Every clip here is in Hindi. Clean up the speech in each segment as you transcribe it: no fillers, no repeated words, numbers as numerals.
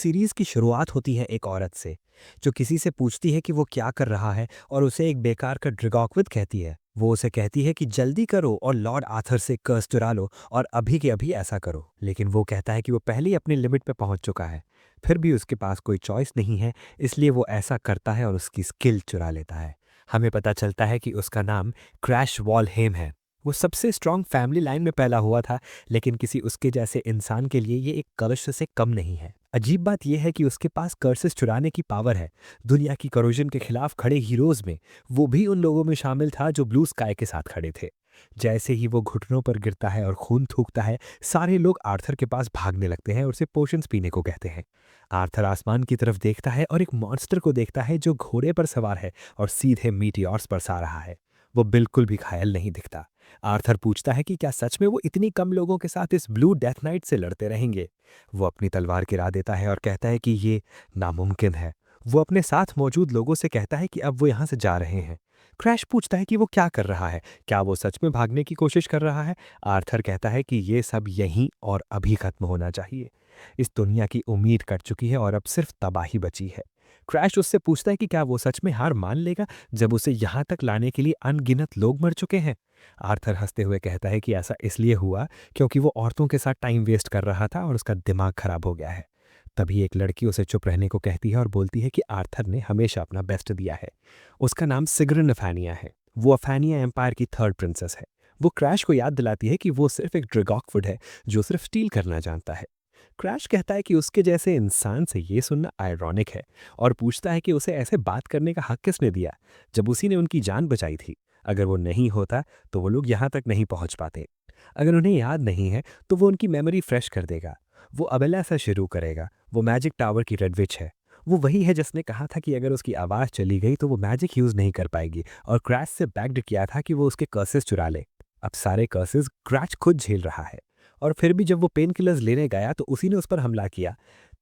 सीरीज की शुरुआत होती है एक औरत से जो किसी से पूछती है कि वो क्या कर रहा है और उसे एक बेकार का ड्रैगोक्विद कहती है। वो उसे कहती है कि जल्दी करो और लॉर्ड आर्थर से कर्स चुरा लो और अभी के अभी ऐसा करो, लेकिन वो कहता है कि वो पहले ही अपनी लिमिट पे पहुंच चुका है। फिर भी उसके पास कोई चॉइस नहीं है, इसलिए वो ऐसा करता है और उसकी स्किल चुरा लेता है। हमें पता चलता है कि उसका नाम क्रैश वॉलहेम है। वो सबसे स्ट्रांग फैमिली लाइन में पैदा हुआ था, लेकिन किसी उसके जैसे इंसान के लिए ये एक कलश से कम नहीं है। अजीब बात यह है कि उसके पास कर्सेस चुराने की पावर है। दुनिया की करोजन के खिलाफ खड़े हीरोज में वो भी उन लोगों में शामिल था जो ब्लू स्काई के साथ खड़े थे। जैसे ही वो घुटनों पर गिरता है और खून थूकता है, सारे लोग आर्थर के पास भागने लगते हैं और उसे पोशंस पीने को कहते हैं। आर्थर आसमान की तरफ देखता है और एक मॉन्स्टर को देखता है जो घोड़े पर सवार है और सीधे मीटियोर्स पर सा रहा है। वो बिल्कुल भी घायल नहीं दिखता। आर्थर पूछता है कि क्या सच में वो इतनी कम लोगों के साथ इस ब्लू डेथ नाइट से लड़ते रहेंगे। वो अपनी तलवार गिरा देता है और कहता है कि ये नामुमकिन है। वो अपने साथ मौजूद लोगों से कहता है कि अब वो यहाँ से जा रहे हैं। क्रैश पूछता है कि वो क्या कर रहा है, क्या वो सच में भागने की कोशिश कर रहा है। आर्थर कहता है कि ये सब यहीं और अभी खत्म होना चाहिए। इस दुनिया की उम्मीद कट चुकी है और अब सिर्फ तबाही बची है। क्रैश उससे पूछता है कि क्या वो सच में हार मान लेगा जब उसे यहाँ तक लाने के लिए अनगिनत लोग मर चुके हैं। आर्थर हंसते हुए कहता है कि ऐसा इसलिए हुआ क्योंकि वो औरतों के साथ टाइम वेस्ट कर रहा था और उसका दिमाग खराब हो गया है। तभी एक लड़की उसे चुप रहने को कहती है और बोलती है कि आर्थर ने हमेशा अपना बेस्ट दिया है। उसका नाम सिग्रिन अफानिया है। वो अफानिया एम्पायर की थर्ड प्रिंसेस है। वो क्रैश को याद दिलाती है कि वो सिर्फ एक ड्रैगोक्विड है जो सिर्फ स्टील करना जानता है। क्रैश कहता है कि उसके जैसे इंसान से ये सुनना आयरॉनिक है और पूछता है कि उसे ऐसे बात करने का हक किसने दिया जब उसी ने उनकी जान बचाई थी। अगर वो नहीं होता तो वो लोग यहाँ तक नहीं पहुँच पाते। अगर उन्हें याद नहीं है तो वो उनकी मेमोरी फ्रेश कर देगा। वो अबेला से शुरू करेगा। वो मैजिक टावर की रेड विच है। वो वही है जिसने कहा था कि अगर उसकी आवाज़ चली गई तो वो मैजिक यूज़ नहीं कर पाएगी, और क्रैश से बैक्ड किया था कि वो उसके कर्सेस चुरा ले। अब सारे कर्सेस क्रैश खुद झेल रहा है। और फिर भी जब वो पेन किलर्स लेने गया तो उसी ने उस पर हमला किया।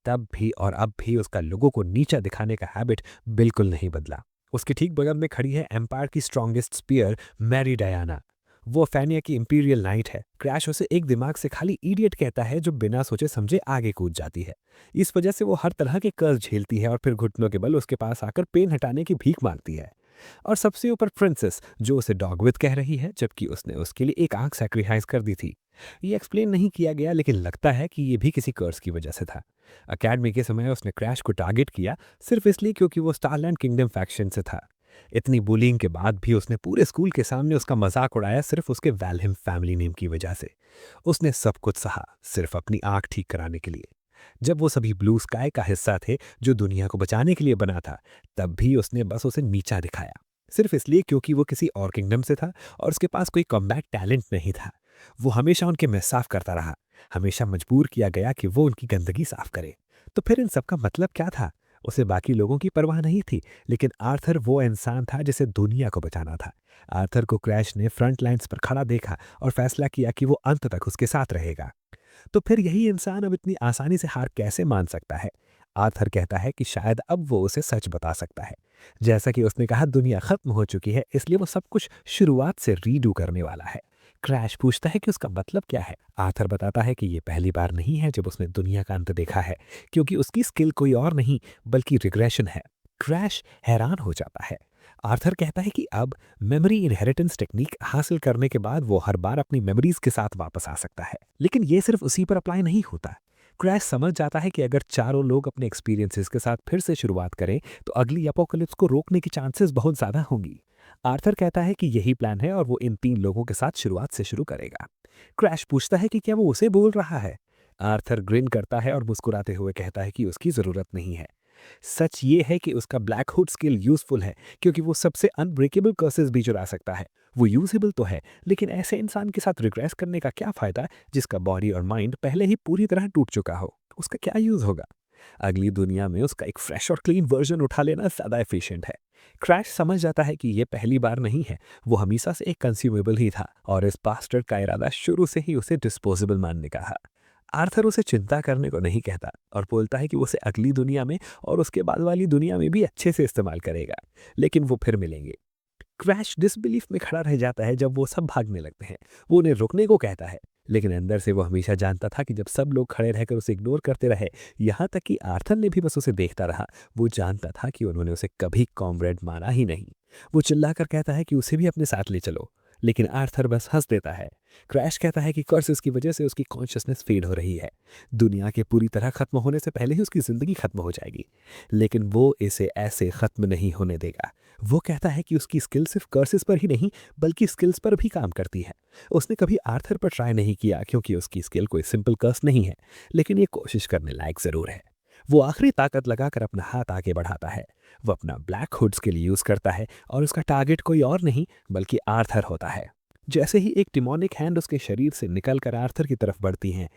तब भी और अब भी उसका लोगों को नीचा दिखाने का हैबिट बिल्कुल नहीं बदला। उसके ठीक बगल में खड़ी है एम्पायर की स्ट्रॉन्गेस्ट स्पीयर, मैरी डायना। वो फैनिया की इंपीरियल नाइट है। क्रैश उसे एक दिमाग से खाली इडियट कहता है जो बिना सोचे समझे आगे कूद जाती है। इस वजह से वो हर तरह के कर्ज झेलती है और फिर घुटनों के बल उसके पास आकर पेन हटाने की भीख मांगती है। और सबसे ऊपर प्रिंसेस जो उसे डॉगविथ कह रही है जबकि उसने उसके लिए एक आंख सैक्रिफाइस कर दी थी। ये एक्सप्लेन नहीं किया गया, लेकिन लगता है कि ये भी किसी कर्स की वजह से था। अकेडमी के समय उसने क्रैश को टारगेट किया सिर्फ इसलिए क्योंकि वो स्टारलैंड किंगडम फैक्शन से था। इतनी बुलिंग के बाद भी उसने पूरे स्कूल के सामने उसका मजाक उड़ाया सिर्फ उसके वैलहिम फैमिली नेम की वजह से। उसने सब कुछ सहा सिर्फ अपनी आंख ठीक कराने के लिए। जब वो सभी ब्लू स्काई का हिस्सा थे जो दुनिया को बचाने के लिए बना था, तब भी उसने बस उसे नीचा दिखाया सिर्फ इसलिए क्योंकि वो किसी और किंगडम से था और उसके पास कोई कॉम्बैट टैलेंट नहीं था। वो हमेशा उनके में साफ करता रहा। हमेशा मजबूर किया गया कि वो उनकी गंदगी साफ करे। तो फिर इन सब का मतलब क्या था? उसे बाकी लोगों की परवाह नहीं थी, लेकिन आर्थर वो इंसान था जिसे दुनिया को बचाना था। आर्थर को क्रैश ने फ्रंट लाइन्स पर खड़ा देखा और फैसला किया कि वो अंत तक उसके साथ रहेगा। तो फिर यही इंसान अब इतनी आसानी से हार कैसे मान सकता है? आर्थर कहता है कि शायद अब वो उसे सच बता सकता है। जैसा कि उसने कहा, दुनिया खत्म हो चुकी है, इसलिए वो सब कुछ शुरुआत से रीडू करने वाला है। क्रैश पूछता है कि उसका मतलब क्या है। आर्थर बताता है कि ये पहली बार नहीं है जब उसने दुनिया का अंत देखा है, क्योंकि उसकी स्किल कोई और नहीं बल्कि रिग्रेशन है। क्रैश हैरान हो जाता है। आर्थर कहता है कि अब मेमोरी इनहेरिटेंस टेक्निक हासिल करने के बाद वो हर बार अपनी मेमोरीज के साथ वापस आ सकता है, लेकिन ये सिर्फ उसी पर अप्लाई नहीं होता। क्रैश समझ जाता है कि अगर चारों लोग अपने एक्सपीरियंसेस के साथ फिर से शुरुआत करें तो अगली अपोकलिप्स को रोकने की चांसेस बहुत ज़्यादा होंगी। आर्थर कहता है कि यही प्लान है और वो इन 3 लोगों के साथ शुरुआत से शुरू करेगा। क्रैश पूछता है कि क्या वो उसे बोल रहा है। आर्थर ग्रिन करता है और मुस्कुराते हुए कहता है कि उसकी ज़रूरत नहीं है। सच ये है कि उसका ब्लैक हुड स्किल यूजफुल है क्योंकि वो सबसे अनब्रेकेबल कर्सेस भी चुरा सकता है। वो यूजेबल तो है, लेकिन ऐसे इंसान के साथ रिग्रेस करने का क्या फायदा जिसका बॉडी और माइंड पहले ही पूरी तरह टूट चुका हो? उसका क्या यूज होगा? अगली दुनिया में उसका एक फ्रेश और क्लीन वर्जन उठा लेना ज़्यादा एफिशिएंट है। क्रैश समझ जाता है कि ये पहली बार नहीं है। वो हमेशा से एक कंज्यूमेबल ही था और इस बास्टर्ड का इरादा शुरू से ही उसे डिस्पोजेबल मानने का है। आर्थर उसे चिंता करने को नहीं कहता और बोलता है कि वो उसे अगली दुनिया में और उसके बाद वाली दुनिया में भी अच्छे से इस्तेमाल करेगा, लेकिन वो फिर मिलेंगे। क्रैश डिसबिलीफ में खड़ा रह जाता है जब वो सब भागने लगते हैं। वो उन्हें रुकने को कहता है, लेकिन अंदर से वो हमेशा जानता था कि जब सब लोग खड़े रहकर उसे इग्नोर करते रहे, यहाँ तक कि आर्थर ने भी बस उसे देखता रहा, वो जानता था कि उन्होंने उसे कभी कॉमरेड माना ही नहीं। वो चिल्लाकर कहता है कि उसे भी अपने साथ ले चलो, लेकिन आर्थर बस हंस देता है। क्रैश कहता है कि कर्सेस की वजह से उसकी कॉन्शियसनेस फेड हो रही है, दुनिया के पूरी तरह खत्म होने से पहले ही उसकी जिंदगी खत्म हो जाएगी। लेकिन वो इसे ऐसे खत्म नहीं होने देगा। वो कहता है कि उसकी स्किल सिर्फ कर्सेस पर ही नहीं बल्कि स्किल्स पर भी काम करती है। उसने कभी आर्थर पर ट्राई नहीं किया क्योंकि उसकी स्किल कोई सिंपल कर्स नहीं है, लेकिन ये कोशिश करने लायक जरूर है। वो आखिरी ताकत लगाकर अपना हाथ आगे बढ़ाता है। वो अपना ब्लैक हुड स्किल यूज करता है और उसका टारगेट कोई और नहीं बल्कि आर्थर होता है। जैसे ही एक टिमोनिक हैंड उसके शरीर से निकलकर आर्थर की तरफ बढ़ती है,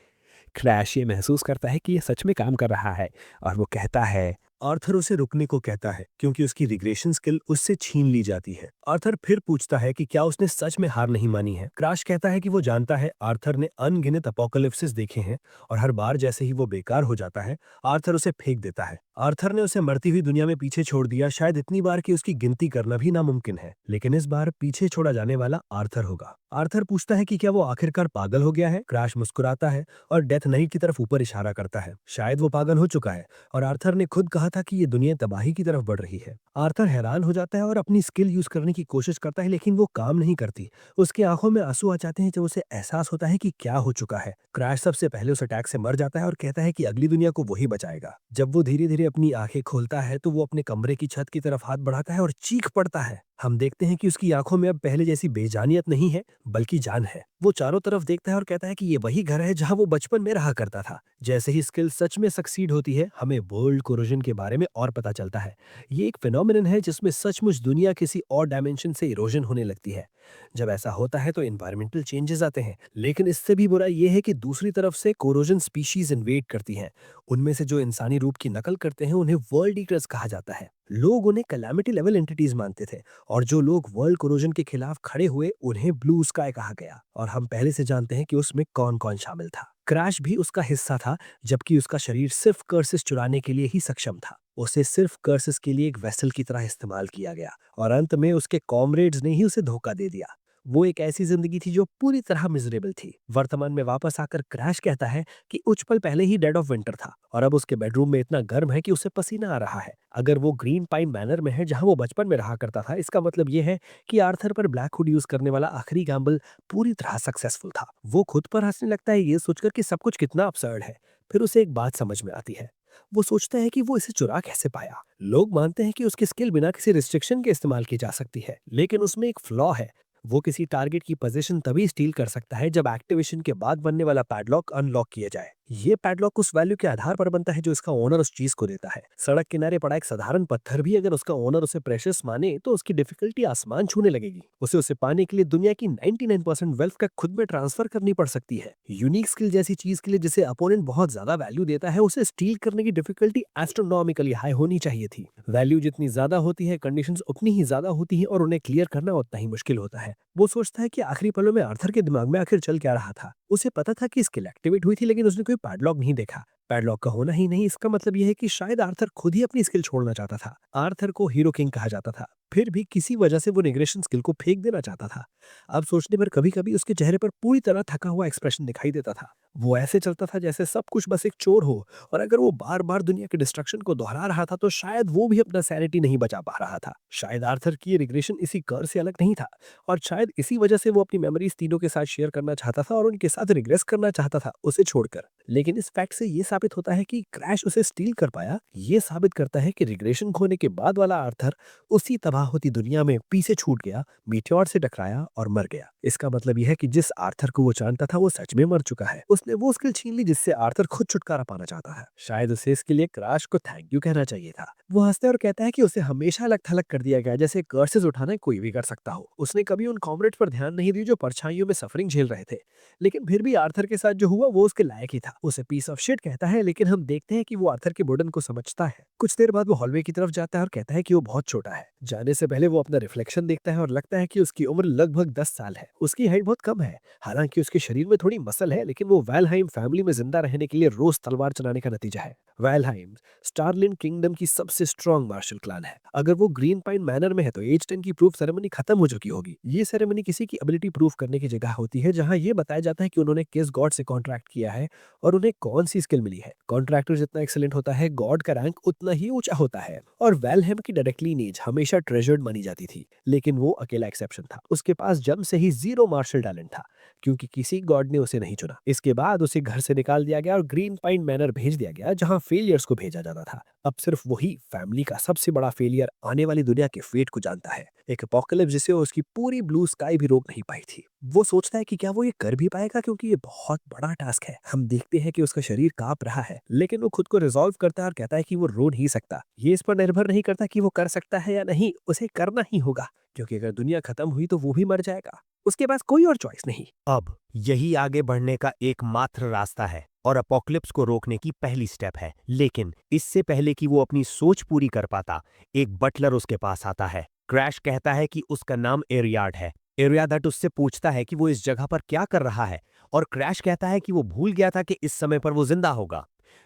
क्रैश ये महसूस करता है कि ये सच में काम कर रहा है और वो कहता है। आर्थर उसे रुकने को कहता है क्योंकि उसकी रिग्रेशन स्किल उससे छीन ली जाती है। आर्थर फिर पूछता है कि क्या उसने सच में हार नहीं मानी है। क्रैश कहता है कि वो जानता है आर्थर ने अनगिनत अपोकलिप्सिस देखे हैं और हर बार जैसे ही वो बेकार हो जाता है, आर्थर उसे फेंक देता है। आर्थर ने उसे मरती हुई दुनिया में पीछे छोड़ दिया, शायद इतनी बार कि उसकी गिनती करना भी नामुमकिन है। लेकिन इस बार पीछे छोड़ा जाने वाला आर्थर होगा। आर्थर पूछता है कि क्या वो आखिरकार पागल हो गया है। क्रैश मुस्कुराता है और डेथ नाइट की तरफ ऊपर इशारा करता है। शायद वो पागल हो चुका है और आर्थर ने खुद कहा था कि ये दुनिया तबाही की तरफ बढ़ रही है। आर्थर हैरान हो जाता है और अपनी स्किल यूज करने की कोशिश करता है, लेकिन वो काम नहीं करती। उसकी आंखों में आंसू आ जाते हैं जब उसे एहसास होता है कि क्या हो चुका है। क्रैश सबसे पहले उस अटैक से मर जाता है और कहता है कि अगली दुनिया को वही बचाएगा। जब वो धीरे धीरे अपनी आंखें खोलता है तो वो अपने कमरे की छत की तरफ हाथ बढ़ाता है और चीख पड़ता है। हम देखते हैं कि उसकी आंखों में अब पहले जैसी बेजानियत नहीं है बल्कि जान है। वो चारों तरफ देखता है और कहता है कि ये वही घर है जहां वो बचपन में रहा करता था। जैसे ही स्किल सच में सक्सीड होती है, हमें वर्ल्ड कोरोजन के बारे में और पता चलता है। ये एक फिनोमिनन है जिसमें सचमुच दुनिया किसी और डायमेंशन से इरोजन होने लगती है। जब ऐसा होता है तो एनवायरमेंटल चेंजेस आते हैं, लेकिन इससे भी बुरा ये है कि दूसरी तरफ से कोरोजन स्पीशीज इन्वेड करती हैं। उनमें से जो इंसानी रूप की नकल करते हैं उन्हें वर्ल्ड ईटर्स कहा जाता है। लोग उन्हें कैलामिटी लेवल एंटिटीज मानते थे और जो लोग वर्ल्ड कोरोजन के खिलाफ खड़े हुए उन्हें ब्लू स्काई कहा गया। और हम पहले से जानते हैं कि उसमें कौन कौन शामिल था। क्रैश भी उसका हिस्सा था, जबकि उसका शरीर सिर्फ कर्सेस चुराने के लिए ही सक्षम था। उसे सिर्फ कर्सेस के लिए एक वेसल की तरह इस्तेमाल किया गया और अंत में उसके कॉमरेड्स ने ही उसे धोखा दे दिया। वो एक ऐसी जिंदगी थी जो पूरी तरह मिजरेबल थी। वर्तमान में वापस आकर क्रैश कहता है कि कुछ पल पहले ही डेड ऑफ विंटर था और अब उसके बेडरूम में इतना गर्म है कि उसे पसीना आ रहा है। अगर वो ग्रीन पाइन मैनर में है जहां वो बचपन में रहा करता था, इसका मतलब ये है कि आर्थर पर ब्लैक हुड यूज करने वाला आखिरी गैम्बल पूरी तरह सक्सेसफुल था। वो खुद पर हंसने लगता है ये सोचकर कि सब कुछ कितना absurd है। फिर उसे एक बात समझ में आती है। वो सोचता है कि वो इसे चुरा कैसे पाया। लोग मानते हैं कि उसकी स्किल बिना किसी रिस्ट्रिक्शन के इस्तेमाल की जा सकती है, लेकिन उसमें एक फ्लॉ है। वो किसी टारगेट की पोजीशन तभी स्टील कर सकता है जब एक्टिवेशन के बाद बनने वाला पैडलॉक अनलॉक किया जाए। ये पैडलॉक उस वैल्यू के आधार पर बनता है जो इसका ओनर उस चीज को देता है। सड़क किनारे पड़ा एक साधारण पत्थर भी अगर उसका ओनर उसे प्रेशियस माने तो उसकी डिफिकल्टी आसमान छूने लगेगी। उसे पाने के लिए दुनिया की 99% वेल्थ का खुद में ट्रांसफर करनी पड़ सकती है। यूनिक स्किल जैसी चीज के लिए जिसे अपोनेंट बहुत ज्यादा वैल्यू देता है, उसे स्टील करने की डिफिकल्टी एस्ट्रोनॉमिकली हाई होनी चाहिए थी। वैल्यू जितनी ज्यादा होती है, कंडीशंस उतनी ही ज्यादा होती हैं और उन्हें क्लियर करना उतना ही मुश्किल होता है। वो सोचता है कि आखिरी पलों में आर्थर के दिमाग में आखिर चल क्या रहा था। उसे पता था कि स्किल एक्टिवेट हुई थी, लेकिन उसने कोई पैडलॉक नहीं देखा। पैडलॉक का होना ही नहीं, इसका मतलब यह है कि शायद आर्थर खुद ही अपनी स्किल छोड़ना चाहता था। आर्थर को हीरो किंग कहा जाता था, फिर भी किसी वजह से वो निग्रेशन स्किल को फेंक देना चाहता था। अब सोचने पर कभी कभी उसके चेहरे पर पूरी तरह थका हुआ एक्सप्रेशन दिखाई देता था। वो ऐसे चलता था जैसे सब कुछ बस एक चोर हो, और अगर वो बार बार दुनिया के डिस्ट्रक्शन को दोहरा रहा था तो शायद वो भी अपना सैनिटी नहीं बचा पा रहा था। शायद आर्थर की ये रिग्रेशन इसी कर से अलग नहीं था, और शायद इसी वजह से वो अपनी मेमोरीज तीनों के साथ शेयर करना चाहता था और उनके साथ रिग्रेस करना चाहता था, उसे छोड़कर। लेकिन इस फैक्ट से ये साबित होता है कि क्रैश उसे स्टील कर पाया। ये साबित करता है कि रिग्रेशन खोने के बाद वाला आर्थर उसी तबाह होती दुनिया में पीछे छूट गया, मीटियोर से टकराया और मर गया। इसका मतलब यह है कि जिस आर्थर को वो जानता था वो सच में मर चुका है। उसने वो स्किल छीन ली जिससे आर्थर खुद छुटकारा पाना चाहता है। शायद उसे इसके लिए क्रैश को थैंक यू कहना चाहिए था। वो हंसता है और कहता है कि उसे हमेशा अलग थलग कर दिया गया, जैसे कर्सेस उठाना कोई भी कर सकता हो। उसने कभी उन कॉमरेड्स पर ध्यान नहीं दी जो परछाइयों में सफरिंग झेल रहे थे, लेकिन फिर भी आर्थर के साथ जो हुआ वो उसके लायक ही था। उसे पीस ऑफ शिट कहता है, लेकिन हम देखते हैं कि वो आर्थर के बर्डन को समझता है। कुछ देर बाद वो हॉलवे की तरफ जाता है और कहता है कि वो बहुत छोटा है। जाने से पहले वो अपना रिफ्लेक्शन देखता है और लगता है कि उसकी उम्र लगभग 10 साल है। उसकी हाइट बहुत कम है, हालांकि उसके शरीर में थोड़ी मसल है, लेकिन वो वैलहाइम फैमिली में जिंदा रहने के लिए रोज तलवार चलाने का नतीजा है। वैलहाइम स्टारलिन किंगडम की सबसे स्ट्रॉन्ग मार्शल क्लान है। अगर वो ग्रीन पाइन मैनर में है तो एज 10 की प्रूफ सेरेमनी खत्म हो चुकी होगी। ये सेरेमनी किसी की एबिलिटी प्रूफ करने की जगह होती है, जहां ये बताया जाता है कि उन्होंने किस गॉड से कॉन्ट्रैक्ट किया है और उन्हें कौन सी स्किल मिली है। कॉन्ट्रैक्टर जितना एक्सेलेंट होता है, गॉड का रैंक उतना ही ऊंचा होता है। और वेलहेम की डायरेक्टली नीज हमेशा ट्रेजर्ड मानी जाती थी, लेकिन वो अकेला एक्सेप्शन था। उसके पास जन्म से ही जीरो मार्शल टैलेंट था, क्योंकि किसी गॉड ने उसे नहीं चुना। इसके बाद उसे घर से निकाल दिया गया और ग्रीन पाइन मैनर भेज दिया गया, जहां फेलियर्स को भेजा जाता था। अब सिर्फ वही फैमिली का सबसे बड़ा फेलियर आने वाली दुनिया के फेट को जानता है, एक एपोकलिप्स जिसे उसकी पूरी ब्लू स्काई भी रोक नहीं पाई थी। वो सोचता है कि क्या वो ये कर भी पाएगा, क्योंकि ये बहुत बड़ा टास्क है। हम देखते हैं कि उसका शरीर कांप रहा है, लेकिन वो खुद को रिजॉल्व करता है और कहता है कि वो रो नहीं सकता। ये इस पर निर्भर नहीं करता कि वो कर सकता है या नहीं, उसे करना ही होगा, क्योंकि अगर दुनिया खत्म हुई तो वो भी मर जाएगा। उसके पास कोई और चॉइस नहीं। अब यही आगे बढ़ने का एकमात्र रास्ता है और अपोकलिप्स को रोकने की पहली स्टेप है। लेकिन इससे पहले कि वो अपनी सोच पूरी कर पाता, एक बटलर उसके पास आता है। क्रैश कहता है कि उसका नाम एरियाड है। एरियाड उससे पूछता है कि वो इस जगह पर क्या कर रहा है, और क्रैश कहता है कि वो भूल गया था कि इस समय पर वो जिंदा होगा।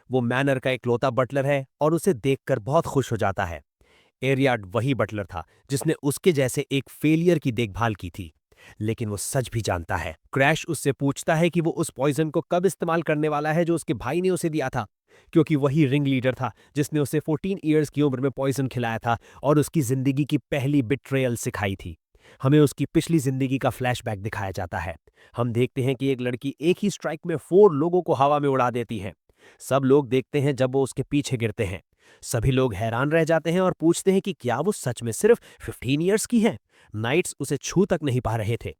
वो मैनर का इकलौता बटलर है और उसे देखकर बहुत खुश हो जाता है। एरियाड वही बटलर था जिसने उसके जैसे एक फेलियर की देखभाल की थी। लेकिन वो सच भी जानता है। क्रैश उससे पूछता है कि वो उस पॉइजन को कब इस्तेमाल करने वाला है जो उसके भाई ने उसे दिया था, क्योंकि वही रिंग लीडर था जिसने उसे 14 इयर्स की उम्र में पॉइजन खिलाया था और उसकी जिंदगी की पहली बिट्रेयल सिखाई थी। हमें उसकी पिछली जिंदगी का फ्लैशबैक दिखाया जाता है। हम देखते हैं कि एक लड़की एक ही स्ट्राइक में 4 लोगों को हवा में उड़ा देती है। सब लोग देखते हैं जब वो उसके पीछे गिरते हैं। सभी लोग हैरान रह जाते हैं और पूछते हैं कि क्या वो सच में सिर्फ 15 इयर्स की है। नाइट्स उसे छू तक नहीं पा रहे थे,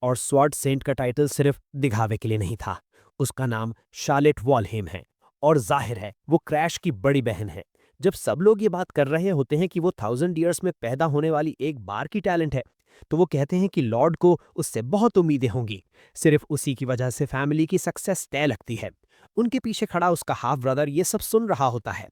और स्वॉर्ड सेंट का टाइटल सिर्फ दिखावे के लिए नहीं था। उसका नाम शार्लेट वॉलहेम है, और जाहिर है वो क्रैश की बड़ी बहन है। जब सब लोग ये बात कर रहे होते हैं कि वो 1000 इयर्स में पैदा होने वाली एक बार की टैलेंट है, तो वो कहते हैं कि लॉर्ड को उससे बहुत उम्मीदें होंगी। सिर्फ उसी की वजह से फैमिली की सक्सेस तय लगती है। उनके पीछे खड़ा उसका हाफ ब्रदर ये सब सुन रहा होता है।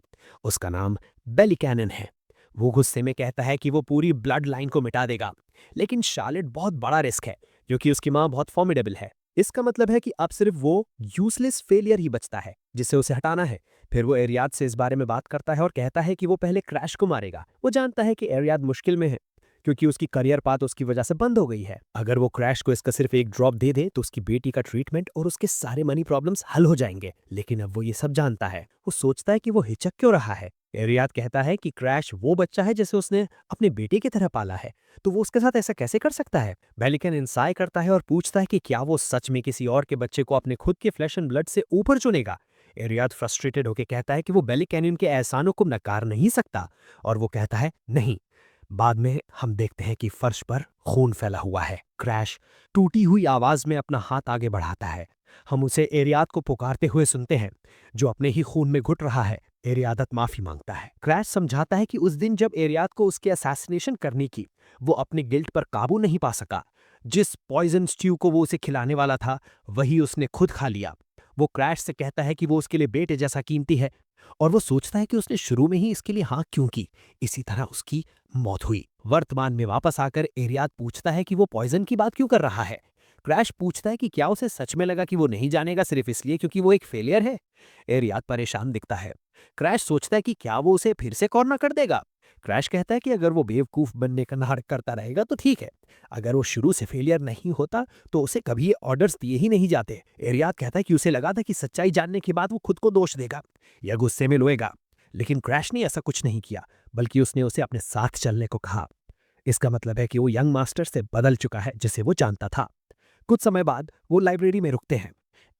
उसका नाम बेलिकैनन है। वो गुस्से में कहता है कि वो पूरी ब्लड लाइन को मिटा देगा, लेकिन शार्लेट बहुत बड़ा रिस्क है, क्योंकि उसकी माँ बहुत फॉर्मिडेबल है। इसका मतलब है कि अब सिर्फ वो यूजलेस फेलियर ही बचता है जिसे उसे हटाना है। फिर वो एरियाद से इस बारे में बात करता है और कहता है कि वो पहले क्रैश को मारेगा। वो जानता है कि एरियाद मुश्किल में है, क्योंकि उसकी करियर पाथ उसकी वजह से बंद हो गई है। अगर वो क्रैश को इसका सिर्फ एक ड्रॉप दे दे तो उसकी बेटी का ट्रीटमेंट और उसके सारे मनी प्रॉब्लम्स हल हो जाएंगे। लेकिन अब वो ये सब जानता है। वो सोचता है कि वो हिचक क्यों रहा है। एरियाद कहता है कि क्रैश वो बच्चा है जिसे उसने अपने बेटे की तरह पाला है, तो वो उसके साथ ऐसा कैसे कर सकता है। बेलिकन इंसाय करता है और पूछता है कि क्या वो सच में किसी और के बच्चे को अपने खुद के फ्लैश एंड ब्लड से ऊपर चुनेगा। एरियाद फ्रस्ट्रेटेड होकर कहता है कि वो बेलिकैनियन के एहसानों को नकार नहीं सकता, और वो कहता है नहीं। बाद में हम देखते हैं कि फर्श पर खून फैला हुआ है। क्रैश टूटी हुई आवाज में अपना हाथ आगे बढ़ाता है। हम उसे एरियाद को पुकारते हुए सुनते हैं, जो अपने ही खून में घुट रहा है। एरियादत माफी मांगता है। क्रैश समझाता है कि उस दिन जब एरियाद को उसके असैसिनेशन करनी की, वो अपने गिल्ट पर काबू नहीं पा सका। जिस पॉइजन स्ट्यू को वो उसे खिलाने वाला था, वही उसने खुद खा लिया। वो क्रैश से कहता है कि वो उसके लिए बेटे जैसा कीमती है, और वो सोचता है कि उसने शुरू में ही इसके लिए हाँ क्यों की। इसी तरह उसकी मौत हुई। वर्तमान में वापस आकर एरियाद पूछता है कि वो पॉइजन की बात क्यों कर रहा है। क्रैश पूछता है कि क्या उसे सच में लगा कि वो नहीं जानेगा सिर्फ इसलिए क्योंकि वो एक फेलियर है। एरियाद परेशान दिखता है। क्रैश सोचता है कि क्या वो उसे फिर से कॉर्नर कर देगा। क्रैश कहता है कि अगर वो बेवकूफ बनने का नाटक करता रहेगा तो ठीक है, अगर वो शुरू से फेलियर नहीं होता तो उसे कभी ये ऑर्डर्स दिए ही नहीं जाते। एरियाद कहता है कि उसे लगा था कि सच्चाई जानने के बाद वो खुद को दोष देगा या गुस्से में रोएगा, लेकिन क्रैश ने ऐसा कुछ नहीं किया, बल्कि उसने उसे अपने साथ चलने को कहा। इसका मतलब है कि वो यंग मास्टर से बदल चुका है जिसे वो जानता था। कुछ समय बाद वो लाइब्रेरी में रुकते हैं।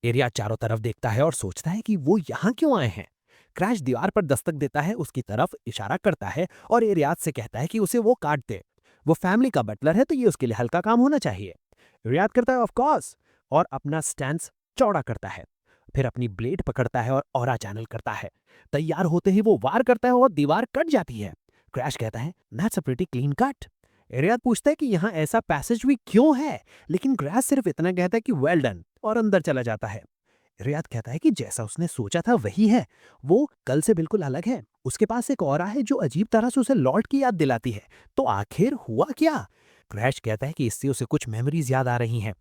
एरिया चारों तरफ देखता है और सोचता है कि वो यहाँ क्यों आए हैं। क्रैश दीवार पर दस्तक देता है, उसकी तरफ इशारा करता है और एरियाद से कहता है कि उसे वो काट दे। वो फैमिली का बटलर है तो ये उसके लिए हल्का काम होना चाहिए। एरियाद करता है ऑफ कोर्स, और अपना स्टैंस चौड़ा करता है। फिर अपनी ब्लेड पकड़ता है और ऑरा चैनल करता है। तैयार होते ही वो वार करता है और दीवार कट जाती है। क्रैश कहता है that's a pretty clean cut. एरियाद पूछता है कि यहाँ ऐसा पैसेज भी क्यों है, लेकिन क्रैश सिर्फ इतना कहता है कि वेल डन, और अंदर चला जाता है। रियाद कहता है कि जैसा उसने सोचा था वही है। वो कल से बिल्कुल अलग है। उसके पास एक ऑरा है जो अजीब तरह से उसे लॉर्ड की याद दिलाती है। तो आखिर हुआ क्या। क्रैश कहता है कि इससे उसे कुछ मेमोरीज याद आ रही हैं।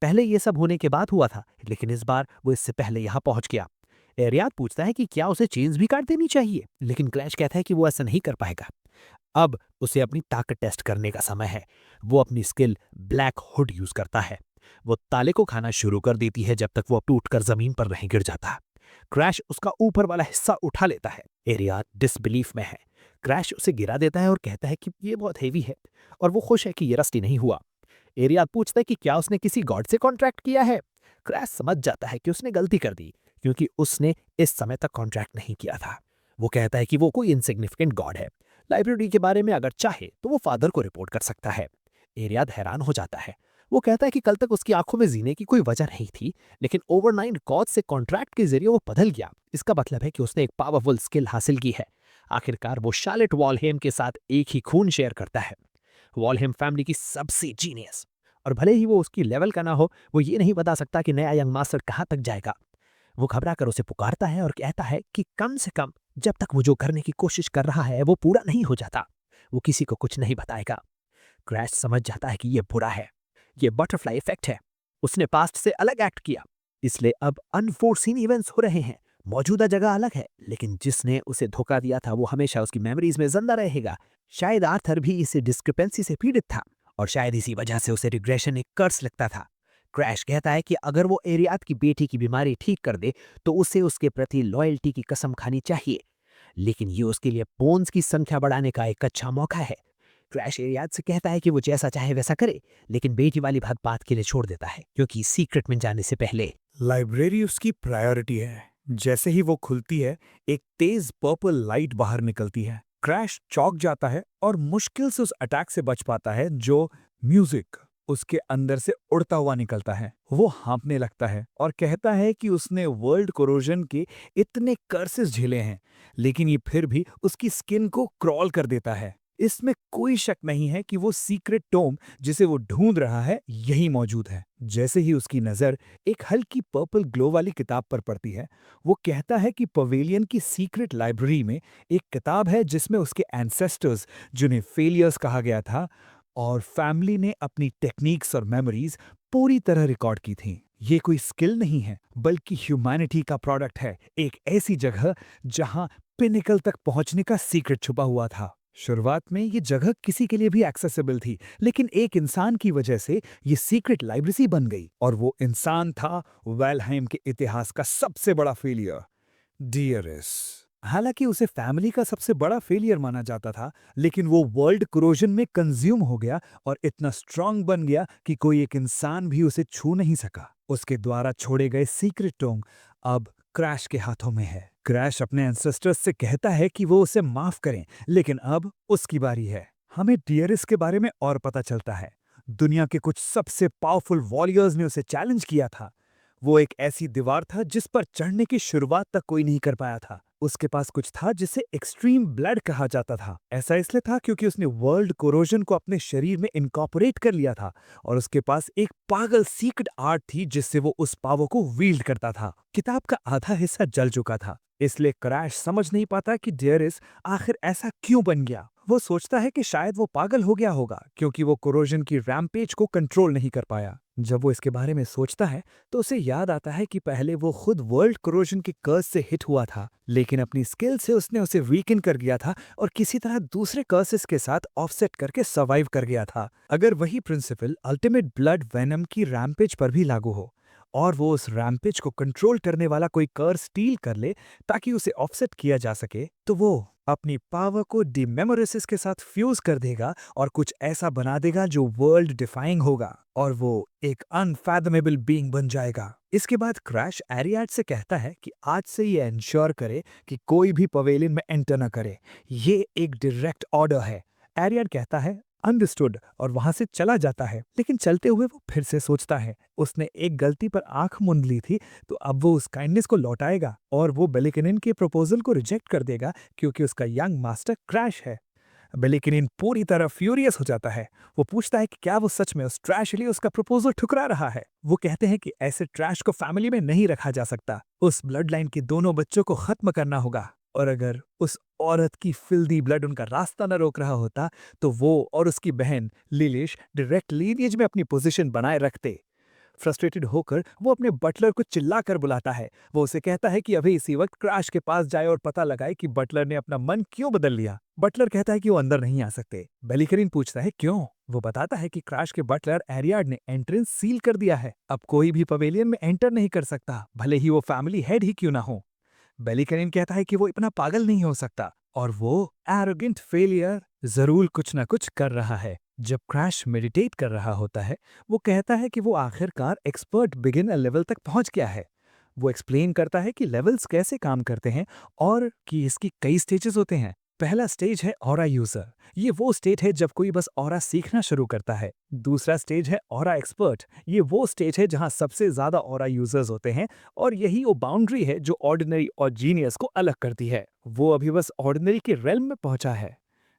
पहले ये सब होने के बाद हुआ था, लेकिन इस बार वो इससे पहले यहाँ पहुंच गया। एरियाद पूछता है कि क्या उसे चेन्स भी काट देनी चाहिए, लेकिन क्रैश कहता है कि वो ऐसा नहीं कर पाएगा। अब उसे अपनी ताकत टेस्ट करने का समय है। वो अपनी स्किल ब्लैक हुड यूज करता है। वो ताले को खाना शुरू कर देती है जब तक वो टूटकर जमीन पर नहीं गिर जाता। क्रैश उसका ऊपर वाला हिस्सा उठा लेता है। एरियाद डिसबिलीफ में है। क्रैश उसे गिरा देता है और कहता है कि ये बहुत हेवी है, और वो खुश है कि ये रस्टी नहीं हुआ। एरियाद पूछता है कि क्या उसने किसी गॉड से कॉन्ट्रैक्ट किया है। क्रैश समझ जाता है कि उसने गलती कर दी, क्योंकि उसने इस समय तक कॉन्ट्रैक्ट नहीं किया था। वो कहता है कि वो कोई इनसिग्निफिकेंट गॉड है। लाइब्रेरी के बारे में अगर चाहे तो वो फादर को रिपोर्ट कर सकता है। एरियाद हैरान हो जाता है। वो कहता है कि कल तक उसकी आंखों में जीने की कोई वजह नहीं थी, लेकिन ओवरनाइट गॉड से कॉन्ट्रैक्ट के जरिए वो बदल गया। इसका मतलब है कि उसने एक पावरफुल स्किल हासिल की है। आखिरकार वो शार्लेट वॉलहेम के साथ एक ही खून शेयर करता है। वॉलहेम फैमिली की सबसे जीनियस। और भले ही वो उसकी लेवल का ना हो, वो ये नहीं बता सकता कि नया यंग मास्टर कहाँ तक जाएगा। वो घबरा कर उसे पुकारता है और कहता है कि कम से कम जब तक वो जो करने की कोशिश कर रहा है वो पूरा नहीं हो जाता, वो किसी को कुछ नहीं बताएगा। क्रैश समझ जाता है कि ये बुरा है। ये बटरफ्लाई इफेक्ट है। उसने पास्ट से अलग एक्ट किया, इसलिए अब अनफोर्सीन इवेंट्स हो रहे हैं। मौजूदा जगह अलग है, लेकिन जिसने उसे धोखा दिया था वो हमेशा उसकी मेमोरीज में जिंदा रहेगा। शायद आर्थर भी इसी डिस्क्रिपेंसी से पीड़ित था, और शायद इसी वजह से उसे रिग्रेशन एक कर्स लगता था। क्रैश कहता है कि अगर वो एरियाद की बेटी की बीमारी ठीक कर दे तो उसे उसके प्रति लॉयल्टी की कसम खानी चाहिए, लेकिन ये उसके लिए बोन्स की संख्या बढ़ाने का एक अच्छा मौका है। क्रैश एरियाद से कहता है कि वो जैसा चाहे वैसा करे, लेकिन बेटी वाली बात के लिए छोड़ देता है, क्योंकि सीक्रेट में जाने से पहले लाइब्रेरी उसकी प्रायोरिटी है। जैसे ही वो खुलती है, एक तेज पर्पल लाइट बाहर निकलती है। क्रैश चौंक जाता है और मुश्किल से उस अटैक से बच पाता है जो म्यूजिक उसके अंदर से उड़ता हुआ निकलता है। वो हाँफने लगता है और कहता है कि उसने वर्ल्ड कोरोजन के इतने कर्सेस झेले हैं, लेकिन ये फिर भी उसकी स्किन को क्रॉल कर देता है। इसमें कोई शक नहीं है कि वो सीक्रेट टोम जिसे वो ढूंढ रहा है यही मौजूद है। जैसे ही उसकी नजर एक हल्की पर्पल ग्लो वाली किताब पर पड़ती है, वो कहता है कि पवेलियन की सीक्रेट लाइब्रेरी में एक किताब है जिसमें उसके एंसेस्टर्स, जिन्हें फेलियर्स कहा गया था, और फैमिली ने अपनी टेक्निक्स और मेमोरीज पूरी तरह रिकॉर्ड की थी। ये कोई स्किल नहीं है, बल्कि ह्यूमैनिटी का प्रोडक्ट है। एक ऐसी जगह जहां पिनिकल तक पहुंचने का सीक्रेट छुपा हुआ था। शुरुआत में ये जगह किसी के लिए भी एक्सेसिबल थी, लेकिन एक इंसान की वजह से ये सीक्रेट लाइब्रेरी बन गई, और वो इंसान था वेलहेम के इतिहास का सबसे बड़ा फेलियर, डियरिस। हालांकि उसे फैमिली का सबसे बड़ा फेलियर माना जाता था, लेकिन वो वर्ल्ड क्रोजन में कंज्यूम हो गया और इतना स्ट्रांग बन गया कि कोई एक इंसान भी उसे छू नहीं सका। उसके द्वारा छोड़े गए सीक्रेट टोंग अब क्रैश के हाथों में है। क्रैश अपने एंसेस्टर्स से कहता है कि वो उसे माफ करें, लेकिन अब उसकी बारी है। हमें डियरिस के बारे में और पता चलता है। दुनिया के कुछ सबसे पावरफुल वॉरियर्स ने उसे चैलेंज किया था। वो एक ऐसी दीवार था जिस पर चढ़ने की शुरुआत तक कोई नहीं कर पाया था। उसके पास कुछ था जिसे एक्सट्रीम ब्लड कहा जाता था। ऐसा इसलिए था क्योंकि उसने वर्ल्ड कोरोजन को अपने शरीर में इनकॉर्पोरेट कर लिया था, और उसके पास एक पागल सीक्रेट आर्ट थी जिससे वो उस पावर को वील्ड करता था। किताब का आधा हिस्सा जल चुका था, इसलिए क्रैश समझ नहीं पाता कि डेरिस आखिर ऐसा क्यों बन गया। वो सोचता है कि शायद वो पागल हो गया होगा क्योंकि वो कोरोजन की रैम्पेज को कंट्रोल नहीं कर पाया। जब वो इसके बारे में सोचता है तो उसे याद आता है कि पहले वो खुद वर्ल्ड कोरोजन के कर्स से हिट हुआ था, लेकिन अपनी स्किल से उसने उसे वीकन कर गया था और किसी तरह दूसरे कर्सेस के साथ ऑफसेट करके सर्वाइव कर गया था। अगर वही प्रिंसिपल अल्टीमेट ब्लड वेनम की रैम्पेज पर भी लागू हो, और वो उस रैम्पेज को कंट्रोल करने वाला कोई कर्स स्टील कर ले ताकि उसे ऑफसेट किया जा सके, तो वो अपनी पावर को डिमेमोरिसिस के साथ फ्यूज कर देगा और कुछ ऐसा बना देगा जो वर्ल्ड डिफाइंग होगा, और वो एक अनफैथमेबल बीइंग बन जाएगा। इसके बाद क्रैश एरियाड से कहता है कि आज से ये इंश्योर करे कि कोई भी पवेलियन में एंटर न करे। ये एक डायरेक्ट ऑर्डर है। एरियाड कहता है अंडरस्टूड, और वहां से चला जाता है। लेकिन चलते हुए वो फिर से सोचता है, उसने एक गलती पर आंख मूंद ली थी, तो अब वो उस काइंडनेस को लौटाएगा और वो बेलिकनिन के प्रपोजल को रिजेक्ट कर देगा क्योंकि उसका यंग मास्टर क्रैश है। बेलिकनिन पूरी तरह फ्यूरियस हो जाता है। वो पूछता है कि क्या वो सच में उस ट्रैश लिए उसका प्रपोजल ठुकरा रहा है। वो कहते हैं कि ऐसे ट्रैश को फैमिली में नहीं रखा जा सकता। उस ब्लड लाइन के दोनों बच्चों को खत्म करना होगा, और अगर उस औरत की फिल्दी ब्लड उनका रास्ता न रोक रहा होता तो वो और उसकी बहन लिलिश डायरेक्ट लीनिएज में अपनी पोजीशन बनाए रखते। फ्रस्ट्रेटेड होकर वो अपने बटलर को चिल्लाकर बुलाता है। वो उसे कहता है कि अभी इसी वक्त क्रैश के पास जाए और पता लगाए कि बटलर ने अपना मन क्यों बदल लिया। बटलर कहता है कि वो अंदर नहीं आ सकते। बेलिकरिन पूछता है क्यों। वो बताता है कि क्रैश के बटलर एरियाड ने एंट्रेंस सील कर दिया है। अब कोई भी पवेलियन में एंटर नहीं कर सकता, भले ही वो फैमिली हेड ही क्यों ना हो। बेलिकरिन कहता है कि वो इतना पागल नहीं हो सकता और वो एरोगेंट फेलियर जरूर कुछ ना कुछ कर रहा है। जब क्रैश मेडिटेट कर रहा होता है, वो कहता है कि वो आखिरकार एक्सपर्ट बिगिनर लेवल तक पहुंच गया है। वो एक्सप्लेन करता है कि लेवल्स कैसे काम करते हैं और कि इसकी कई स्टेजेस होते हैं। पहला स्टेज है ऑरा यूजर। ये वो स्टेज है जब कोई बस ऑरा सीखना शुरू करता है। दूसरा स्टेज है ऑरा एक्सपर्ट। ये वो स्टेज है जहां सबसे ज्यादा ऑरा यूजर्स होते हैं और यही वो बाउंड्री है जो ऑर्डिनरी और जीनियस को अलग करती है। वो अभी बस ऑर्डिनरी के रेल्म में पहुंचा है।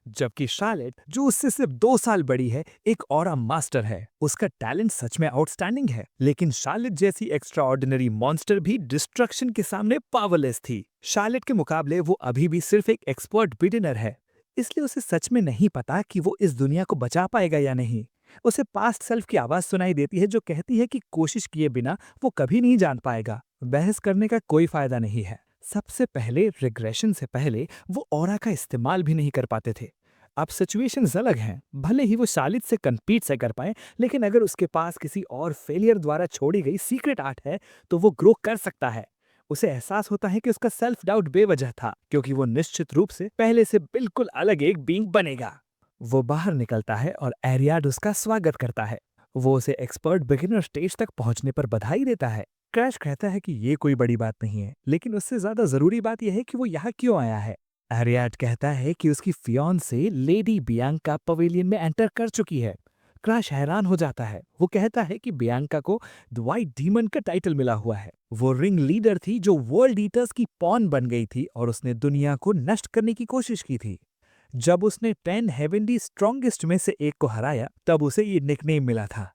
जबकि शार्लेट, जो उससे सिर्फ 2 साल बड़ी है, एक ऑरा मास्टर है। उसका टैलेंट सच में आउटस्टैंडिंग है, लेकिन शार्लेट जैसी एक्स्ट्रा ऑर्डिनरी मॉन्स्टर भी डिस्ट्रक्शन के सामने पावरलेस थी। शार्लेट के मुकाबले वो अभी भी सिर्फ एक एक्सपर्ट बिगिनर है, इसलिए उसे सच में नहीं पता कि वो इस दुनिया को बचा पाएगा या नहीं। उसे पास्ट सेल्फ की आवाज सुनाई देती है जो कहती है कि कोशिश किए बिना वो कभी नहीं जान पाएगा। बहस करने का कोई फायदा नहीं है। सबसे पहले रिग्रेशन से पहले वो ऑरा का इस्तेमाल भी नहीं कर पाते थे। अब सिचुएशंस अलग हैं। भले ही वो शालिद से कम्पीट से कर पाए, लेकिन अगर उसके पास किसी और फेलियर द्वारा छोड़ी गई सीक्रेट आर्ट है तो वो ग्रो कर सकता है। उसे एहसास होता है कि उसका सेल्फ डाउट बेवजह था, क्योंकि वो निश्चित रूप से पहले से बिल्कुल अलग एक बीइंग बनेगा। वो बाहर निकलता है और एरियाड उसका स्वागत करता है। वो उसे एक्सपर्ट बिगिनर स्टेज तक पहुंचने पर बधाई देता है। क्रैश कहता है कि ये कोई बड़ी बात नहीं है, लेकिन उससे ज्यादा जरूरी बात यह है कि वो यहाँ क्यों आया है। एरियाड कहता है कि उसकी फियांसे लेडी बियांका पवेलियन में एंटर कर चुकी है। क्रैश हैरान हो जाता है। वो कहता है कि बियांका को द व्हाइट डीमन का टाइटल मिला हुआ है। वो रिंग लीडर थी जो वर्ल्ड ईटर्स की पॉन बन गई थी और उसने दुनिया को नष्ट करने की कोशिश की थी। जब उसने 10 हेवनली स्ट्रॉन्गेस्ट में से एक को हराया, तब उसे ये निकनेम मिला था।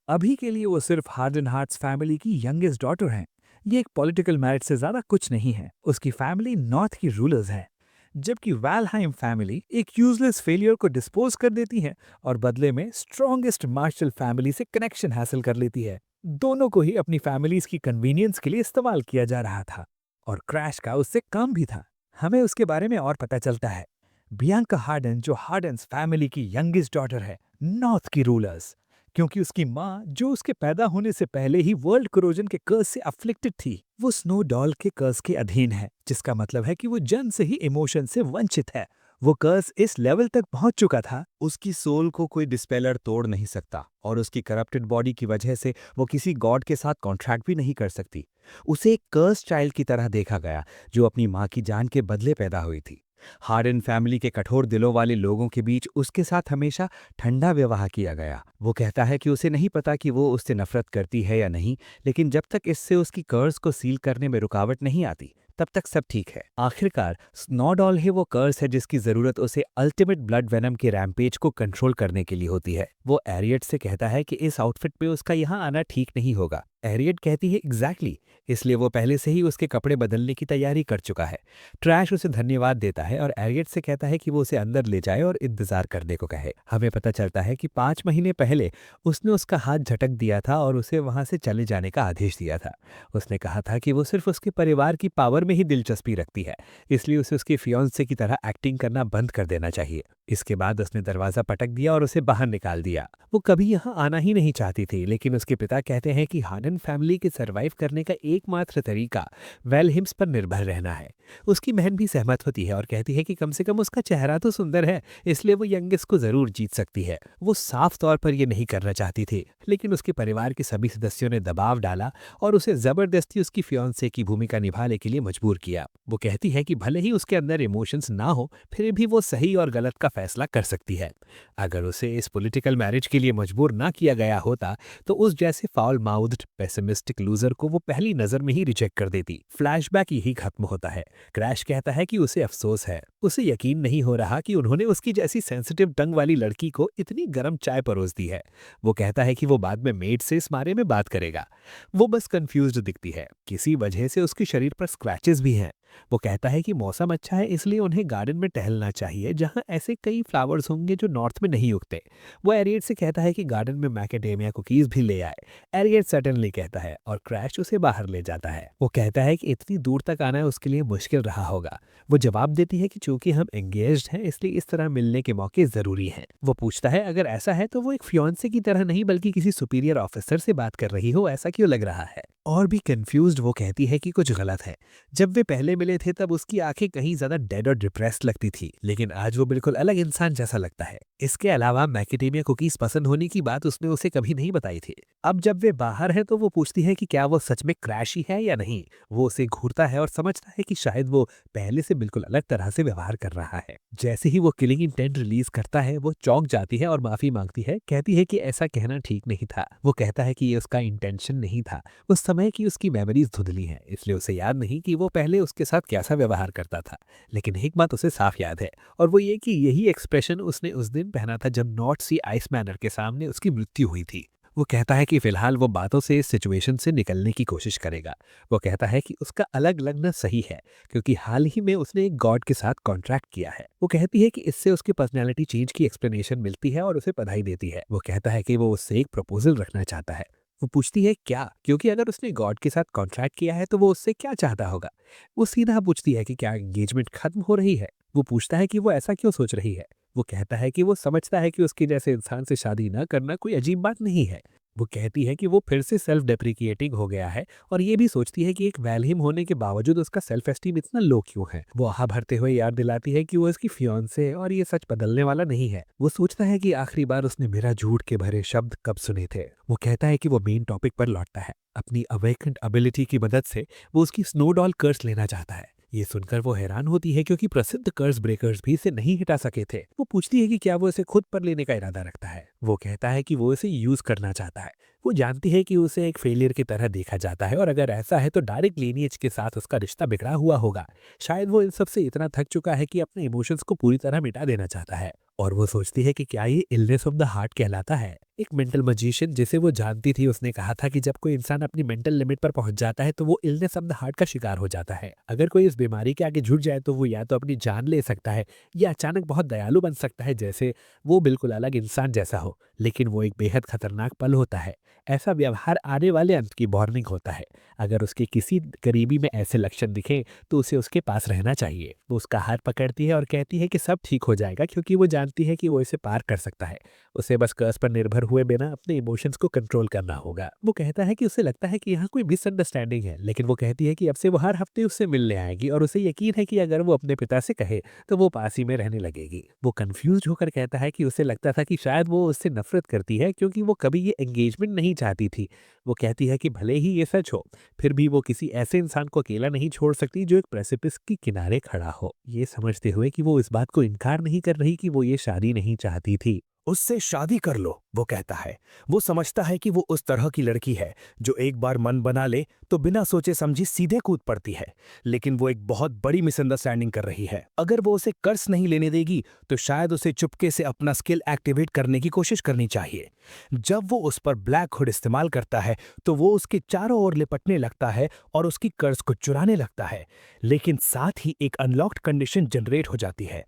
अभी के लिए वो सिर्फ हार्डन हार्ट्स फैमिली की यंगेस्ट डॉटर हैं। ये एक पॉलिटिकल मैरिज से ज्यादा कुछ नहीं है। उसकी फैमिली नॉर्थ की रूलर्स है, जबकि वैलहाइम फैमिली एक यूजलेस फेलियर को डिस्पोज कर देती है और बदले में स्ट्रॉन्गेस्ट मार्शल फैमिली से कनेक्शन हासिल कर लेती है। दोनों को ही अपनी फैमिलीज की कन्वीनियंस के लिए इस्तेमाल किया जा रहा था और क्रैश का उससे काम भी था। हमें उसके बारे में और पता चलता है। बियांका हार्डन, जो हार्डन्स फैमिली की यंगेस्ट डॉटर है, नॉर्थ की रूलर्स, क्योंकि उसकी माँ, जो उसके पैदा होने से पहले ही वर्ल्ड कोरोजन के कर्ज से अफ्लिक्टेड थी, वो स्नो डॉल के कर्ज के अधीन है, जिसका मतलब है कि वो जन्म से ही इमोशन से वंचित है। वो कर्ज इस लेवल तक पहुंच चुका था, उसकी सोल को कोई डिस्पेलर तोड़ नहीं सकता और उसकी करप्टेड बॉडी की वजह से वो किसी गॉड के साथ कॉन्ट्रैक्ट भी नहीं कर सकती। उसे एक कर्स चाइल्ड की तरह देखा गया जो अपनी माँ की जान के बदले पैदा हुई थी। हार्डन फैमिली के कठोर दिलों वाले लोगों के बीच उसके साथ हमेशा ठंडा व्यवहार किया गया। वो कहता है कि उसे नहीं पता कि वो उससे नफरत करती है या नहीं, लेकिन जब तक इससे उसकी कर्ज को सील करने में रुकावट नहीं आती, तब तक सब ठीक है। आखिरकार स्नोडॉल ही वो कर्स है जिसकी जरूरत उसे अल्टीमेट ब्लड वेनम के रैम्पेज को कंट्रोल करने के लिए होती है। वो एरियट से कहता है कि इस आउटफिट में उसका यहाँ आना ठीक नहीं होगा। एरियट कहती है एग्जैक्टली, इसलिए वो पहले से ही उसके कपड़े बदलने की तैयारी कर चुका है। ट्रैश उसे धन्यवाद देता है और एरियट से कहता है कि वो उसे अंदर ले जाए और इंतजार करने को कहे। हमें पता चलता है कि 5 महीने पहले उसने उसका हाथ झटक दिया था और उसे वहां से चले जाने का आदेश दिया था। उसने कहा था कि वो सिर्फ उसके परिवार की पावर में ही दिलचस्पी रखती है, इसलिए उसे उसके फियांसे की तरह एक्टिंग करना बंद कर देना चाहिए। इसके बाद उसने दरवाजा पटक दिया और उसे बाहर निकाल दिया। वो कभी यहाँ आना ही नहीं चाहती थी, लेकिन उसके पिता कहते हैं कि हार्डन फैमिली के सरवाइव करने का एकमात्र तरीका वेलहिम्स पर निर्भर रहना है। उसकी बहन भी सहमत होती है और कहती है कि कम से कम उसका चेहरा तो सुंदर है, इसलिए वो यंगेस्ट को जरूर जीत सकती है। वो साफ तौर पर यह नहीं करना चाहती थी, लेकिन उसके परिवार के सभी सदस्यों ने दबाव डाला और उसे जबरदस्ती उसकी फियांसे की भूमिका निभाने के लिए मजबूर किया। वो कहती है कि भले ही उसके अंदर इमोशंस ना हो, फिर भी वो सही और गलत का फैसला कर सकती है। अगर उसे इस पॉलिटिकल मैरिज के लिए मजबूर ना किया गया होता तो उस जैसे फाउल माउथ्ड पेसिमिस्टिक लूजर को वो पहली नजर में ही रिजेक्ट कर देती। फ्लैशबैक यही खत्म होता है। क्रैश कहता है कि उसे अफसोस है, उसे यकीन नहीं हो रहा कि उन्होंने उसकी जैसी सेंसिटिव टंग वाली लड़की को इतनी गर्म चाय परोस दी है। वो कहता है कि वो बाद में मेड से इस बारे में बात करेगा। वो बस कंफ्यूज्ड दिखती है। किसी वजह से उसके शरीर पर स्क्रैचेस भी हैं। वो कहता है कि मौसम अच्छा है इसलिए उन्हें गार्डन में टहलना चाहिए जहाँ ऐसे कई फ्लावर्स होंगे जो नॉर्थ में नहीं उगते। वो एरियट से कहता है कि गार्डन में मैकेडेमिया कुकीज भी ले आए। एरियट सर्टेनली कहता है और क्रैश उसे बाहर ले जाता है। वो कहता है कि इतनी दूर तक आना उसके लिए मुश्किल रहा होगा। वो जवाब देती है कि चूंकि हम एंगेज्ड हैं इसलिए इस तरह मिलने के मौके जरूरी हैं। वो पूछता है अगर ऐसा है तो वो एक फियांसे की तरह नहीं बल्कि किसी सुपीरियर ऑफिसर से बात कर रही हो, ऐसा क्यों लग रहा है। और भी कंफ्यूज्ड वो कहती है कि कुछ गलत है। जब वे पहले मिले थे तब उसकी आंखें कहीं ज्यादा डेड और डिप्रेस्ड लगती थी, लेकिन आज वो बिल्कुल अलग इंसान जैसा लगता है। इसके अलावा मैकेडेमिया कुकीज पसंद होने की बात उसने उसे कभी नहीं बताई थी। अब जब वे बाहर है तो वो पूछती है कि क्या वो सच में क्रैश ही है या नहीं। वो उसे घूरता है और समझता है कि शायद वो पहले से बिल्कुल अलग तरह से व्यवहार कर रहा है। जैसे ही वो किलिंग इंटेंट रिलीज करता है वो चौंक जाती है और माफी मांगती है। कहती है कि ऐसा कहना ठीक नहीं था। वो कहता है कि ये उसका इंटेंशन नहीं था। उस समय की उसकी मेमोरीज धुंधली हैं, इसलिए उसे याद नहीं कि वो पहले उसके साथ कैसा व्यवहार करता था। लेकिन एक बात उसे साफ याद है और वो ये कि यही एक्सप्रेशन उसने उस दिन पहना था जब नॉर्थ सी आइस मैनर के सामने उसकी मृत्यु हुई थी। वो कहता है कि फिलहाल वो बातों से इस सिचुएशन से निकलने की कोशिश करेगा। वो कहता है कि उसका अलग लगना सही है क्योंकि हाल ही में उसने एक गॉड के साथ कॉन्ट्रैक्ट किया है। वो कहती है कि इससे उसकी पर्सनैलिटी चेंज की एक्सप्लेनेशन मिलती है और उसे बधाई देती है। वो कहता है कि वो उससे एक प्रपोजल रखना चाहता है। वो पूछती है क्या, क्योंकि अगर उसने गॉड के साथ कॉन्ट्रैक्ट किया है तो वो उससे क्या चाहता होगा। वो सीधा पूछती है कि क्या एंगेजमेंट खत्म हो रही है। वो पूछता है कि वो ऐसा क्यों सोच रही है। वो कहता है कि वो समझता है कि उसके जैसे इंसान से शादी न करना कोई अजीब बात नहीं है। वो कहती है कि वो फिर से सेल्फ डेप्रिकेटिंग हो गया है और ये भी सोचती है कि एक वैल्हिम होने के बावजूद उसका सेल्फ एस्टीम इतना लो क्यों है। वो आह भरते हुए याद दिलाती है कि वो इसकी फियांसे है और ये सच बदलने वाला नहीं है। वो सोचता है कि आखिरी बार उसने मेरा झूठ के भरे शब्द कब सुने थे। वो कहता है कि वो मेन टॉपिक पर लौटता है। अपनी अवेकेंड एबिलिटी की मदद से वो उसकी स्नोडॉल कर्स लेना चाहता है। ये सुनकर वो हैरान होती है क्योंकि प्रसिद्ध कर्स ब्रेकर्स भी इसे नहीं हटा सके थे। वो पूछती है कि क्या वो इसे खुद पर लेने का इरादा रखता है। वो कहता है कि वो इसे यूज करना चाहता है। वो जानती है कि उसे एक फेलियर की तरह देखा जाता है और अगर ऐसा है तो डायरेक्ट लीनिएज के साथ उसका रिश्ता बिगड़ा हुआ होगा। शायद वो इन सब से इतना थक चुका है कि अपने इमोशंस को पूरी तरह मिटा देना चाहता है। और वो सोचती है कि क्या ये इलनेस ऑफ द हार्ट कहलाता है। एक मेंटल मजिशियन जिसे वो जानती थी उसने कहा था कि जब कोई इंसान अपनी मेंटल लिमिट पर पहुंच जाता है तो वो इलनेस ऑफ द हार्ट का शिकार हो जाता है। अगर कोई इस बीमारी के आगे झुक जाए तो वो या तो अपनी जान ले सकता है या अचानक बहुत दयालु बन सकता है, जैसे वो बिल्कुल अलग इंसान जैसा हो। लेकिन वो एक बेहद खतरनाक पल होता है। ऐसा व्यवहार आने वाले अंत की वार्निंग होता है। अगर उसके किसी करीबी में ऐसे लक्षण दिखें तो उसे उसके पास रहना चाहिए। वो उसका हाथ पकड़ती है और कहती है कि सब ठीक हो जाएगा क्योंकि वो जानती है कि वो इसे पार कर सकता है। उसे बस कर्स पर निर्भर हुए बिना अपने इमोशंस को कंट्रोल करना होगा। वो कहता है कि उसे लगता है कि यहाँ कोई मिसअंडरस्टैंडिंग है, लेकिन वो कहती है कि अब से वो हर हफ्ते उससे मिलने आएगी और उसे यकीन है कि अगर वो अपने पिता से कहे तो वो पास ही में रहने लगेगी। वो कंफ्यूज होकर कहता है कि उसे लगता था कि शायद वो उससे नफरत करती है क्योंकि वो कभी ये एंगेजमेंट नहीं चाहती थी। वो कहती है कि भले ही ये सच हो, फिर भी वो किसी ऐसे इंसान को अकेला नहीं छोड़ सकती जो एक प्रेसिपिस के किनारे खड़ा हो। ये समझते हुए कि वो इस बात को इनकार नहीं कर रही कि वो ये शादी नहीं चाहती थी। उससे शादी कर लो, वो कहता है। वो समझता है कि वो उस तरह की लड़की है जो एक बार मन बना ले तो बिना सोचे समझी सीधे कूद पड़ती है। लेकिन वो एक बहुत बड़ी मिसअंडरस्टैंडिंग कर रही है। अगर वो उसे कर्ज नहीं लेने देगी तो शायद उसे चुपके से अपना स्किल एक्टिवेट करने की कोशिश करनी चाहिए। जब वो उस पर ब्लैक हुड इस्तेमाल करता है तो वो उसके चारों ओर लिपटने लगता है और उसकी कर्ज को चुराने लगता है। लेकिन साथ ही एक अनलॉक्ड कंडीशन जनरेट हो जाती है।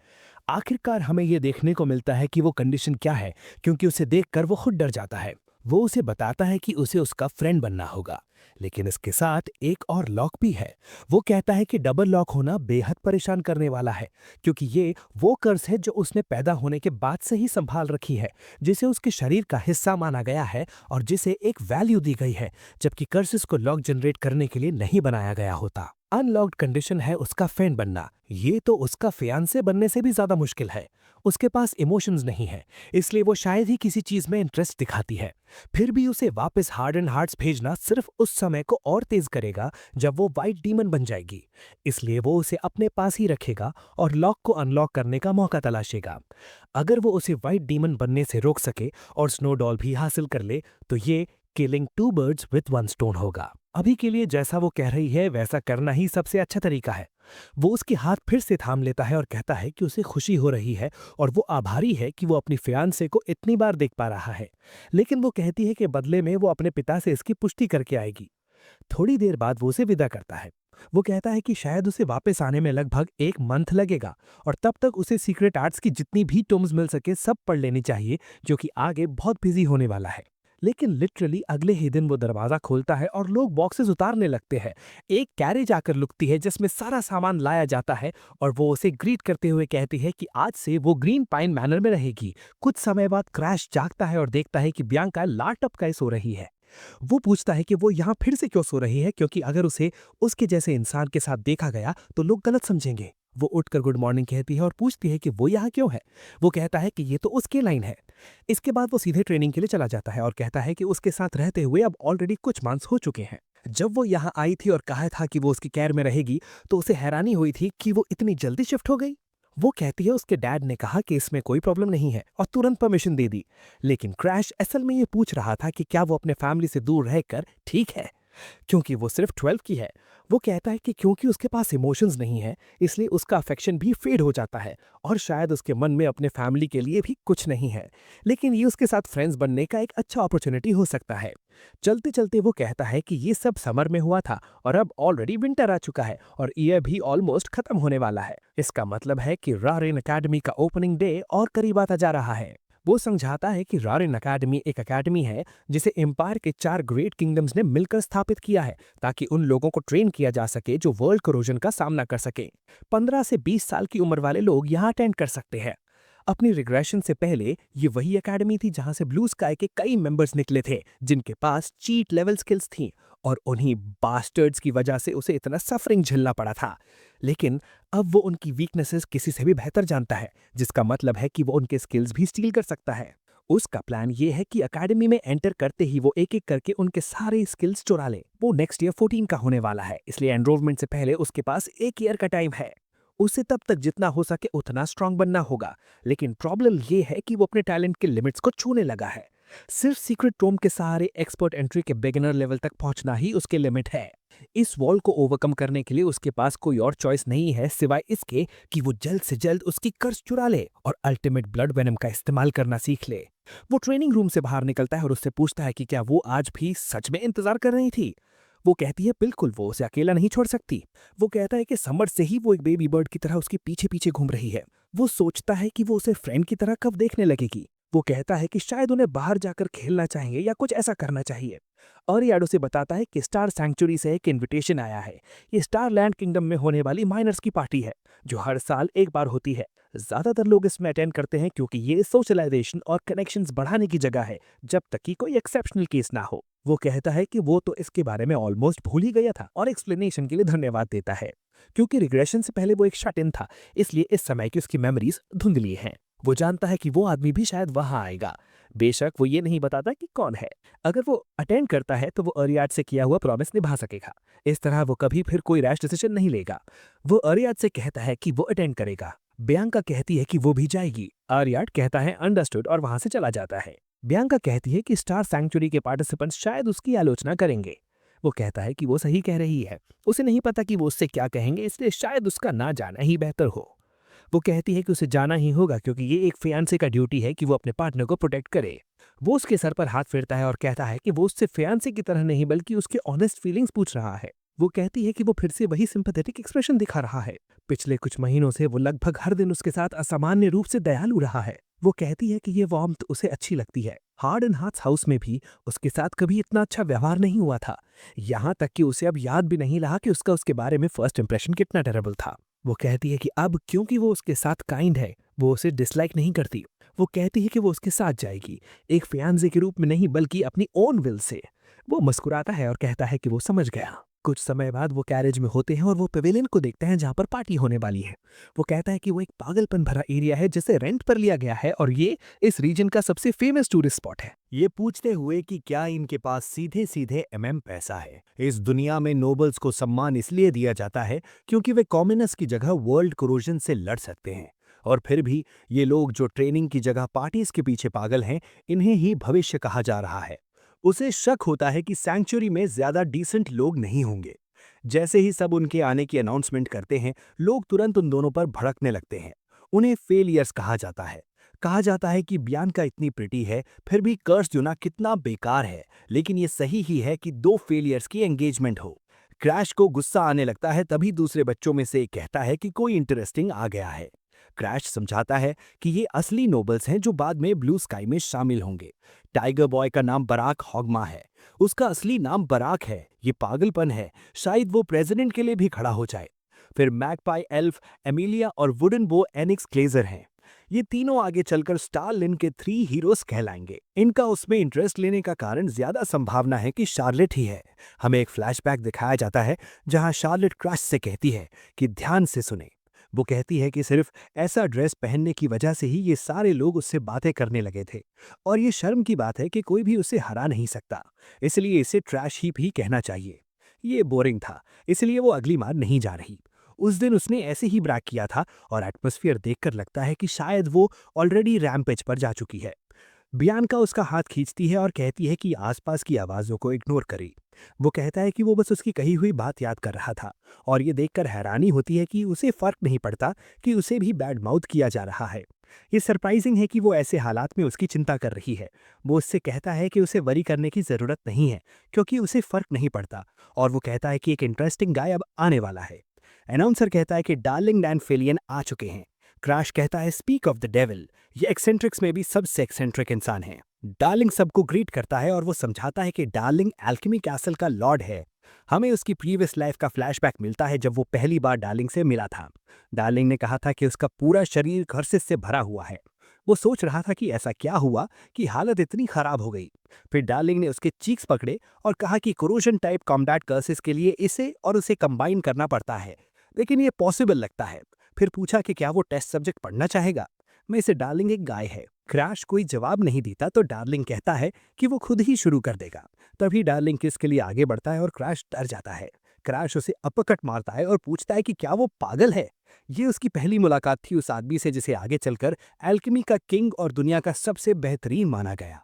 आखिरकार हमें यह देखने को मिलता है कि वो कंडीशन क्या है, क्योंकि उसे देखकर वो खुद डर जाता है। वो उसे बताता है कि उसे उसका फ्रेंड बनना होगा, लेकिन इसके साथ एक और लॉक भी है। वो कहता है कि डबल लॉक होना बेहद परेशान करने वाला है, क्योंकि ये वो कर्ज है जो उसने पैदा होने के बाद से ही संभाल रखी है, जिसे उसके शरीर का हिस्सा माना गया है और जिसे एक वैल्यू दी गई है, जबकि कर्सेस को लॉक जनरेट करने के लिए नहीं बनाया गया होता। अनलॉक्ड कंडीशन है उसका फ्रेंड बनना। ये तो उसका फियांसे बनने से भी ज्यादा मुश्किल है। उसके पास इमोशंस नहीं है, इसलिए वो शायद ही किसी चीज में इंटरेस्ट दिखाती है। फिर भी उसे वापस हार्ड एंड हार्ट्स भेजना सिर्फ उस समय को और तेज करेगा जब वो वाइट डीमन बन जाएगी। इसलिए वो उसे अपने पास ही रखेगा और लॉक को अनलॉक करने का मौका तलाशेगा। अगर वो उसे वाइट डीमन बनने से रोक सके और स्नोडॉल भी हासिल कर ले तो ये killing two birds with one stone होगा। अभी के लिए जैसा वो कह रही है वैसा करना ही सबसे अच्छा तरीका है। वो उसके हाथ फिर से थाम लेता है और कहता है कि उसे खुशी हो रही है और वो आभारी है कि वो अपनी फियांसे को इतनी बार देख पा रहा है। लेकिन वो कहती है कि बदले में वो अपने पिता से इसकी पुष्टि करके आएगी। थोड़ी देर बाद वो उसे विदा करता है। वो कहता है कि शायद उसे वापस आने में लगभग 1 मंथ लगेगा और तब तक उसे सीक्रेट आर्ट्स की जितनी भी टोम्स मिल सके सब पढ़ लेनी चाहिए, जो कि आगे बहुत बिजी होने वाला है। लेकिन लिटरली अगले ही दिन वो दरवाजा खोलता है और लोग बॉक्सेस उतारने लगते हैं। एक कैरेज आकर रुकती है जिसमें सारा सामान लाया जाता है और वो उसे ग्रीट करते हुए कहती है कि आज से वो ग्रीन पाइन मैनर में रहेगी। कुछ समय बाद क्रैश जागता है और देखता है कि बियांका लाट टपकाए सो रही है। वो पूछता है कि वो यहाँ फिर से क्यों सो रही है, क्योंकि अगर उसे उसके जैसे इंसान के साथ देखा गया तो लोग गलत समझेंगे। वो उठकर गुड मॉर्निंग कहती है और पूछती है कि वो यहाँ क्यों है। वो कहता है कि ये तो उसकी लाइन है। इसके बाद वो सीधे ट्रेनिंग के लिए चला जाता है और कहता है कि उसके साथ रहते हुए अब ऑलरेडी कुछ मंथ्स हो चुके हैं। जब वो यहाँ आई थी और कहा था कि वो उसकी केयर में रहेगी तो उसे हैरानी हुई थी कि वो इतनी जल्दी शिफ्ट हो गई। वो कहती है उसके डैड ने कहा कि इसमें कोई प्रॉब्लम नहीं है और तुरंत परमिशन दे दी। लेकिन क्रैश असल में ये पूछ रहा था कि क्या वो अपने फैमिली से दूर रहकर ठीक है, क्योंकि वो सिर्फ 12 की है। वो कहता है कि क्योंकि उसके पास इमोशंस नहीं है इसलिए उसका अफेक्शन भी फेड हो जाता है और शायद उसके मन में अपने फैमिली के लिए भी कुछ नहीं है, लेकिन ये उसके साथ फ्रेंड्स बनने का एक अच्छा अपॉर्चुनिटी हो सकता है। चलते चलते वो कहता है कि ये सब समर में हुआ था और अब ऑलरेडी विंटर आ चुका है और ईयर भी ऑलमोस्ट खत्म होने वाला है। इसका मतलब है कि रारेन अकेडमी का ओपनिंग डे और करीब आता जा रहा है। वो समझाता है कि रारेन अकेडमी एक अकेडमी है जिसे एम्पायर के 4 ग्रेट किंगडम्स ने मिलकर स्थापित किया है ताकि उन लोगों को ट्रेन किया जा सके जो वर्ल्ड कोरोजन का सामना कर सके। 15 से 20 साल की उम्र वाले लोग यहाँ अटेंड कर सकते हैं। अपनी रिग्रेशन से पहले ये वही एकेडमी थी जहां से ब्लू स्काई के कई मेंबर्स निकले थे जिनके पास चीट लेवल स्किल्स थी और उन्हीं बास्टर्ड्स की वजह से उसे इतना सफरिंग झेलना पड़ा था। लेकिन अब वो उनकी वीकनेसेस किसी से भी बेहतर जानता है, जिसका मतलब है कि वो उनके स्किल्स भी स्टील कर सकता है। उसका प्लान ये है कि एकेडमी में एंटर करते ही वो एक एक करके उनके सारे स्किल्स चुरा ले। वो नेक्स्ट ईयर 14 का होने वाला है, इसलिए एनरोलमेंट से पहले उसके पास 1 ईयर का टाइम है। उसे तब तक जितना हो सके उतना स्ट्रांग बनना होगा, लेकिन प्रॉब्लम ये है कि वो अपने टैलेंट के लिमिट्स को छूने लगा है। सिर्फ सीक्रेट टोम के सहारे एक्सपर्ट एंट्री के बिगिनर लेवल तक पहुंचना ही उसके लिमिट है। इस वॉल को ओवरकम करने के लिए उसके पास कोई और चॉइस नहीं है सिवाय इसके कि वो जल्द से जल्द उसकी कर्ज चुरा ले और अल्टीमेट ब्लड वेनम का इस्तेमाल करना सीख ले। वो ट्रेनिंग रूम से बाहर निकलता है और उससे पूछता है कि क्या वो आज भी सच में इंतजार कर रही थी। वो कहती है बिल्कुल, वो उसे अकेला नहीं छोड़ सकती। वो कहता है कि समर से ही वो एक बेबी बर्ड की तरह उसके पीछे पीछे घूम रही है। वो सोचता है कि वो उसे फ्रेंड की तरह कब देखने लगेगी। वो कहता है कि शायद उन्हें बाहर जाकर खेलना चाहिए या कुछ ऐसा करना चाहिए। और याडो से बताता है कि स्टार सैंक्चुरी से एक इनविटेशन आया है। ये स्टारलैंड किंगडम में होने वाली माइनर्स की पार्टी है जो हर साल एक बार होती है। ज्यादातर लोग इसमें अटेंड करते हैं क्योंकि ये सोशलाइजेशन और कनेक्शंस बढ़ाने की जगह है जब तक कि कोई एक्सेप्शनल केस ना हो। वो कहता है कि वो तो इसके बारे में ऑलमोस्ट भूल ही गया था और एक्सप्लेनेशन के लिए धन्यवाद देता है। क्योंकि रिग्रेशन से पहले वो एक शट इन था, इसलिए इस समय की उसकी मेमोरीज धुंधली हैं। वो जानता है कि वो आदमी भी शायद वहां आएगा। बेशक वो ये नहीं बताता कि कौन है। अगर वो अटेंड करता है तो वो अरियाड से किया हुआ प्रॉमिस निभा सकेगा। इस तरह वो कभी फिर कोई रैश डिसीजन नहीं लेगा। वो अरियाड से कहता है कि वो अटेंड करेगा। बियांका कहती है कि वो भी जाएगी। अरियाड कहता है अंडरस्टूड और वहां से चला जाता है। बियांका कहती है कि स्टार सैंक्चुरी के पार्टिसिपेंट्स शायद उसकी आलोचना करेंगे। वो कहता है कि वो सही कह रही है। उसे नहीं पता कि वो उससे क्या कहेंगे, इसलिए शायद उसका ना जाना ही बेहतर हो। वो कहती है कि उसे जाना ही होगा क्योंकि ये एक फियांसे का ड्यूटी है कि वो अपने पार्टनर को प्रोटेक्ट करे। वो उसके सर पर हाथ फेरता है और कहता है कि वो उससे फियांसे की तरह नहीं बल्कि उसके ऑनेस्ट फीलिंग्स पूछ रहा है। वो कहती है कि वो फिर से वही सिंपैथेटिक एक्सप्रेशन दिखा रहा है। पिछले कुछ महीनों से वो लगभग हर दिन उसके साथ असामान्य रूप से दयालु रहा है। वो कहती है कि ये वार्मथ उसे अच्छी लगती है। हार्ड एंड हार्ट्स हाउस में भी उसके साथ कभी इतना अच्छा व्यवहार नहीं हुआ था। यहाँ तक कि उसे अब याद भी नहीं रहा कि उसका उसके बारे में फर्स्ट इंप्रेशन कितना टेरेबल था। वो कहती है कि अब क्योंकि वो उसके साथ काइंड है वो उसे डिसलाइक नहीं करती। वो कहती है कि वो उसके साथ जाएगी, एक फियांसे के रूप में नहीं बल्कि अपनी ओन विल से। वो मुस्कुराता है और कहता है कि वो समझ गया। कुछ समय बाद वो कैरेज में होते हैं और वो पवेलियन को देखते हैं जहां पर पार्टी होने वाली है। वो कहता है कि वो एक पागलपन भरा एरिया है जिसे रेंट पर लिया गया है और ये इस रीजन का सबसे फेमस टूरिस्ट स्पॉट है। ये पूछते हुए कि क्या इनके पास सीधे सीधे पैसा है। इस दुनिया में नोबल्स को सम्मान इसलिए दिया जाता है क्योंकि वे कॉमनर्स की जगह वर्ल्ड कोरोजन से लड़ सकते हैं। और फिर भी ये लोग जो ट्रेनिंग की जगह पार्टीज के पीछे पागल हैं, इन्हें ही भविष्य कहा जा रहा है। उसे शक होता है कि सैंक्चुरी में ज्यादा डिसेंट लोग नहीं होंगे। जैसे ही सब उनके आने की अनाउंसमेंट करते हैं, लोग तुरंत उन दोनों पर भड़कने लगते हैं। उन्हें फेलियर्स कहा जाता है। कहा जाता है कि बियांका इतनी प्रिटी है, फिर भी कर्स चुना कितना बेकार है। लेकिन ये सही ही है कि दो फेलियर्स की एंगेजमेंट हो। क्रैश को गुस्सा आने लगता है, तभी दूसरे बच्चों में से एक कहता है कि कोई इंटरेस्टिंग आ गया है। क्रैश समझाता है कि ये असली नोबल्स हैं जो बाद में ब्लू स्काई में शामिल होंगे। टाइगर बॉय का नाम बराक हॉगमा है। उसका असली नाम बराक है। ये पागलपन है, शायद वो प्रेसिडेंट के लिए भी खड़ा हो जाए। फिर मैगपाई एल्फ, एमिलिया और वुडन बो एनिक्स ग्लेजर हैं। ये तीनों आगे चलकर स्टार लिन के 3 हीरोज कहलाएंगे। इनका उसमें इंटरेस्ट लेने का कारण ज्यादा संभावना है कि शार्लेट ही है। हमें एक फ्लैशबैक दिखाया जाता है जहां शार्लेट क्रश से कहती है कि ध्यान से सुने। वो कहती है कि सिर्फ ऐसा ड्रेस पहनने की वजह से ही ये सारे लोग उससे बातें करने लगे थे, और ये शर्म की बात है कि कोई भी उसे हरा नहीं सकता, इसलिए इसे ट्रैश हीप ही कहना चाहिए। ये बोरिंग था, इसलिए वो अगली बार नहीं जा रही। उस दिन उसने ऐसे ही ब्रैक किया था, और एटमॉस्फेयर देखकर लगता है कि शायद वो ऑलरेडी रैम्पेज पर जा चुकी है। बियांका उसका हाथ खींचती है और कहती है कि आसपास की आवाज़ों को इग्नोर करे। वो कहता है कि वो बस उसकी कही हुई बात याद कर रहा था, और ये देखकर हैरानी होती है कि उसे फर्क नहीं पड़ता कि उसे भी बैड माउथ किया जा रहा है। ये सरप्राइजिंग है कि वो ऐसे हालात में उसकी चिंता कर रही है। वो उससे कहता है कि उसे वरी करने की ज़रूरत नहीं है, क्योंकि उसे फर्क नहीं पड़ता, और वो कहता है कि एक इंटरेस्टिंग गाय अब आने वाला है। अनाउंसर कहता है कि डार्लिंग डैन फेलियन आ चुके हैं। क्रैश कहता है स्पीक ऑफ द डेविल, ये एक्सेंट्रिक्स में भी सबसे एक्सेंट्रिक इंसान है। डार्लिंग सबको ग्रीट करता है और वो समझाता है कि डार्लिंग एल्केमी कैसल का लॉर्ड है। हमें उसकी प्रीवियस लाइफ का फ्लैशबैक मिलता है जब वो पहली बार डार्लिंग से मिला था। डार्लिंग ने कहा था कि उसका पूरा शरीर कर्सेस से भरा हुआ है। वो सोच रहा था कि ऐसा क्या हुआ कि हालत इतनी खराब हो गई। फिर डार्लिंग ने उसके चीक्स पकड़े और कहा कि कोरोजन टाइप कॉम्बैट कर्सेस के लिए इसे और उसे कंबाइन करना पड़ता है, लेकिन ये पॉसिबल लगता है। फिर पूछा कि क्या वो टेस्ट सब्जेक्ट पढ़ना चाहेगा। मैं इसे डार्लिंग एक गाय है। क्रैश कोई जवाब नहीं देता तो डार्लिंग कहता है कि वो खुद ही शुरू कर देगा। तभी डार्लिंग किस के लिए आगे बढ़ता है और क्रैश डर जाता है। क्रैश उसे अपकट मारता है और पूछता है कि क्या वो पागल है। ये उसकी पहली मुलाकात थी उस आदमी से जिसे आगे चलकर एल्केमी का किंग और दुनिया का सबसे बेहतरीन माना गया।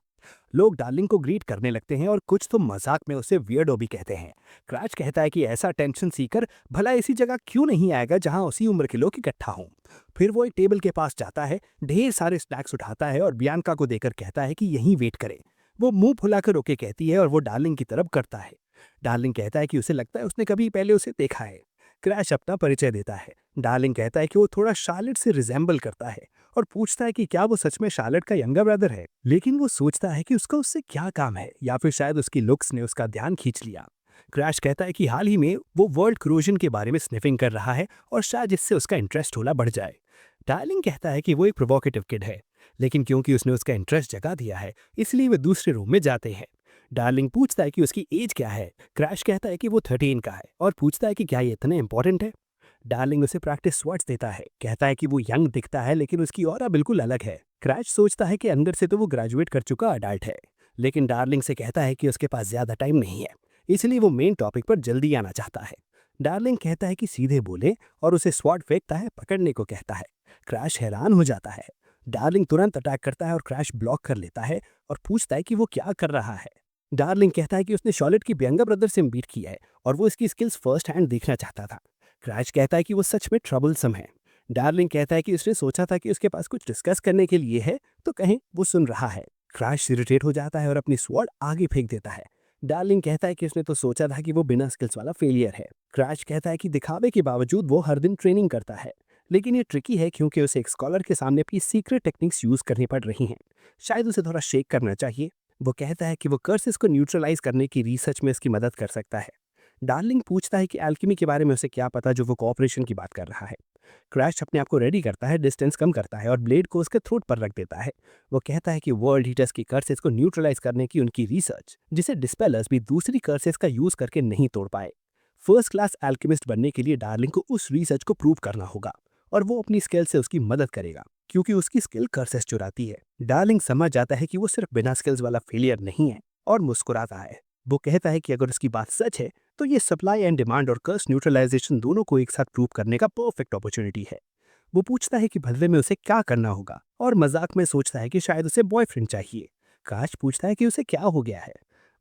लोग डार्लिंग को ग्रीट करने लगते हैं और कुछ तो मजाक में उसे वियर्डो भी कहते हैं। क्रैच कहता है कि ऐसा टेंशन सीकर भला ऐसी जगह क्यों नहीं आएगा जहां उसी उम्र के लोग इकट्ठा हों। फिर वो एक टेबल के पास जाता है, ढेर सारे स्नैक्स उठाता है और बियांका को देकर कहता है कि यहीं वेट करे। वो मुंह फुलाकर ओके कहती है और वो डार्लिंग की तरफ करता है। डार्लिंग कहता है कि उसे लगता है उसने कभी पहले उसे देखा है। क्रैश अपना परिचय देता है। डार्लिंग कहता है कि वो थोड़ा शार्लेट से रिजेंबल करता है और पूछता है कि क्या वो सच में शार्लेट का यंगर ब्रदर है, लेकिन वो सोचता है कि उसका उससे क्या काम है, या फिर शायद उसकी लुक्स ने उसका ध्यान खींच लिया। क्रैश कहता है कि हाल ही में वो वर्ल्ड क्रोजन के बारे में स्निफिंग कर रहा है और शायद इससे उसका इंटरेस्ट थोड़ा बढ़ जाए। डार्लिंग कहता है कि वो एक प्रोवोकेटिव किड है, लेकिन क्योंकि उसने उसका इंटरेस्ट जगा दिया है इसलिए वे दूसरे रूम में जाते हैं। डार्लिंग पूछता है कि उसकी एज क्या है। क्रैश कहता है कि वो 13 का है और पूछता है कि क्या ये इतने इंपॉर्टेंट है। डार्लिंग उसे प्रैक्टिस स्वॉट्स देता है, कहता है कि वो यंग दिखता है लेकिन उसकी ऑरा बिल्कुल अलग है। क्रैश सोचता है कि अंदर से तो वो ग्रेजुएट कर चुका अडल्ट है, लेकिन डार्लिंग से कहता है कि उसके पास ज्यादा टाइम नहीं है, इसलिए वो मेन टॉपिक पर जल्दी आना चाहता है। डार्लिंग कहता है कि सीधे बोले और उसे स्वॉट फेंकता है, पकड़ने को कहता है। क्रैश हैरान हो जाता है। डार्लिंग तुरंत अटैक करता है और क्रैश ब्लॉक कर लेता है और पूछता है कि वो क्या कर रहा है। डार्लिंग कहता है कि उसने शॉर्लेट की बियांका ब्रदर से मीट किया है और वो इसकी स्किल्स फर्स्ट हैंड देखना चाहता था। क्रैश कहता है कि वो सच में ट्रबलसम है। डार्लिंग कहता है कि उसने सोचा था कि उसके पास कुछ डिस्कस करने के लिए है, तो कहें वो सुन रहा है। क्रैश इरिटेट हो जाता है और अपनी स्वॉर्ड आगे फेंक देता है। डार्लिंग कहता है कि उसने तो सोचा था कि वो बिना स्किल्स वाला फेलियर है। क्रैश कहता है कि दिखावे के बावजूद वो हर दिन ट्रेनिंग करता है, लेकिन ये ट्रिकी है क्योंकि उसे एक स्कॉलर के सामने अपनी सीक्रेट टेक्निक्स यूज करनी पड़ रही हैं। शायद उसे थोड़ा शेक करना चाहिए। वो कहता है कि वो कर्सेस को न्यूट्रलाइज करने की रिसर्च में इसकी मदद कर सकता है। डार्लिंग पूछता है कि एल्केमी के बारे में उसे क्या पता जो वो कोऑपरेशन की बात कर रहा है। क्रैश अपने आप को रेडी करता है, डिस्टेंस कम करता है और ब्लेड को उसके थ्रोट पर रख देता है। वो कहता है कि वर्ल्ड हीटर्स की कर्सेस को न्यूट्रलाइज करने की उनकी रिसर्च, जिसे डिस्पेलर्स भी दूसरी कर्सेस का यूज करके नहीं तोड़ पाए। फर्स्ट क्लास एल्केमिस्ट बनने के लिए डार्लिंग को उस रिसर्च को प्रूव करना होगा, और वो अपनी स्किल से उसकी मदद करेगा क्योंकि उसकी स्किल कर्सेस चुराती है। डार्लिंग समझ जाता है कि वो सिर्फ बिना स्किल्स वाला फेलियर नहीं है और मुस्कुराता है। वो कहता है कि अगर उसकी बात सच है तो ये सप्लाई एंड डिमांड और कर्स न्यूट्रलाइजेशन दोनों को एक साथ प्रूव करने का परफेक्ट अपॉर्चुनिटी है। वो पूछता है कि बदले में उसे क्या करना होगा और मजाक में सोचता है कि शायद उसे बॉयफ्रेंड चाहिए। काश पूछता है कि उसे क्या हो गया है।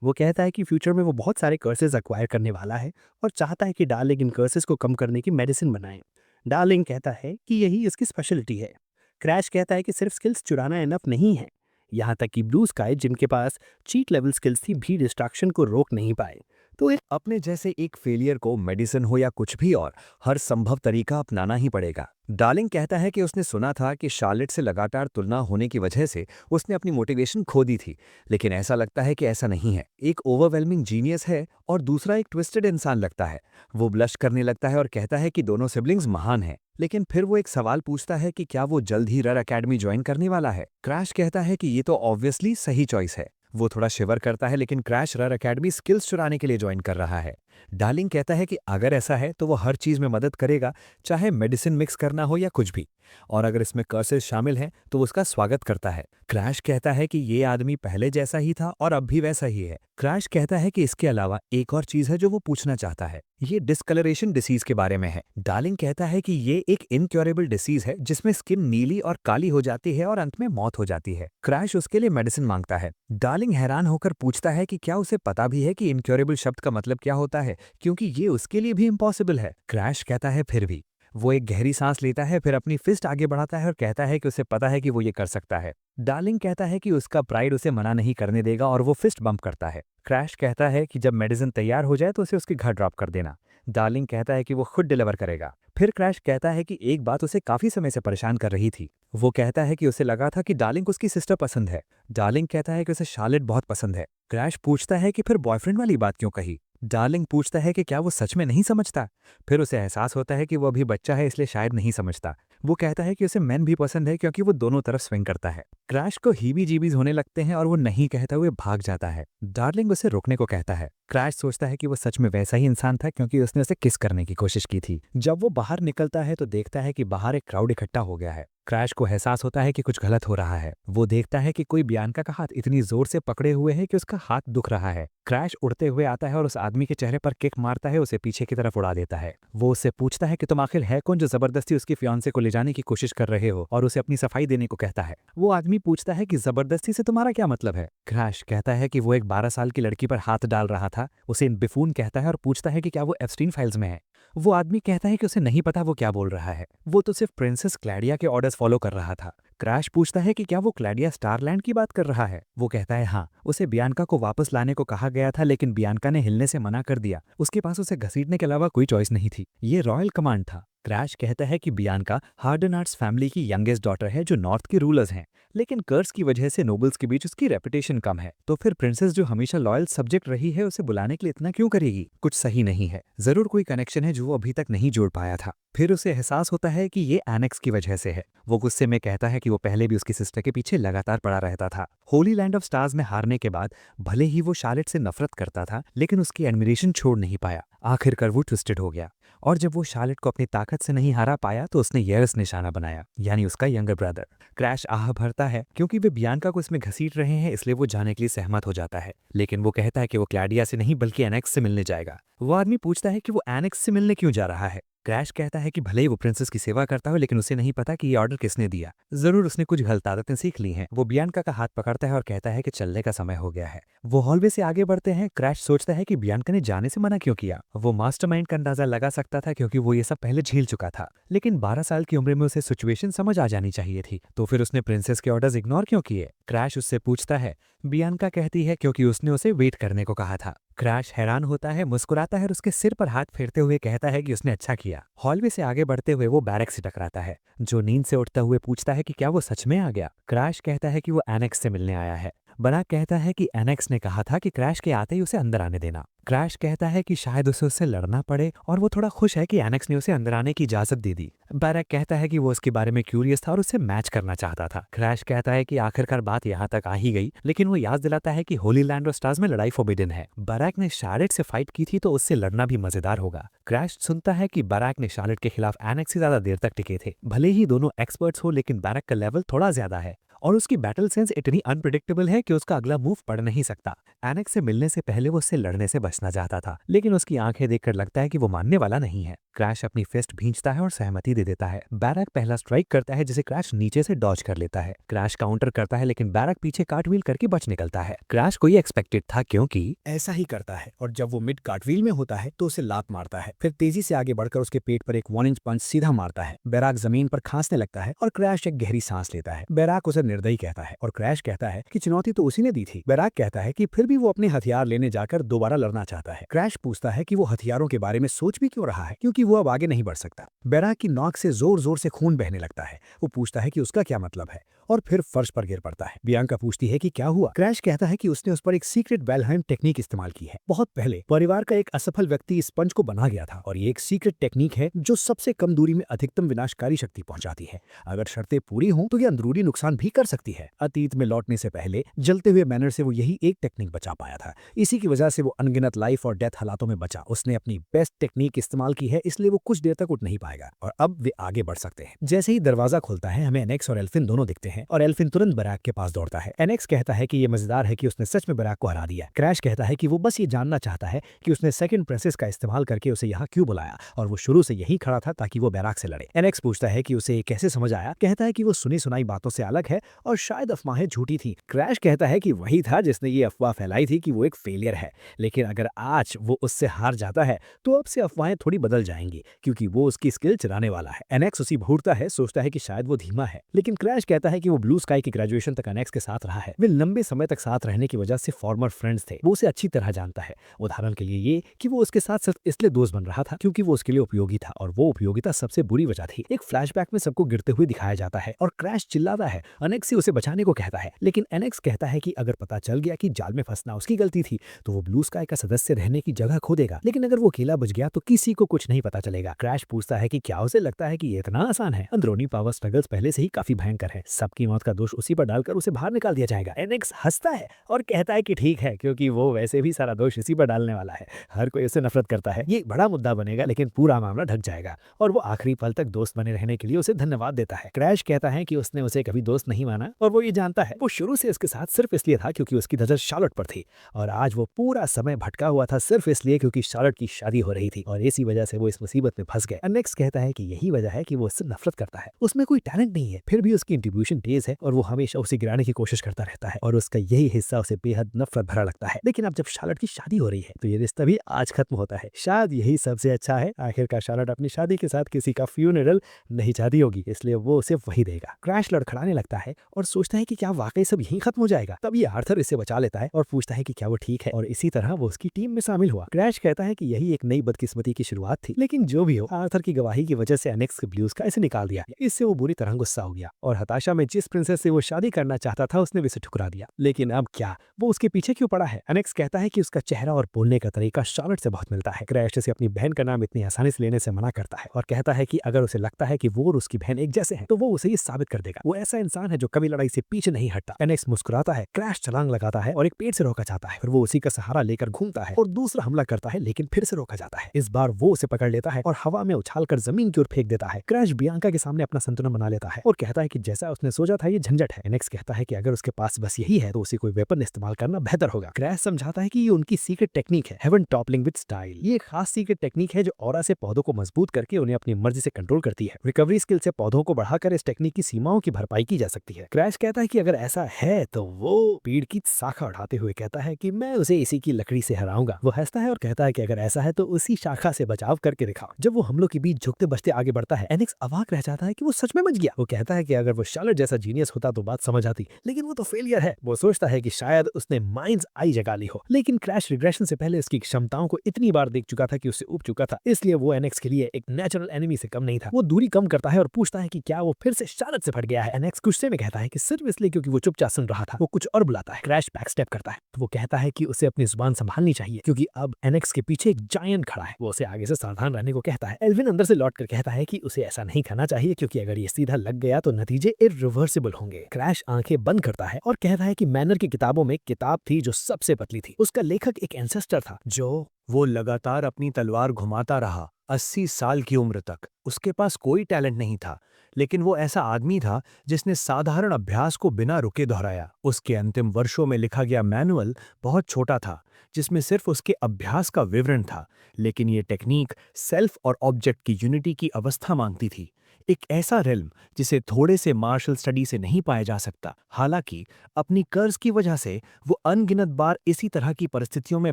वो कहता है कि फ्यूचर में वो बहुत सारे कर्सेस एक्वायर करने वाला है और चाहता है कि डार्लिंग इन कर्सेस को कम करने की मेडिसिन बनाए। डार्लिंग कहता है कि यही इसकी स्पेशलिटी है। क्रैश कहता है कि सिर्फ स्किल्स चुराना इनफ नहीं है, यहाँ तक कि ब्लू स्काई जिनके पास चीट लेवल स्किल्स थी भी डिस्ट्रैक्शन को रोक नहीं पाए। तो अपने जैसे एक फेलियर को मेडिसिन हो या कुछ भी और हर संभव तरीका अपनाना ही पड़ेगा। डार्लिंग कहता है कि उसने सुना था कि शार्लेट से लगातार तुलना होने की वजह से उसने अपनी मोटिवेशन खो दी थी, लेकिन ऐसा लगता है कि ऐसा नहीं है। एक ओवरवेलमिंग जीनियस है और दूसरा एक ट्विस्टेड इंसान लगता है। वो ब्लश करने लगता है और कहता है कि दोनों सिबलिंग्स महान हैं, लेकिन फिर वो एक सवाल पूछता है कि क्या वो जल्द ही रर अकेडमी ज्वाइन करने वाला है। क्रैश कहता है कि ये तो ऑब्वियसली सही चॉइस है। वो थोड़ा शिवर करता है, लेकिन क्रैश रर अकेडमी स्किल्स चुराने के लिए ज्वाइन कर रहा है। डार्लिंग कहता है कि अगर ऐसा है तो वो हर चीज में मदद करेगा, चाहे मेडिसिन मिक्स करना हो या कुछ भी, और अगर इसमें कर्सेस शामिल हैं तो वो उसका स्वागत करता है। क्रैश कहता है कि ये आदमी पहले जैसा ही था और अब भी वैसा ही है। क्रैश कहता है कि इसके अलावा एक और चीज है जो वो पूछना चाहता है। ये डिस्कलरेशन डिसीज के बारे में है। डार्लिंग कहता है कि ये एक इनक्योरेबल डिसीज है जिसमें स्किन नीली और काली हो जाती है और अंत में मौत हो जाती है। क्रैश उसके लिए मेडिसिन मांगता है। डार्लिंग हैरान होकर पूछता है कि क्या उसे पता भी है कि इनक्योरेबल शब्द का मतलब क्या होता है, क्योंकि ये उसके लिए भी इम्पॉसिबल है। क्रैश कहता है फिर भी। वो एक गहरी सांस लेता है, फिर अपनी फिस्ट आगे बढ़ाता है और कहता है कि उसे पता है कि वो ये कर सकता है। डार्लिंग कहता है कि उसका प्राइड उसे मना नहीं करने देगा और वो फिस्ट बम्प करता है। क्रैश कहता है कि जब मेडिसिन तैयार हो जाए तो उसे उसके घर ड्रॉप कर देना। डार्लिंग कहता है कि वो खुद डिलीवर करेगा। फिर क्रैश कहता है कि एक बात उसे काफी समय से परेशान कर रही थी। वो कहता है कि उसे लगा था कि डार्लिंग उसकी सिस्टर पसंद है। डार्लिंग कहता है कि उसे शार्लेट बहुत पसंद है। क्रैश पूछता है कि फिर बॉयफ्रेंड वाली बात क्यों कही। डार्लिंग पूछता है कि क्या वो सच में नहीं समझता। फिर उसे एहसास होता है कि वो अभी बच्चा है, इसलिए शायद नहीं समझता। वो कहता है कि उसे मेन भी पसंद है क्योंकि वो दोनों तरफ स्विंग करता है। क्रैश को हीबी जीबीज होने लगते हैं और वो नहीं कहता हुए भाग जाता है। डार्लिंग उसे रोकने को कहता है। क्रैश सोचता है कि वो सच में वैसा ही इंसान था क्योंकि उसने उसे किस करने की कोशिश की थी। जब वो बाहर निकलता है तो देखता है कि बाहर एक क्राउड इकट्ठा हो गया है। क्रैश को एहसास होता है कि कुछ गलत हो रहा है। वो देखता है कि कोई बियांका का हाथ इतनी जोर से पकड़े हुए है कि उसका हाथ दुख रहा है। क्रैश उड़ते हुए आता है और उस आदमी के चेहरे पर किक मारता है, उसे पीछे की तरफ उड़ा देता है। वो उससे पूछता है कि तुम आखिर है कौन जो जबरदस्ती उसकी फियांसे को ले जाने की कोशिश कर रहे हो, और उसे अपनी सफाई देने को कहता है। वो आदमी पूछता है कि जबरदस्ती से तुम्हारा क्या मतलब है। क्रैश कहता है कि वो एक 12 साल की लड़की पर हाथ डाल रहा था। उसे बिफून कहता है और पूछता है कि क्या वो एप्स्टीन फाइल्स में है। वो आदमी कहता है कि उसे नहीं पता वो क्या बोल रहा है, वो तो सिर्फ प्रिंसेस क्लैडिया के ऑर्डर्स फॉलो कर रहा था। क्रैश पूछता है कि क्या वो क्लैडिया स्टारलैंड की बात कर रहा है। वो कहता है हाँ, उसे बियांका को वापस लाने को कहा गया था, लेकिन बियांका ने हिलने से मना कर दिया। उसके पास उसे घसीटने के अलावा कोई चॉइस नहीं थी। ये रॉयल कमांड था। क्रैश कहता है कि बियांका हार्डनआर्ट्स फैमिली की यंगेस्ट डॉटर है जो नॉर्थ के रूलर्स हैं, लेकिन कर्स की वजह से नोबल्स के बीच उसकी रेपुटेशन कम है। तो फिर प्रिंसेस जो हमेशा लॉयल सब्जेक्ट रही है उसे बुलाने के लिए इतना क्यों करेगी। कुछ सही नहीं है, जरूर कोई कनेक्शन है जो वो अभी तक नहीं जोड़ पाया था। फिर उसे एहसास होता है कि ये एनेक्स की वजह से है। वो गुस्से में कहता है कि वो पहले भी उसकी सिस्टर के पीछे लगातार पड़ा रहता था। होली लैंड ऑफ स्टार्स में हारने के बाद भले ही वो शार्लेट से नफरत करता था, लेकिन उसकी एडमिरेशन छोड़ नहीं पाया। आखिरकार वो ट्विस्टेड हो गया, और जब वो शार्लेट को अपनी ताकत से नहीं हरा पाया तो उसने यर्स निशाना बनाया, यानी उसका यंगर ब्रदर। क्रैश आह भरता है क्योंकि वे बियांका को इसमें घसीट रहे हैं, इसलिए वो जाने के लिए सहमत हो जाता है। लेकिन वो कहता है कि वो क्लैडिया से नहीं बल्कि एनेक्स से मिलने जाएगा। वो आदमी पूछता है कि वो एनेक्स से मिलने क्यों जा रहा है। क्रैश कहता है कि भले ही वो प्रिंसेस की सेवा करता हो, लेकिन उसे नहीं पता कि ये ऑर्डर किसने दिया। जरूर उसने कुछ गलत आदतें सीख ली हैं। वो बियांका का हाथ पकड़ता है और कहता है कि चलने का समय हो गया है। वो हॉलवे से आगे बढ़ते हैं। क्रैश सोचता है कि बियांका ने जाने से मना क्यों किया। वो मास्टरमाइंड का अंदाजा लगा सकता था क्योंकि वो ये सब पहले झेल चुका था, लेकिन 12 साल की उम्र में उसे सिचुएशन समझ आ जानी चाहिए थी। तो फिर उसने प्रिंसेस के ऑर्डर्स इग्नोर क्यों किए। क्रैश उससे पूछता है। बियांका कहती है क्योंकि उसने उसे वेट करने को कहा था। क्रैश हैरान होता है, मुस्कुराता है और उसके सिर पर हाथ फेरते हुए कहता है कि उसने अच्छा किया। हॉलवे से आगे बढ़ते हुए वो बैरक से टकराता है, जो नींद से उठते हुए पूछता है कि क्या वो सच में आ गया। क्रैश कहता है कि वो एनेक्स से मिलने आया है। बनाक कहता है कि एनेक्स ने कहा था कि क्रैश के आते ही उसे अंदर आने देना। क्रैश कहता है कि शायद उसे उससे लड़ना पड़े, और वो थोड़ा खुश है कि एनेक्स ने उसे अंदर आने की इजाजत दे दी। बैरक कहता है कि वो उसके बारे में क्यूरियस था और उससे मैच करना चाहता था। क्रैश कहता है कि आखिरकार बात यहाँ तक आ ही गई, लेकिन वो याद दिलाता है कि होली लैंड और स्टार्स में लड़ाई फोरबिडन है। बैरक ने शार्लेट से फाइट की थी, तो उससे लड़ना भी मजेदार होगा। क्रैश सुनता है कि बैरक ने शार्लेट के खिलाफ एनेक्स से ज्यादा देर तक टिके थे। भले ही दोनों एक्सपर्ट्स हो, लेकिन बैरक का लेवल थोड़ा ज्यादा है और उसकी बैटल सेंस इतनी अनप्रिडिक्टेबल है कि उसका अगला मूव पढ़ नहीं सकता। एनेक्स से मिलने से पहले वो उससे लड़ने से बचना चाहता था, लेकिन उसकी आंखें देखकर लगता है कि वो मानने वाला नहीं है। क्रैश अपनी फिस्ट भींचता है और सहमति दे देता है। बैरक पहला स्ट्राइक करता है जिसे क्रैश नीचे से डॉज कर लेता है। क्रैश काउंटर करता है लेकिन बैरक पीछे कार्टव्हील करके बच निकलता है। क्रैश को ये एक्सपेक्टेड था क्योंकि ऐसा ही करता है और जब वो मिड कार्टव्हील में होता है तो उसे लात मारता है, फिर तेजी से आगे बढ़कर उसके पेट पर एक 1 इंच पंच सीधा मारता है। बैराक जमीन पर खांसने लगता है और क्रैश एक गहरी सांस लेता है। बैराक उसे निर्दयी कहता है और क्रैश कहता है कि चुनौती तो उसी ने दी थी। बैराक कहता है कि फिर भी वो अपने हथियार लेने जाकर दोबारा लड़ना चाहता है। क्रैश पूछता है कि वो हथियारों के बारे में सोच भी क्यों रहा है, क्योंकि वो अब आगे नहीं बढ़ सकता। बैराक की नाक से जोर जोर से खून बहने लगता है। वो पूछता है कि उसका क्या मतलब है और फिर फर्श पर गिर पड़ता है। बियांका पूछती है कि क्या हुआ। क्रैश कहता है कि उसने उस पर एक सीक्रेट वेलहाइम टेक्निक इस्तेमाल की है। बहुत पहले परिवार का एक असफल व्यक्ति इस पंच को बना गया था और ये एक सीक्रेट टेक्निक है जो सबसे कम दूरी में अधिकतम विनाशकारी शक्ति पहुंचाती है। अगर शर्तें पूरी हों तो ये अंदरूनी नुकसान भी कर सकती है। अतीत में लौटने से पहले जलते हुए मैनर से वो यही एक टेक्निक बचा पाया था। इसी की वजह से वो अनगिनत लाइफ और डेथ हालातों में बचा। उसने अपनी बेस्ट टेक्निक इस्तेमाल की है, इसलिए वो कुछ देर तक उठ नहीं पाएगा और अब वे आगे बढ़ सकते हैं। जैसे ही दरवाजा खुलता है हमें एनेक्स और एल्फिन दोनों दिखते हैं और एल्फिन तुरंत बैराक के पास दौड़ता है। एनेक्स कहता है कि ये मजेदार है कि उसने सच में बैराक को हरा दिया। क्रैश कहता है कि वो बस ये जानना चाहता है कि उसने सेकंड प्रेसेस का इस्तेमाल करके उसे यहाँ क्यों बुलाया और वो शुरू से यही खड़ा था ताकि वो बैराक से लड़े। एनेक्स पूछता है कि उसे कैसे समझ आया। कहता है कि वो सुनी सुनाई बातों से अलग है और शायद अफवाहें झूठी थी। क्रैश कहता है कि वही था जिसने ये अफवाह फैलाई थी कि वो एक फेलियर है, लेकिन अगर आज वो उससे हार जाता है तो अब से अफवाहें थोड़ी बदल जाएंगी क्योंकि वो उसकी स्किल चुराने वाला है। एनेक्स उसी भूरता है, सोचता है कि शायद वो धीमा है, लेकिन क्रैश कहता है कि वो ब्लू स्काई की ग्रेजुएशन तक एनेक्स के साथ रहा है। वे लंबे समय तक साथ रहने की वजह से फॉर्मर फ्रेंड्स थे। वो उसे अच्छी तरह जानता है। उदाहरण के लिए ये कि वो उसके साथ सिर्फ इसलिए दोस्त बन रहा था क्योंकि वो उसके लिए उपयोगी था और वो उपयोगिता सबसे बुरी वजह थी। एक फ्लैशबैक में सबको गिरते हुए दिखाया जाता है और क्रैश चिल्लाता है। एनेक्स से उसे बचाने को कहता है, लेकिन एनेक्स कहता है कि अगर पता चल गया कि जाल में फंसना उसकी गलती थी तो वो ब्लू स्काई का सदस्य रहने की जगह खो देगा, लेकिन अगर वो अकेला बच गया तो किसी को कुछ नहीं पता चलेगा। क्रैश पूछता है कि क्या उसे लगता है कि ये इतना आसान है। अंदरूनी पावर स्ट्रगल्स पहले से ही काफी भयंकर है। सबकी मौत का दोष उसी पर डालकर उसे बाहर निकाल दिया जाएगा। एनेक्स हंसता है और कहता है कि ठीक है, क्योंकि वो वैसे भी सारा दोष इसी पर डालने वाला है। हर कोई उससे नफरत करता है। ये बड़ा मुद्दा बनेगा लेकिन पूरा मामला ढक जाएगा और वो आखिरी पल तक दोस्त बने रहने के लिए उसे धन्यवाद देता है। क्रैश कहता है कि उसने उसे कभी दोस्त नहीं माना और वो ये जानता है वो शुरू से उसके साथ सिर्फ इसलिए था क्योंकि उसकी नजर शार्लट पर थी और आज वो पूरा समय भटका हुआ था सिर्फ इसलिए क्योंकि शार्लट की शादी हो रही थी और इसी वजह से वो इस मुसीबत में फंस गए। एनेक्स कहता है कि यही वजह है कि वो उससे नफरत करता है। उसमें कोई टैलेंट नहीं है, फिर भी उसकी इंट्रीब्यूशन तेज है और वो हमेशा उसे गिराने की कोशिश करता रहता है और उसका यही हिस्सा उसे बेहद नफरत भरा लगता है। लेकिन अब जब शार्लट की शादी हो रही है तो ये रिश्ता भी आज खत्म होता है। शायद यही सबसे अच्छा है। आखिरकार शार्लट अपनी शादी के साथ किसी का फ्यूनरल नहीं चाहती होगी, इसलिए वो उसे वही देगा। क्रैश लड़खड़ाने लगता है और सोचता है कि क्या वाकई सब यहीं खत्म हो जाएगा। तब ये आर्थर इसे बचा लेता है और पूछता है कि क्या वो ठीक है और इसी तरह वो उसकी टीम में शामिल हुआ। क्रैश कहता है कि यही एक नई बदकिस्मती की शुरुआत थी, लेकिन जो भी हो आर्थर की गवाही की वजह से एनेक्स के ब्लूज का इसे निकाल दिया। इससे वो बुरी तरह गुस्सा हो गया और हताशा में जिस प्रिंसेस से वो शादी करना चाहता था उसने उसे ठुकरा दिया। लेकिन अब क्या, वो उसके पीछे क्यों पड़ा है। एनेक्स कहता है कि उसका चेहरा और बोलने का तरीका शार्लट से बहुत मिलता है। क्रैश से अपनी बहन का नाम इतनी आसानी से लेने से मना करता है और कहता है कि अगर उसे लगता है कि वो और उसकी बहन एक जैसे हैं तो वो उसे ये साबित कर देगा। वो ऐसा इंसान है जो कभी लड़ाई से पीछे नहीं हटता। एनेक्स मुस्कुराता है। क्रैश छलांग लगाता है और एक पेड़ से रोका जाता है। फिर वो उसी का सहारा लेकर घूमता है और दूसरा हमला करता है, लेकिन फिर से रोका जाता है। इस बार वो उसे पकड़ लेता है और हवा में उछालकर जमीन की ओर फेंक देता है। क्रैश बियांका के सामने अपना संतुलन बना लेता है और कहता है कि जैसा उसने सोचा था ये झंझट है। एनेक्स कहता है कि अगर उसके पास बस यही है तो उसे कोई वेपन इस्तेमाल करना बेहतर होगा। क्रैश समझाता है कि ये उनकी सीक्रेट टेक्निक है, हेवन टॉपलिंग विद स्टाइल। ये एक खास सीक्रेट टेक्निक है जो ऑरा से पौधों को मजबूत करके उन्हें अपनी मर्जी से कंट्रोल करती है। रिकवरी स्किल से पौधों को बढ़ाकर इस टेक्निक की सीमाओं की भरपाई की जा सकती है। क्रैश कहता है कि अगर ऐसा है तो वो पेड़ की शाखा उठाते हुए कहता है कि मैं उसे इसी की लकड़ी से हराऊंगा। वो हंसता है और कहता है कि अगर ऐसा है तो उसी शाखा से बचाव करके दिखाओ। जब वो हमलों के बीच झुकते बचते आगे बढ़ता है एनेक्स अवाक रह जाता है कि वो सच में बच गया। वो कहता है कि अगर वो शार्लट जैसा जीनियस होता तो बात समझ आती, लेकिन वो तो फेलियर है। वो सोचता है कि शायद उसने माइंड्स आई जगा ली हो, लेकिन क्रैश रिग्रेशन से पहले उसकी क्षमताओं को इतनी बार देख चुका था कि उससे ऊब चुका था। इसलिए वो एनेक्स के लिए एक नेचुरल एनिमी से कम नहीं था। वो दूरी कम करता है और पूछता है कि क्या वो फिर से शार्लट से फट गया है। एनेक्स गुस्से में कहता है कि सिर्फ इसलिए क्योंकि वो चुपचाप सुन रहा था। वो कुछ और बुलाता है। क्रैश बैक स्टेप करता है तो वो कहता है कि उसे अपनी जुबान संभालनी चाहिए क्योंकि अब एनेक्स के पीछे एक जायंट खड़ा है। वो उसे आगे से सावधान रहने को कहता है। एल्विन अंदर से लौट कर कहता है कि उसे ऐसा नहीं करना चाहिए क्योंकि अगर ये सीधा लग गया तो नतीजे इरिवर्सिबल होंगे। क्रैश आंखें बंद करता है और कहता है कि मैनर की किताबों में किताब थी जो सबसे पतली थी। उसका लेखक एक एंसेस्टर था जो वो लगातार अपनी तलवार घुमाता रहा 80 साल की उम्र तक। उसके पास कोई टैलेंट नहीं था, लेकिन वो ऐसा आदमी था जिसने साधारण अभ्यास को बिना रुके दोहराया। उसके अंतिम वर्षों में लिखा गया मैनुअल बहुत छोटा था, जिसमें सिर्फ उसके अभ्यास का विवरण था, लेकिन ये टेक्निक सेल्फ और ऑब्जेक्ट की यूनिटी की अवस्था मांगती थी। एक ऐसा रिल्म जिसे थोड़े से मार्शल स्टडी से नहीं पाया जा सकता। हालांकि अपनी कर्ज की वजह से वो अनगिनत बार इसी तरह की परिस्थितियों में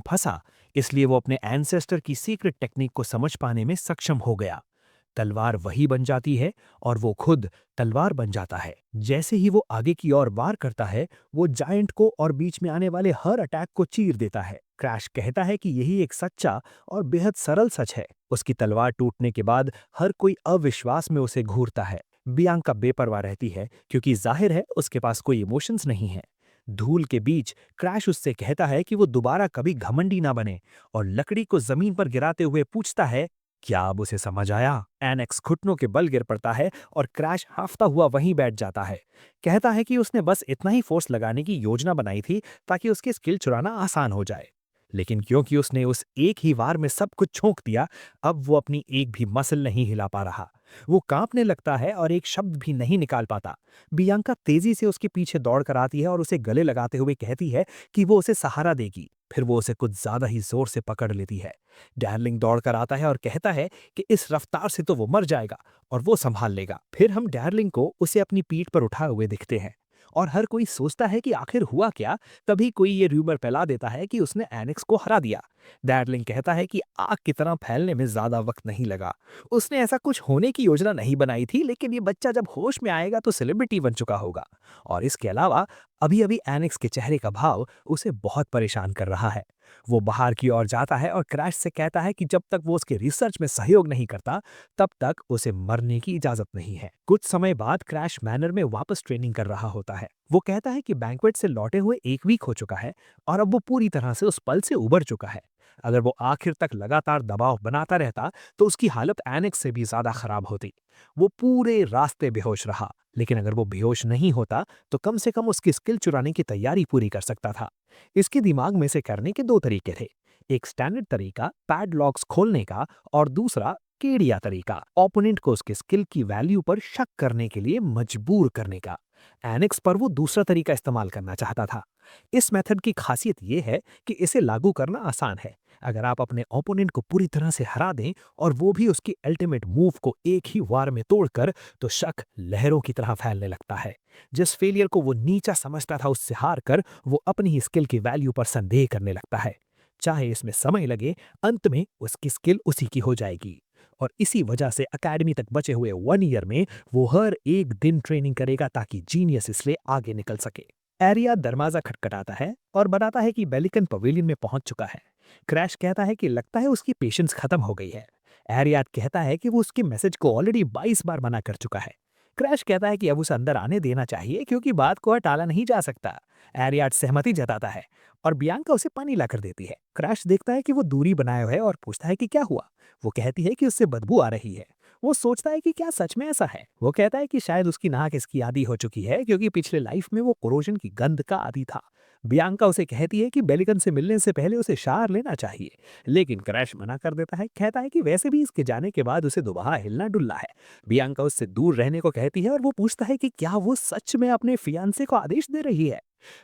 फंसा, इसलिए वो अपने एंसेस्टर की सीक्रेट टेक्निक को समझ पाने में सक्षम हो गया। तलवार वही बन जाती है और वो खुद तलवार बन जाता है। जैसे ही वो आगे की ओर वार करता है, वो जायंट को और बीच में आने वाले हर अटैक को चीर देता है। क्रैश कहता है कि यही एक सच्चा और बेहद सरल सच है। उसकी तलवार टूटने के बाद हर कोई अविश्वास में उसे घूरता है। बियांका बेपरवाह रहती है क्योंकि जाहिर है उसके पास कोई इमोशंस नहीं है। धूल के बीच क्रैश उससे कहता है कि वो दोबारा कभी घमंडी ना बने और लकड़ी को जमीन पर गिराते हुए पूछता है, क्या अब उसे समझ आया? एनेक्स घुटनों के बल गिर पड़ता है और क्रैश हांफता हुआ वहीं बैठ जाता है। कहता है कि उसने बस इतना ही फोर्स लगाने की योजना बनाई थी ताकि उसकी स्किल चुराना आसान हो जाए। लेकिन क्योंकि उसने उस एक ही वार में सब कुछ झोंक दिया, अब वो अपनी एक भी मसल नहीं हिला पा रहा। वो कांपने लगता है और एक शब्द भी नहीं निकाल पाता। बियांका तेजी से उसके पीछे दौड़ कर आती है और उसे गले लगाते हुए कहती है कि वो उसे सहारा देगी। फिर वो उसे कुछ ज्यादा ही जोर से पकड़ लेती है। डैर्लिंग दौड़कर आता है और कहता है कि इस रफ्तार से तो वो मर जाएगा और वो संभाल लेगा। फिर हम डैर्लिंग को उसे अपनी पीठ पर उठाए हुए दिखते हैं और हर कोई सोचता है कि आखिर हुआ क्या। तभी कोई ये रूमर फैला देता है कि उसने एनेक्स को हरा दिया। डैर्लिंग कहता है कि आग की तरह फैलने में ज्यादा वक्त नहीं लगा। उसने ऐसा कुछ होने की योजना नहीं बनाई थी, लेकिन ये बच्चा जब होश में आएगा तो सेलिब्रिटी बन चुका होगा। और इसके अलावा अभी अभी एनेक्स के चेहरे का भाव उसे बहुत परेशान कर रहा है। वो बाहर की ओर जाता है और क्रैश से कहता है कि जब तक वो उसके रिसर्च में सहयोग नहीं करता, तब तक उसे मरने की इजाजत नहीं है। कुछ समय बाद क्रैश मैनर में वापस ट्रेनिंग कर रहा होता है। वो कहता है कि बैंक्वेट से लौटे हुए एक वीक हो चुका है और अब वो पूरी तरह से उस पल से उबर चुका है। अगर वो आखिर तक लगातार दबाव बनाता रहता तो उसकी हालत एनेक्स से भी ज्यादा खराब होती। वो पूरे रास्ते बेहोश रहा, लेकिन अगर वो बेहोश नहीं होता तो कम से कम उसकी स्किल चुराने की तैयारी पूरी कर सकता था। इसके दिमाग में से करने के दो तरीके थे। एक स्टैंडर्ड तरीका पैडलॉक्स खोलने का और दूसरा केड़िया तरीका ओपोनेंट को उसके स्किल की वैल्यू पर शक करने के लिए मजबूर करने का। एनेक्स पर वो दूसरा तरीका इस्तेमाल करना चाहता था। इस मेथड की खासियत यह है कि इसे लागू करना आसान है। अगर आप अपने ओपोनेंट को पूरी तरह से हरा दें और वो भी उसकी अल्टीमेट मूव को एक ही वार में तोड़कर, तो शक लहरों की तरह फैलने लगता है। जिस फेलियर को वो नीचा समझता था उससे हार कर वो अपनी ही स्किल की वैल्यू पर संदेह करने लगता है। चाहे इसमें समय लगे, अंत में उसकी स्किल उसी की हो जाएगी। और इसी वजह से अकेडमी तक बचे हुए 1 ईयर में वो हर एक दिन ट्रेनिंग करेगा ताकि जीनियस इसलिए आगे निकल सके। एरिया दरवाजा खटखटाता है और बताता है कि बेलिकन पवेलियन में पहुंच चुका है। क्रैश कहता है कि लगता है उसकी पेशेंस खत्म हो गई है। एरियाट कहता है कि वो उसके मैसेज को ऑलरेडी 22 बार मना कर चुका है। क्रैश कहता है कि अब उसे अंदर आने देना चाहिए क्योंकि बात को टाला नहीं जा सकता। एरियाट सहमति जताता है और बियांका उसे पानी लाकर देती है। क्रैश देखता है कि वो दूरी बनाए हुए है और पूछता है कि क्या हुआ। वो कहती है कि उससे बदबू आ रही है। वो सोचता है कि क्या सच में ऐसा है। वो कहता है कि शायद उसकी नाक इसकी आदी हो चुकी है क्योंकि पिछले लाइफ में वो कोरोजन की गंध का आदी था। बियांका उसे कहती है कि बेलिकन से मिलने से पहले उसे शार लेना चाहिए, लेकिन क्रैश मना कर देता है। कहता है कि वैसे भी इसके जाने के बाद उसे दोबारा हिलना डुलना है। बियांका उससे दूर रहने को कहती है और वो पूछता है कि क्या वो सच में अपने फियांसे को आदेश दे रही है।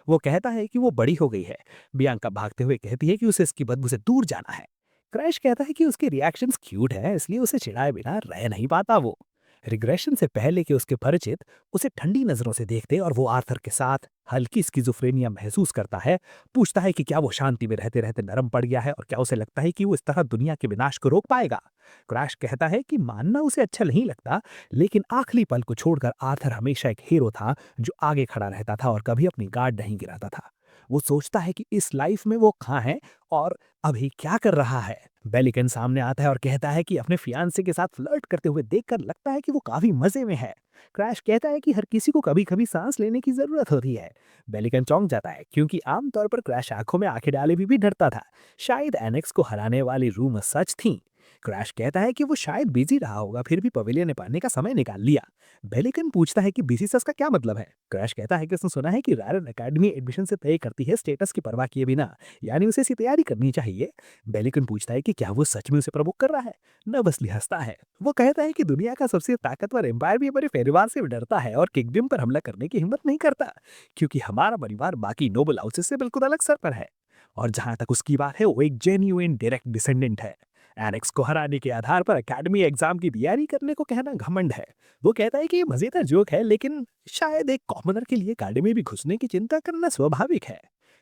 वो कहता है कि वो बड़ी हो गई है। बियांका भागते हुए कहती है कि उसे इसकी बदबू से दूर जाना है। क्रैश कहता है कि उसके रिएक्शंस क्यूट है, इसलिए उसे चिढ़ाए बिना रह नहीं पाता। वो रिग्रेशन से पहले कि उसके परिचित उसे ठंडी नजरों से देखते और वो आर्थर के साथ हल्की स्किज़ोफ्रेनिया महसूस करता है। पूछता है कि क्या वो शांति में रहते रहते नरम पड़ गया है और क्या उसे लगता है कि वो इस तरह दुनिया के विनाश को रोक पाएगा। क्रैश कहता है कि मानना उसे अच्छा नहीं लगता, लेकिन आखिरी पल को छोड़कर आर्थर हमेशा एक हीरो था जो आगे खड़ा रहता था और कभी अपनी गार्ड नहीं गिराता था। वो सोचता है कि इस लाइफ में वो कहाँ है और अभी क्या कर रहा है। बेलिकन सामने आता है और कहता है कि अपने फियांसे के साथ फ्लर्ट करते हुए देखकर लगता है कि वो काफी मजे में है। क्रैश कहता है कि हर किसी को कभी कभी सांस लेने की जरूरत होती है। बेलिकन चौंक जाता है क्योंकि आमतौर पर क्रैश आंखों में आंखें डाले भी डरता था। शायद एनेक्स को हराने वाली रूमर सच थी। क्रैश कहता है कि वो शायद बिजी रहा होगा, फिर भी पवेलियन में पढ़ने का समय निकाल लिया। बेलिकन पूछता है कि बिजी से उसका क्या मतलब है। क्रैश कहता है कि उसने सुना है कि रैरन एकेडमी एडमिशन से तय करती है स्टेटस की परवाह किए बिना, यानी उसे इसकी तैयारी करनी चाहिए। बेलिकन पूछता है कि क्या वो सच में उसे प्रवोक कर रहा है। नर्वसली हंसता है। वो कहता है कि दुनिया का सबसे ताकतवर एम्पायर भी हमारे परिवार से डरता है और किंगडम पर हमला करने की हिम्मत नहीं करता, क्योंकि हमारा परिवार बाकी नोबल हाउसेस से बिल्कुल अलग स्तर पर है। और जहां तक उसकी बात है, वो एक जेन्युइन डायरेक्ट डिसेंडेंट है। एलेक्स को हराने के आधार पर एकेडमी एग्जाम की तैयारी करने को कहना घमंड है। वो कहता है कि ये मजेदार जोक है, लेकिन शायद एक कॉमनर के लिए एकेडमी भी घुसने की चिंता करना स्वाभाविक है।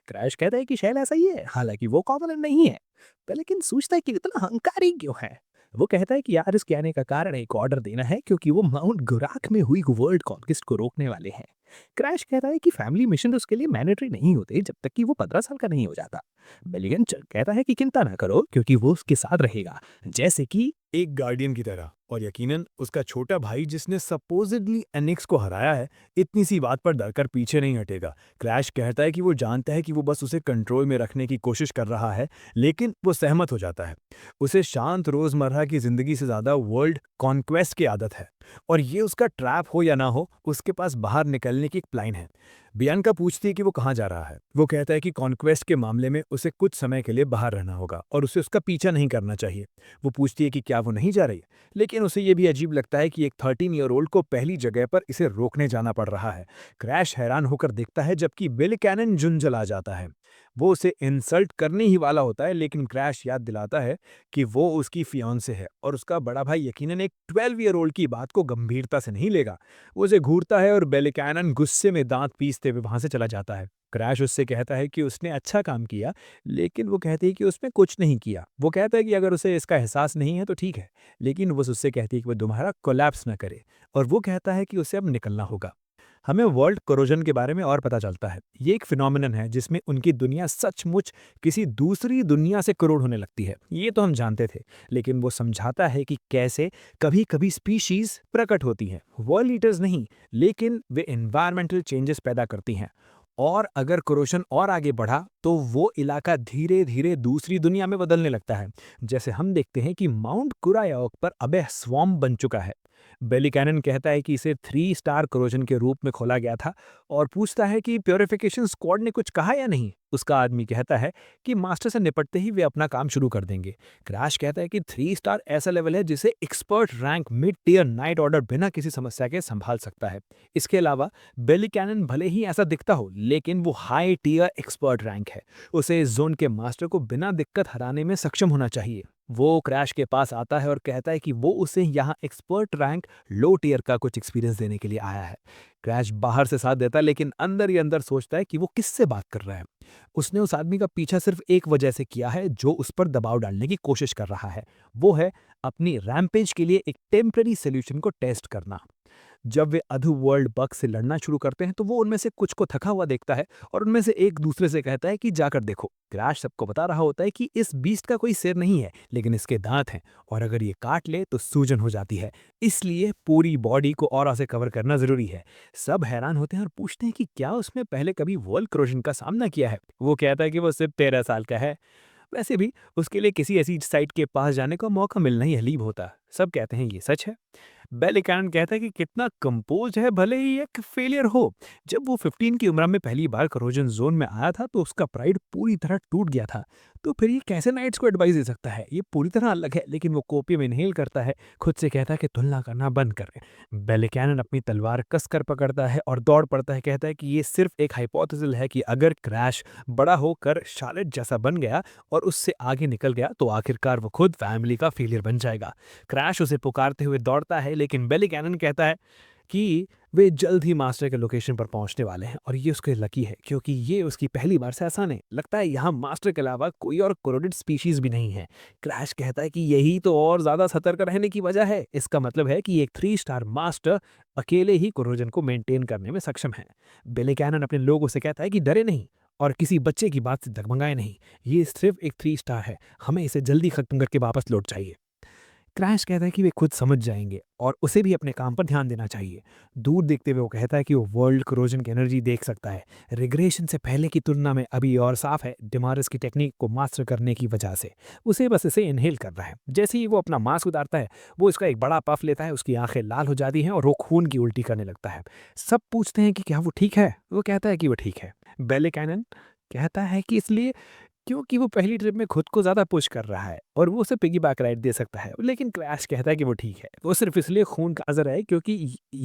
क्रैश कहता है कि शायद ऐसा ही है, हालांकि वो कॉमनर नहीं है। लेकिन सोचता है कि इतना अहंकारी क्यों है। वो कहता है कि यार इसके आने का कारण एक ऑर्डर देना है, क्योंकि वो माउंट गुराक में हुई वर्ल्ड कॉन्क्विस्ट को रोकने वाले हैं। क्रैश कहता है कि फैमिली मिशन उसके लिए मैंडेटरी नहीं होते जब तक कि वो 15 साल का नहीं हो जाता। बेलिगन कहता है कि चिंता ना करो, क्योंकि वो उसके साथ रहेगा, जैसे कि एक गार्डियन की तरह, और यकीनन उसका छोटा भाई जिसने सपोजिडली एनिक्स को हराया है, इतनी सी बात पर डरकर पीछे नहीं हटेगा। क्रैश कहता है कि वो जानता है कि वो बस उसे कंट्रोल में रखने की कोशिश कर रहा है, लेकिन वो सहमत हो जाता है। उसे शांत रोजमर्रा की जिंदगी से ज्यादा वर्ल्ड कॉन्क्वेस्ट की आदत है, और ये उसका ट्रैप हो या ना हो, उसके पास बाहर निकलने की एक प्लान है। बियांका पूछती है कि वो कहाँ जा रहा है। वो कहता है कि कॉन्क्वेस्ट के मामले में उसे कुछ समय के लिए बाहर रहना होगा और उसे उसका पीछा नहीं करना चाहिए। वो पूछती है कि क्या वो नहीं जा रही, लेकिन उसे ये भी अजीब लगता है कि एक 13 ईयर ओल्ड को पहली जगह पर इसे रोकने जाना पड़ रहा है। क्रैश हैरान होकर देखता है, जबकि बिल कैनन झुंझला जाता है। वो उसे इंसल्ट करने ही वाला होता है, लेकिन क्रैश याद दिलाता है कि वो उसकी फियांसे है और उसका बड़ा भाई यकीनन एक 12 ईयर ओल्ड की बात को गंभीरता से नहीं लेगा। वो उसे घूरता है और बेलिकैनन गुस्से में दांत पीसते हुए वहां से चला जाता है। क्रैश उससे कहता है कि उसने अच्छा काम किया, लेकिन वो कहती है कि उसने कुछ नहीं किया। वो कहता है कि अगर उसे इसका एहसास नहीं है तो ठीक है, लेकिन वो उससे कहती है कि वो तुम्हारा कोलैप्स ना करे, और वो कहता है कि उसे अब निकलना होगा। हमें वर्ल्ड कोरोजन के बारे में और पता चलता है। ये एक फिनोमिनन है जिसमें उनकी दुनिया सचमुच किसी दूसरी दुनिया से करोड़ होने लगती है। ये तो हम जानते थे, लेकिन वो समझाता है कि कैसे कभी कभी स्पीशीज प्रकट होती हैं। वर्ल्ड लीडर्स नहीं, लेकिन वे एनवायरमेंटल चेंजेस पैदा करती हैं। और अगर कोरोशन और आगे बढ़ा तो वो इलाका धीरे धीरे दूसरी दुनिया में बदलने लगता है, जैसे हम देखते हैं कि माउंट कुरायाक पर अब स्वॉम्प बन चुका है। बेलिकैनन कहता है कि इसे 3 स्टार कोरोजन के रूप में खोला गया था, और पूछता है कि प्योरिफिकेशन स्क्वाड ने कुछ कहा या नहीं। उसका आदमी कहता है कि मास्टर से निपटते ही वे अपना काम शुरू कर देंगे। क्रैश कहता है कि 3 स्टार ऐसा लेवल है जिसे expert rank mid tier knight order बिना किसी समस्या के संभाल सकता है। इसके अलावा बेलिकैनन भले ही ऐसा दिखता हो, लेकिन वो हाई टियर एक्सपर्ट रैंक है। उसे इस जोन के मास्टर को बिना दिक्कत हराने में सक्षम होना चाहिए। वो क्रैश के पास आता है और कहता है कि वो उसे यहाँ एक्सपर्ट रैंक लो टियर का कुछ एक्सपीरियंस देने के लिए आया है। क्रैश बाहर से साथ देता है, लेकिन अंदर ही अंदर सोचता है कि वो किससे बात कर रहा है। उसने उस आदमी का पीछा सिर्फ एक वजह से किया है, जो उस पर दबाव डालने की कोशिश कर रहा है। वो है अपनी रैम्पेज के लिए एक टेम्पररी सोल्यूशन को टेस्ट करना। जब वे अधु वर्ल्ड बग से लड़ना शुरू करते हैं, तो वो उनमें से कुछ को थका हुआ देखता है और उनमें से एक दूसरे से कहता है कि जाकर देखो। क्रैश सबको बता रहा होता है कि इस बीस्ट का कोई सिर नहीं है, लेकिन इसके दांत हैं, और अगर ये काट ले तो सूजन हो जाती है, इसलिए पूरी बॉडी को ऑरा से कवर करना जरूरी है। सब हैरान होते हैं और पूछते हैं कि क्या उसने पहले कभी वर्ल्ड कोरोजन का सामना किया है। वो कहता है कि वो सिर्फ 13 साल का है। वैसे भी उसके लिए किसी ऐसी साइट के पास जाने का मौका मिलना ही अजीब होता। सब कहते हैं ये सच है। बेलिकैनन कहता है कि कितना कंपोज है, भले ही एक फेलियर हो। जब वो 15 की उम्र में पहली बार कोरोजन जोन में आया था, तो उसका प्राइड पूरी तरह टूट गया था। तो फिर ये कैसे नाइट्स को एडवाइस दे सकता है? ये पूरी तरह अलग है, लेकिन वो कॉपी में इनहेल करता है, खुद से कहता है कि तुलना करना बंद करें। बेलिकैनन अपनी तलवार कसकर पकड़ता है और दौड़ पड़ता है। कहता है कि ये सिर्फ एक हाइपोथेसिस है कि अगर क्रैश बड़ा होकर शार्लेट जैसा बन गया और उससे आगे निकल गया, तो आखिरकार वो खुद फैमिली का फेलियर बन जाएगा। क्रैश उसे पुकारते हुए दौड़ता है, लेकिन बेलिकैनन कहता है कि वे जल्द ही मास्टर के लोकेशन पर पहुंचने वाले हैं, और ये उसके लकी है, क्योंकि ये उसकी पहली बार से आसान है। लगता है यहाँ मास्टर के अलावा कोई और कोरोडेड स्पीशीज भी नहीं है। क्रैश कहता है कि यही तो और ज्यादा सतर्क रहने की वजह है। इसका मतलब है कि एक 3 स्टार मास्टर अकेले ही कोरोजन को मेंटेन करने में सक्षम है। बेलिकैनन अपने लोगों से कहता है कि डरे नहीं और किसी बच्चे की बात से डगमगाए नहीं। ये सिर्फ एक 3 स्टार है, हमें इसे जल्दी खत्म करके वापस लौट चाहिए। क्रैश कहता है कि वे खुद समझ जाएंगे और उसे भी अपने काम पर ध्यान देना चाहिए। दूर देखते हुए वो कहता है कि वो वर्ल्ड कोरोजन की एनर्जी देख सकता है। रिग्रेशन से पहले की तुलना में अभी और साफ है, डिमारस की टेक्निक को मास्टर करने की वजह से। उसे बस इसे इनहेल करना है। जैसे ही वो अपना मास्क उतारता है, वो इसका एक बड़ा पफ लेता है, उसकी आंखें लाल हो जाती हैं और वो खून की उल्टी करने लगता है। सब पूछते हैं कि क्या वो ठीक है? वो कहता है कि वो ठीक है। बेले कैनन कहता है कि इसलिए क्योंकि वो पहली ट्रिप में खुद को ज़्यादा पुश कर रहा है और वो उसे पिग्गीबैक राइड दे सकता है। लेकिन क्रैश कहता है कि वो ठीक है। वो सिर्फ इसलिए खून का असर है क्योंकि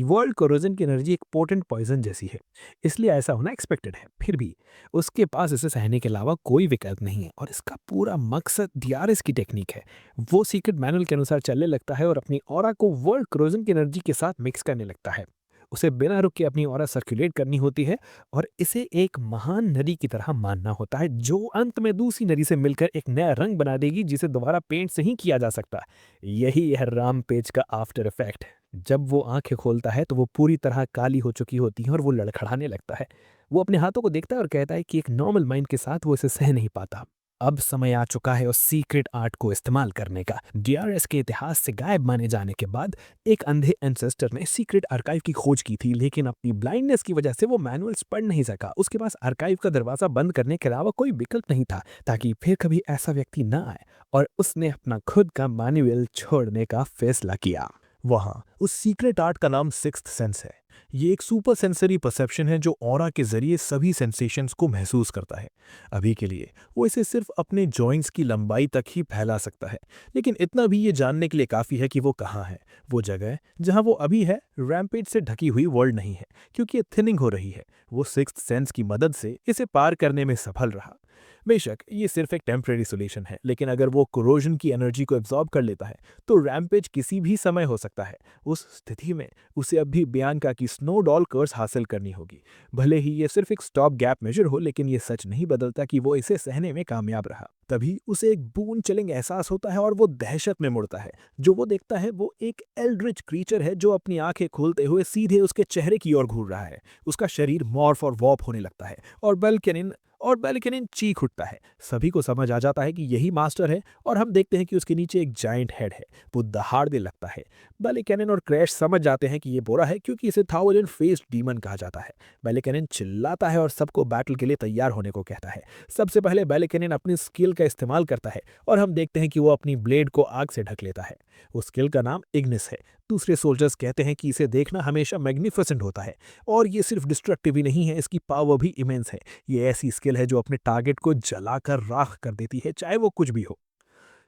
वर्ल्ड कोरोजन की एनर्जी एक पोटेंट पॉइजन जैसी है, इसलिए ऐसा होना एक्सपेक्टेड है। फिर भी उसके पास इसे सहने के अलावा कोई विकल्प नहीं है और इसका पूरा मकसद डीआरएस की टेक्निक है। वो सीक्रेट मैनुअल के अनुसार चलने लगता है और अपनी ऑरा को वर्ल्ड कोरोजन की एनर्जी के साथ मिक्स करने लगता है। उसे बिना रुके अपनी ऑरा सर्कुलेट करनी होती है और इसे एक महान नदी की तरह मानना होता है जो अंत में दूसरी नदी से मिलकर एक नया रंग बना देगी जिसे दोबारा पेंट से ही किया जा सकता। यही है रामपेज का आफ्टर इफेक्ट। जब वो आंखें खोलता है तो वो पूरी तरह काली हो चुकी होती है और वो लड़खड़ाने लगता है। वो अपने हाथों को देखता है और कहता है कि एक नॉर्मल माइंड के साथ वो इसे सह नहीं पाता। अब समय आ चुका है उस सीक्रेट आर्ट को इस्तेमाल करने का। डीआरएस के इतिहास से गायब माने जाने के बाद एक अंधे एंसेस्टर ने सीक्रेट आर्काइव की खोज की थी, लेकिन अपनी ब्लाइंडनेस की वजह से वो मैनुअल्स पढ़ नहीं सका। उसके पास आर्काइव का दरवाजा बंद करने के अलावा कोई विकल्प नहीं था ताकि फिर कभी ऐसा व्यक्ति न आए, और उसने अपना खुद का मैनुअल छोड़ने का फैसला किया। वहाँ उस सीक्रेट आर्ट का नाम सिक्स्थ सेंस है। ये एक सुपर सेंसरी परसेप्शन है जो ऑरा के जरिए सभी सेंसेशंस को महसूस करता है। अभी के लिए वो इसे सिर्फ अपने जॉइंट्स की लंबाई तक ही फैला सकता है, लेकिन इतना भी ये जानने के लिए काफ़ी है कि वो कहाँ है। वो जगह जहाँ वो अभी है रैम्पेज से ढकी हुई वर्ल्ड नहीं है, क्योंकि ये थिनिंग हो रही है। वो सिक्स्थ सेंस की मदद से इसे पार करने में सफल रहा। बेशक ये सिर्फ एक टेम्परेरी सोल्यूशन है, लेकिन अगर वो कोरोजन की एनर्जी को एब्जॉर्ब कर लेता है तो रैम्पेज किसी भी समय हो सकता है। उस स्थिति में उसे अब भी बियांका की स्नो डॉल कर्स हासिल करनी होगी। भले ही ये सिर्फ एक स्टॉप गैप मेजर हो, लेकिन ये सच नहीं बदलता कि वो इसे सहने में कामयाब रहा। तभी उसे एक बून चिलिंग एहसास होता है और वो दहशत में मुड़ता है। जो वो देखता है वो एक एल्ड्रिच क्रीचर है जो अपनी आंखें खोलते हुए सीधे उसके चेहरे की ओर घूर रहा है। उसका शरीर मॉर्फ और वॉप होने लगता है और बेलकेनिन चीख उठता है। सभी को समझ आ जाता है कि यही मास्टर है और हम देखते हैं कि उसके नीचे एक जाइंट हेड है। वो दहाड़ने लगता है। बेलकेनिन और क्रैश समझ जाते हैं कि ये बोरा है क्योंकि इसे थाउजेंड फेस्ड डीमन कहा जाता है। बेलकेनिन चिल्लाता है और सबको बैटल के लिए तैयार होने को कहता है। सबसे पहले बेलकेनिन अपनी स्किल का इस्तेमाल करता है और हम देखते हैं कि वो अपनी ब्लेड को आग से ढक लेता है। उस स्किल का नाम इग्निस है। दूसरे सोल्जर्स कहते हैं कि इसे देखना हमेशा मैग्निफिसेंट होता है और ये सिर्फ डिस्ट्रक्टिव ही नहीं है, इसकी पावर भी इमेंस है। ये ऐसी स्किल है जो अपने टारगेट को जलाकर राख कर देती है, चाहे वो कुछ भी हो।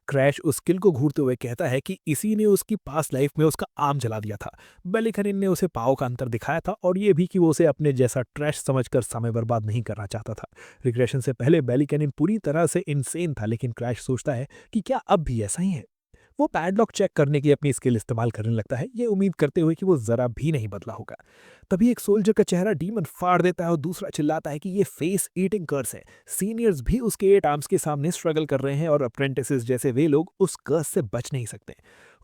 क्रैश उस स्किल को घूरते हुए कहता है कि इसी ने उसकी पास्ट लाइफ में उसका आर्म जला दिया था। बेलिकनिन ने उसे पाव का अंतर दिखाया था और ये भी कि वो उसे अपने जैसा ट्रैश समझकर समय बर्बाद नहीं करना चाहता था। रिग्रेशन से पहले बेलिकनिन पूरी तरह से इनसेन था, लेकिन क्रैश सोचता है कि क्या अब भी ऐसा ही है। वो पैडलॉक चेक करने की अपनी स्किल इस्तेमाल करने लगता है, ये उम्मीद करते हुए कि वो जरा भी नहीं बदला होगा। तभी एक सोल्जर का चेहरा डीमन फाड़ देता है और दूसरा चिल्लाता है कि ये फेस ईटिंग कर्स है। सीनियर्स भी उसके 8 आर्म्स के सामने स्ट्रगल कर रहे हैं और अप्रेंटिसेस जैसे वे लोग उस कर्स से बच नहीं सकते।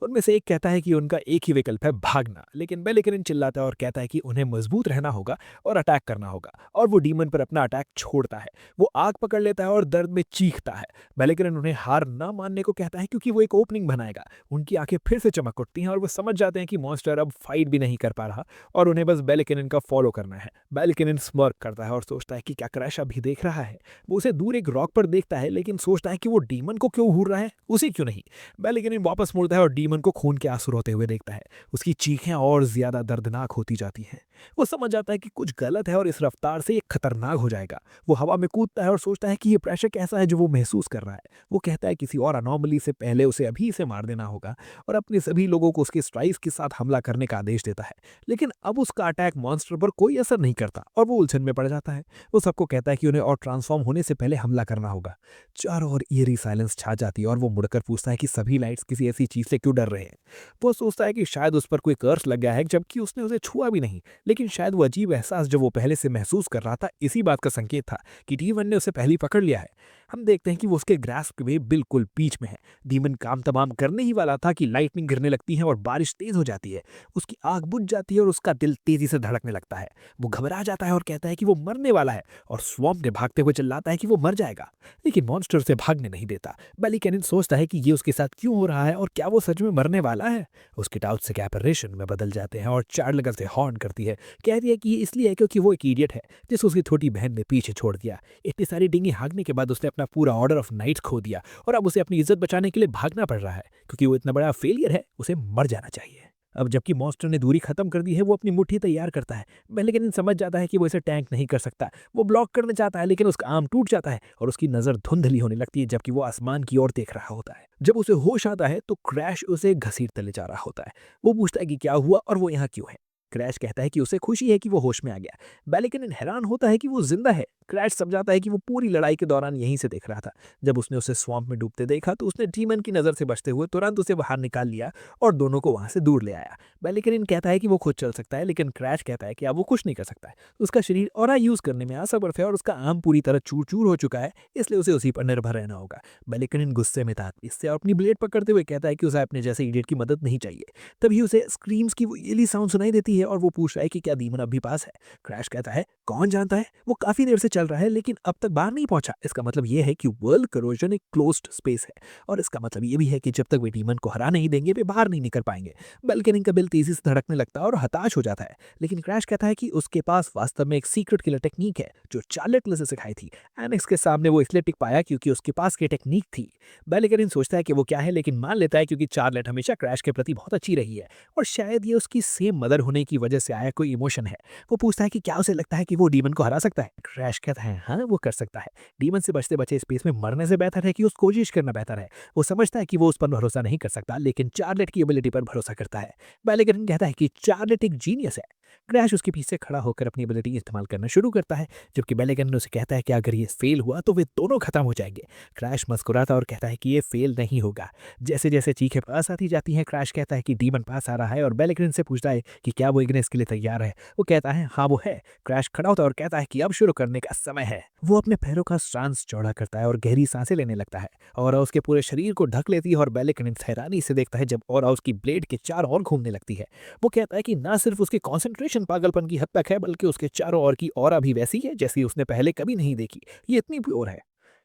उनमें से एक कहता है कि उनका एक ही विकल्प है, भागना, लेकिन बेलिकनिन चिल्लाता है और कहता है कि उन्हें मजबूत रहना होगा और अटैक करना होगा, और वो डीमन पर अपना अटैक छोड़ता है। वो आग पकड़ लेता है और दर्द में चीखता है। बेलिकनिन उन्हें हार न मानने को कहता है क्योंकि वो एक ओपनिंग बनाएगा। उनकी आंखें फिर से चमक उठती हैं और वो समझ जाते हैं कि मॉन्स्टर अब फाइट भी नहीं कर पा रहा और उन्हें बस बेलिकनिन का फॉलो करना है। बेलिकनिन स्मर्क करता है और सोचता है कि क्या क्रैश अभी देख रहा है। वो उसे दूर एक रॉक पर देखता है, लेकिन सोचता है कि वो डीमन को क्यों घूर रहा है, उसे क्यों नहीं। बेलिकनिन वापस मुड़ता है और डीमन को खून के आंसू रोते हुए देखता है। उसकी चीखें और ज्यादा दर्दनाक होती जाती हैं। वो समझ जाता है कि कुछ गलत है और इस रफ्तार से ये खतरनाक हो जाएगा। वो हवा में कूदता है और सोचता है कि ये प्रेशर कैसा है जो वो महसूस कर रहा है। वो कहता है किसी और अनोमली से पहले उसे अभी इसे मार देना होगा और अपने सभी लोगों को उसके स्ट्राइक्स के साथ हमला करने का आदेश देता है। लेकिन अब उसका अटैक मॉन्स्टर पर कोई असर नहीं करता और वो उलझन में पड़ जाता है। वो सबको कहता है कि उन्हें और ट्रांसफॉर्म होने से पहले हमला करना होगा। चारों ओर ईयरी साइलेंस छा जाती है और वो मुड़कर पूछता है कि सभी लाइट्स किसी ऐसी चीज से क्यों डर रहे हैं। वो सोचता है कि शायद उस पर कोई कर्स लग गया है, जबकि उसने उसे छुआ भी नहीं। लेकिन शायद वो अजीब एहसास जो वो पहले से महसूस कर रहा था इसी बात का संकेत था कि डीमन ने उसे पहले पकड़ लिया है। हम देखते हैं कि वो उसके ग्रास्प में बिल्कुल बीच में है। डीमन काम तमाम करने ही वाला था कि लाइटनिंग गिरने लगती है और बारिश तेज हो जाती है। उसकी आंख बुझ जाती है और उसका दिल तेजी से धड़कने लगता है। वो घबरा जाता है और कहता है कि वो मरने वाला है और स्वॉम्प ने भागते हुए चिल्लाता है कि वो मर जाएगा। लेकिन मॉन्स्टर उसे भागने नहीं देता। बैलिकैनिन सोचता है कि ये उसके साथ क्यों हो रहा है और क्या वो सच में मरने वाला है। उसके डाउट से कैपरेशन में बदल जाते हैं और चार्लगन से हॉर्न करती है। कहती है कि ये इसलिए है क्योंकि वो एक इडियट है जिसे उसकी छोटी बहन ने पीछे छोड़ दिया। इतनी सारी डिंगी भागने के बाद उसने अपना पूरा ऑर्डर ऑफ नाइट्स खो दिया और अब उसे अपनी इज्जत बचाने के लिए भागना पड़ रहा है क्योंकि वो इतना बड़ा फेलियर है, उसे मर जाना चाहिए। अब जबकि मॉन्स्टर ने दूरी खत्म कर दी है, वो अपनी मुट्ठी तैयार करता है। लेकिन समझ जाता है कि वो इसे टैंक नहीं कर सकता। वो ब्लॉक करना चाहता है लेकिन उसका आर्म टूट जाता है और उसकी नजर धुंधली होने लगती है जबकि वो आसमान की ओर देख रहा होता है। जब उसे होश आता है तो क्रैश उसे घसीटते ले जा रहा होता है। वो पूछता है कि क्या हुआ और वो यहाँ क्यों है। क्रैश कहता है कि उसे खुशी है कि वो होश में आ गया। बैलिकन हैरान होता है कि वो जिंदा है। क्रैश समझाता है कि वो पूरी लड़ाई के दौरान यहीं से देख रहा था। जब उसने उसे स्वैम्प में डूबते देखा तो उसने डीमन की नजर से बचते हुए तुरंत उसे बाहर निकाल लिया और दोनों को वहां से दूर ले आया। बैलिकन कहता है कि वो खुद चल सकता है लेकिन क्रैश कहता है कि अब वो कुछ नहीं कर सकता है। उसका शरीर ऑरा यूज करने में असमर्थ है और उसका आर्म पूरी तरह चूर चूर हो चुका है, इसलिए उसे उसी पर निर्भर रहना होगा। बैलिकन गुस्से में था इससे और अपनी ब्लेड पकड़ते हुए कहता है कि उसे अपने जैसे इडियट की मदद नहीं चाहिए। तभी उसे स्क्रीम्स की वो येली साउंड सुनाई देती है और वो पूछ रहा है कि क्या डीमन अब भी पास है। क्रैश कहता है कौन जानता है, वो काफी देर से चल रहा है लेकिन अब तक बाहर नहीं पहुंचा। इसका मतलब यह है कि वर्ल्ड करोजन एक क्लोज्ड स्पेस है और इसका मतलब ये भी है कि जब तक वे डीमन को हरा नहीं देंगे वे बाहर नहीं निकल पाएंगे। बैलिकन का बिल तेजी से धड़कने लगता है और हताश हो जाता है। लेकिन क्रैश कहता है कि उसके पास वास्तव में एक सीक्रेट किलर टेक्निक है जो चार्लेट ने उसे सिखाई थी। एनेक्स के सामने वो इसलिए टिक पाया क्योंकि उसके पास ये टेक्निक थी। बैलिकन सोचता है कि वो क्या है लेकिन मान लेता है क्योंकि चार्लेट हमेशा क्रैश के प्रति बहुत अच्छी रही है और शायद ये उसकी सेम मदर होने की वजह से आया कोई इमोशन है। वो पूछता है कि क्या उसे लगता है कि वो डीमन को हरा सकता है। क्रैश कहता है हाँ वो कर सकता है। डीमन से बचते बचे स्पेस में मरने से बेहतर है कि उस कोशिश करना बेहतर है। वो समझता है कि वो उस पर भरोसा नहीं कर सकता लेकिन चार्लेट की एबिलिटी पर भरोसा करता है। बैलिकन कहता है कि चार्लेट एक जीनियस है। क्रैश उसके पीछे खड़ा होकर अपनी एबिलिटी इस्तेमाल करना शुरू करता है जबकि बैलिकन उसे कहता है कि अगर ये फेल हुआ तो वे दोनों खत्म हो जाएंगे। क्रैश मुस्कुराता और कहता है कि ये फेल नहीं होगा। जैसे जैसे चीखें पास आती जाती हैं क्रैश कहता है कि डीमन पास आ रहा है और बैलिकन से पूछता है कि क्या वो इग्निस के लिए तैयार है। वो कहता है हाँ वो है। क्रैश खड़ा होता है और कहता है कि अब शुरू करने का समय है। वो अपने पैरों का स्टांस चौड़ा करता है और गहरी सांसें लेने लगता है और उसके पूरे शरीर को ढक लेती है और बैलिकन हैरानी से देखता है जब और उसकी ब्लेड के चारों ओर घूमने लगती है। वो कहता है कि ना सिर्फ उसकी कंसंट्रेशन पागलपन की हद तक है बल्कि उसके चारों ओर की ऑरा भी वैसी है जैसी उसने पहले कभी नहीं देखी। ये इतनी प्योर है।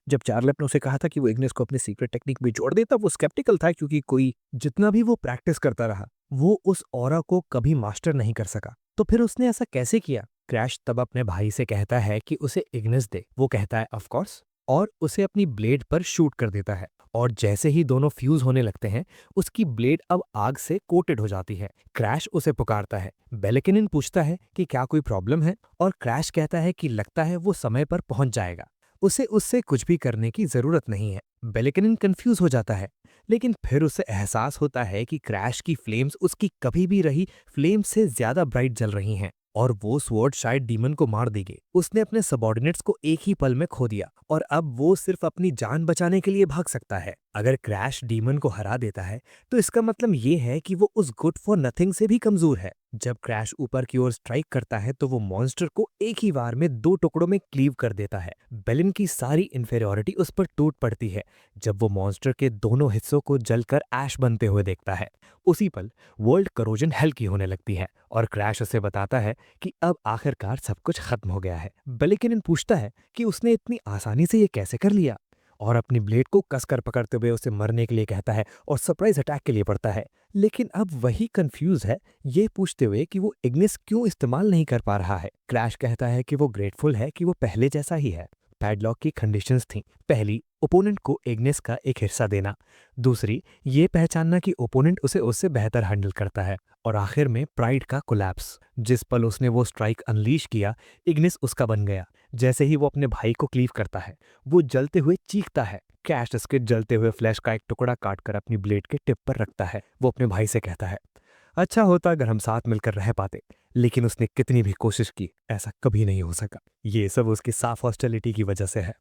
जब चार्लेट ने उसे कहा था कि वो इग्निस को अपनी सीक्रेट टेक्निक में जोड़ देता वो स्केप्टिकल था क्योंकि कोई जितना भी वो प्रैक्टिस करता रहा वो उस ऑरा को कभी मास्टर नहीं कर सका। तो फिर उसने ऐसा कैसे किया। क्रैश तब अपने भाई से कहता है कि उसे इग्निस दे। वो कहता है ऑफ कोर्स और उसे अपनी ब्लेड पर शूट कर देता है और जैसे ही दोनों फ्यूज होने लगते हैं उसकी ब्लेड अब आग से कोटेड हो जाती है। क्रैश उसे पुकारता है। बेलिकनिन पूछता है कि क्या कोई प्रॉब्लम है और क्रैश कहता है कि लगता है वो समय पर पहुंच जाएगा, उसे उससे कुछ भी करने की जरूरत नहीं है। बेलिकनिन कंफ्यूज हो जाता है लेकिन फिर उसे एहसास होता है कि क्रैश की फ्लेम्स उसकी कभी भी रही फ्लेम से ज्यादा ब्राइट जल रही हैं और वो स्वॉर्ड शायद डीमन को मार देगी। उसने अपने सबॉर्डिनेट्स को एक ही पल में खो दिया और अब वो सिर्फ अपनी जान बचाने के लिए भाग सकता है। अगर क्रैश डीमन को हरा देता है तो इसका मतलब ये है कि वो उस गुड फॉर नथिंग से भी कमजोर है। जब क्रैश ऊपर की ओर स्ट्राइक करता है तो वो मॉन्स्टर को एक ही बार में 2 टुकड़ों में क्लीव कर देता है। बेलिन की सारी इन्फेरियोरिटी उस पर टूट पड़ती है जब वो मॉन्स्टर के दोनों हिस्सों को जलकर ऐश बनते हुए देखता है। उसी पल वर्ल्ड करोजन हल्की होने लगती है और क्रैश उसे बताता है कि अब आखिरकार सब कुछ खत्म हो गया है। बेलिकनिन पूछता है कि उसने इतनी आसानी से ये कैसे कर लिया और अपनी ब्लेड को कसकर पकड़ते हुए उसे मरने के लिए कहता है और सरप्राइज अटैक के लिए पड़ता है। लेकिन अब वही कंफ्यूज है ये पूछते हुए कि वो इग्निस क्यों इस्तेमाल नहीं कर पा रहा है। क्रैश कहता है कि वो ग्रेटफुल है कि वो पहले जैसा ही है। पैडलॉक की कंडीशंस थीं। पहली, ओपोनेंट को इग्निस का एक हिस्सा देना। दूसरी, ये पहचानना कि ओपोनेंट उसे उससे बेहतर हैंडल करता है। और आखिर में प्राइड का कोलैप्स। जिस पल उसने वो स्ट्राइक अनलीश किया इग्निस उसका बन गया। जैसे ही वो अपने भाई को क्लीव करता है वो जलते हुए चीखता है। क्रैश उसके जलते हुए फ्लैश का एक टुकड़ा काटकर अपनी ब्लेड के टिप पर रखता है। वो अपने भाई से कहता है अच्छा होता अगर हम साथ मिलकर रह पाते, लेकिन उसने कितनी भी कोशिश की ऐसा कभी नहीं हो सका। ये सब उसकी साफ हॉस्टिलिटी की वजह से है।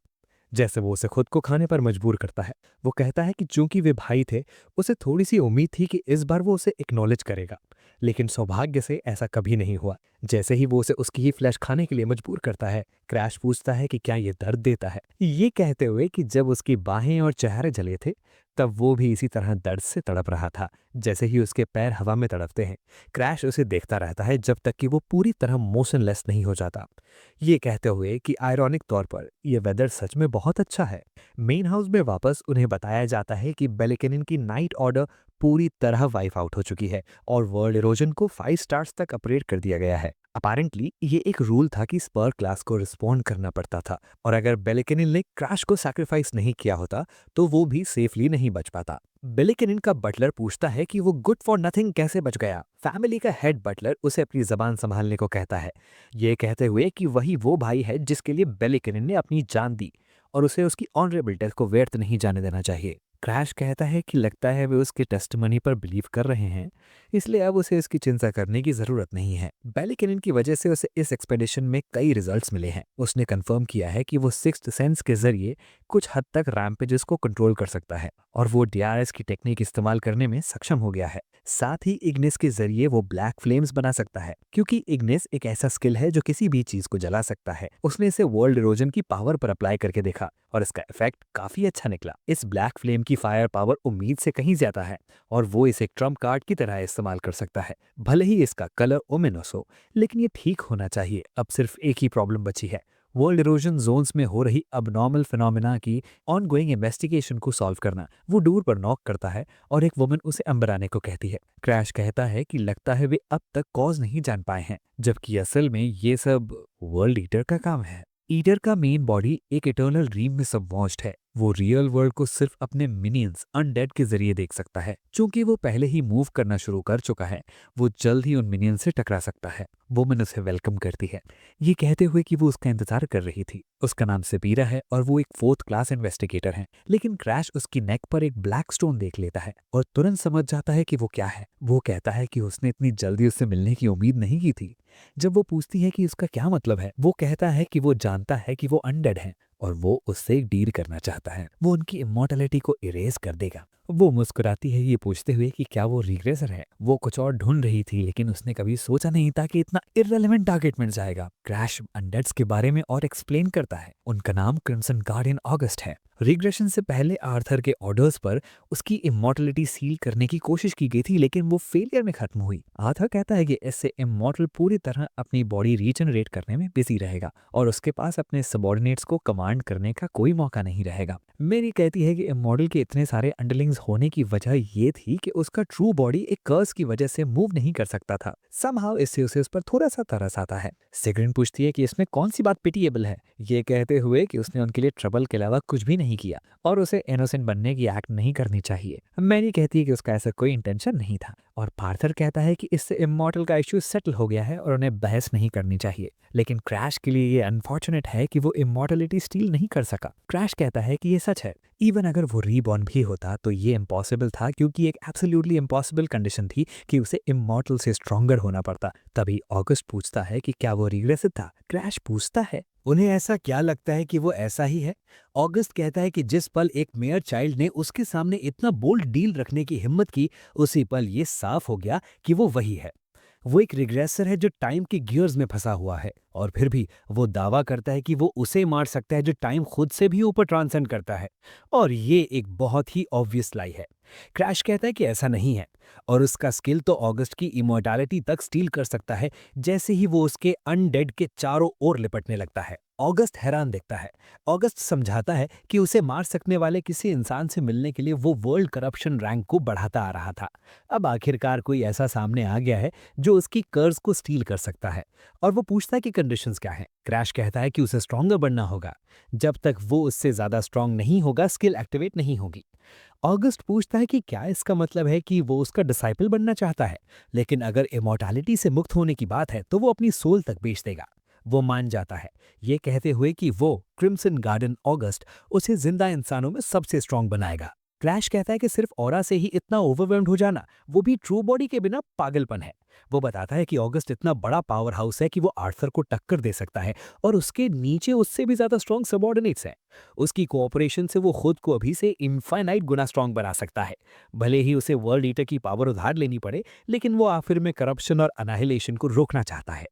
जैसे वो उसे खुद को खाने पर मजबूर करता है। वो कहता है कि चूंकि वे भाई थे उसे थोड़ी सी उम्मीद थी कि इस बार वो उसे एक्नॉलेज करेगा, लेकिन सौभाग्य से ऐसा कभी नहीं हुआ। जैसे ही वो उसे उसकी ही फ्लैश खाने के लिए मजबूर करता है, क्रैश पूछता है कि क्या ये दर्द देता है, ये कहते हुए कि जब उसकी बाहें और चेहरे जले थे तब वो भी इसी तरह दर्द से तड़प रहा था जैसे ही उसके पैर हवा में तड़पते हैं। क्रैश उसे देखता रहता है जब तक कि वो पूरी तरह मोशनलेस नहीं हो जाता, ये कहते हुए कि आयरॉनिक तौर पर यह वेदर सच में बहुत अच्छा है। मेन हाउस में वापस उन्हें बताया जाता है कि बेलिकनिन की नाइट ऑर्डर पूरी तरह वाइफ आउट हो चुकी है और वर्ल्ड इरोजन को 5 स्टार्स तक अपग्रेड कर दिया गया है। अपेरेंटली ये एक रूल था कि स्पर क्लास को रिस्पॉन्ड करना पड़ता था और अगर बेलिकनिन ने क्रैश को सैक्रिफाइस नहीं किया होता तो वो भी सेफली नहीं बच पाता। बेलिकनिन का बटलर पूछता है कि वो गुड फॉर नथिंग कैसे बच गया। फैमिली का हेड बटलर उसे अपनी जबान संभालने को कहता है, ये कहते हुए कि वही वो भाई है जिसके लिए बेलिकनिन ने अपनी जान दी और उसे उसकी ऑनरेबल डेथ को व्यर्थ नहीं जाने देना चाहिए। क्रैश कहता है कि लगता है वे उसके टेस्टमनी पर बिलीव कर रहे हैं, इसलिए अब उसे इसकी चिंता करने की जरूरत नहीं है। बेलिकनिन की वजह से उसे इस एक्सपेडिशन में कई रिजल्ट्स मिले हैं। उसने कंफर्म किया है कि वो सिक्स्थ सेंस के जरिए कुछ हद तक रैम्पेजेस को कंट्रोल कर सकता है और वो डीआरएस की टेक्निक इस्तेमाल करने में सक्षम हो गया है। साथ ही इग्निस के जरिए वो ब्लैक फ्लेम्स बना सकता है क्योंकि इग्निस एक ऐसा स्किल है जो किसी भी चीज को जला सकता है। उसने इसे वर्ल्ड इरोजन की पावर पर अप्लाई करके देखा और इसका इफेक्ट काफी अच्छा निकला। इस ब्लैक फ्लेम की फायर पावर उम्मीद से कहीं ज्यादा है और वो इसे ट्रम्प कार्ड की तरह इस्तेमाल कर सकता है। भले ही इसका कलर ओमिनस हो, लेकिन ये ठीक होना चाहिए। अब सिर्फ एक ही प्रॉब्लम बची है, वर्ल्ड इरोजन जोन्स में हो रही अबनॉर्मल फिनोमिना की ऑनगोइंग इन्वेस्टिगेशन को सॉल्व करना। वो डोर पर नॉक करता है और एक वुमन उसे अंदर आने को कहती है। क्रैश कहता है कि लगता है वे अब तक कॉज नहीं जान पाए हैं, जबकि असल में ये सब वर्ल्ड ईटर का काम है। ईटर का मेन बॉडी एक इटर्नल ड्रीम में सबमर्ज्ड है। वो रियल वर्ल्ड को सिर्फ अपने मिनियंस अनडेड के जरिए देख सकता है। चूंकि वो पहले ही मूव करना शुरू कर चुका है, वो जल्द ही उन मिनियंस से टकरा सकता है। वुमन उसे वेलकम करती है, ये कहते हुए कि वो उसका इंतजार कर रही थी। उसका नाम सबीरा है और वो एक 4th क्लास इन्वेस्टिगेटर है। लेकिन क्रैश उसकी नेक पर एक ब्लैक स्टोन देख लेता है और तुरंत समझ जाता है कि वो क्या है। वो कहता है कि उसने इतनी जल्दी उससे मिलने की उम्मीद नहीं की थी। जब वो पूछती है कि उसका क्या मतलब है, वो कहता है कि वो जानता है कि वो अनडेड है और वो उससे डील करना चाहता है। वो उनकी इमॉर्टलिटी को इरेज कर देगा। वो मुस्कुराती है ये पूछते हुए कि क्या वो रिग्रेसर है। वो कुछ और ढूंढ रही थी लेकिन उसने कभी सोचा नहीं था कि इतना इररेलेवेंट टारगेट मिल जाएगा। क्रैश अनडेड्स के बारे में और एक्सप्लेन करता है। उनका नाम क्रिम्सन गार्डियन ऑगस्ट है। रिग्रेशन से पहले आर्थर के ऑर्डर्स पर उसकी इमॉर्टलिटी सील करने की कोशिश की गई थी लेकिन वो फेलियर में खत्म हुई। आर्थर कहता है कि इससे इमॉर्टल पूरी तरह अपनी बॉडी रीजनरेट करने में बिजी रहेगा और उसके पास अपने सबॉर्डिनेट्स को कमांड करने का कोई मौका नहीं रहेगा। मेरी कहती है कि इमॉर्टल के इतने सारे अंडरलिंग्स होने की वजह ये थी कि उसका ट्रू बॉडी एक कर्स की वजह से मूव नहीं कर सकता था। समहाउ इससे उसे उस पर थोड़ा सा तरस आता है। सिग्रिन पूछती है कि इसमें कौन सी बात पिटिएबल है, ये कहते हुए कि उसने उनके लिए ट्रबल के अलावा कुछ भी नहीं किया और उसे इनोसेंट बनने की एक्ट नहीं करनी चाहिए। मैरी कहती है कि उसका ऐसा कोई इंटेंशन नहीं था और पार्थर कहता है कि इससे इमॉर्टल का इश्यू सेटल हो गया है और उन्हें बहस नहीं करनी चाहिए। लेकिन क्रैश के लिए ये अनफॉर्चुनेट है कि वो इमॉर्टलिटी स्टील नहीं कर सका। क्रैश कहता है कि ये सच है, इवन अगर वो रीबॉर्न भी होता तो ये इम्पॉसिबल था क्योंकि एक एब्सोल्युटली इम्पॉसिबल कंडीशन थी कि उसे इमॉर्टल से स्ट्रॉन्गर होना पड़ता। तभी ऑगस्ट पूछता है कि क्या वो रिग्रेसिव था। क्रैश पूछता है उन्हें ऐसा क्या लगता है कि वो ऐसा ही है। ऑगस्ट कहता है कि जिस पल एक मेयर चाइल्ड ने उसके सामने इतना बोल्ड डील रखने की हिम्मत की, उसी पल ये साफ हो गया कि वो वही है। वो एक रिग्रेसर है जो टाइम के गियर्स में फंसा हुआ है और फिर भी वो दावा करता है कि वो उसे मार सकता है जो टाइम खुद से भी ऊपर ट्रांसेंड करता है। और ये एक बहुत ही ऑब्वियस लाई है। क्रैश कहता है कि ऐसा नहीं है और उसका स्किल तो ऑगस्ट की इमॉर्टैलिटी तक स्टील कर सकता है जैसे ही वो उसके अनडेड के चारों ओर लिपटने लगता है। ऑगस्ट हैरान दिखता है। ऑगस्ट समझाता है कि उसे मार सकने वाले किसी इंसान से मिलने के लिए वो वर्ल्ड करप्शन रैंक को बढ़ाता आ रहा था। अब आखिरकार कोई ऐसा सामने आ गया है जो उसकी कर्ज को स्टील कर सकता है और वो पूछता है कि कंडीशंस क्या हैं। क्रैश कहता है कि उसे स्ट्रॉन्गर बनना होगा। जब तक वो उससे ज्यादा स्ट्रांग नहीं होगा, स्किल एक्टिवेट नहीं होगी। ऑगस्ट पूछता है कि क्या इसका मतलब है कि वो उसका डिसाइपल बनना चाहता है, लेकिन अगर इमॉर्टैलिटी से मुक्त होने की बात है तो वो अपनी सोल तक बेच देगा। वो मान जाता है, ये कहते हुए कि वो क्रिम्सन गार्डन ऑगस्ट उसे जिंदा इंसानों में सबसे स्ट्रांग बनाएगा। क्रैश कहता है कि सिर्फ ऑरा से ही इतना ओवरवेल्म्ड हो जाना, वो भी ट्रू बॉडी के बिना, पागलपन है। वो बताता है कि ऑगस्ट इतना बड़ा पावर हाउस है कि वो आर्थर को टक्कर दे सकता है और उसके नीचे उससे भी ज्यादा स्ट्रॉन्ग सबॉर्डिनेट्स हैं। उसकी कोऑपरेशन से वो खुद को अभी से इनफाइनाइट गुना स्ट्रॉन्ग बना सकता है। भले ही उसे वर्ल्ड ईटर की पावर उधार लेनी पड़े, लेकिन वो आखिर में करप्शन और अनाहिलेशन को रोकना चाहता है।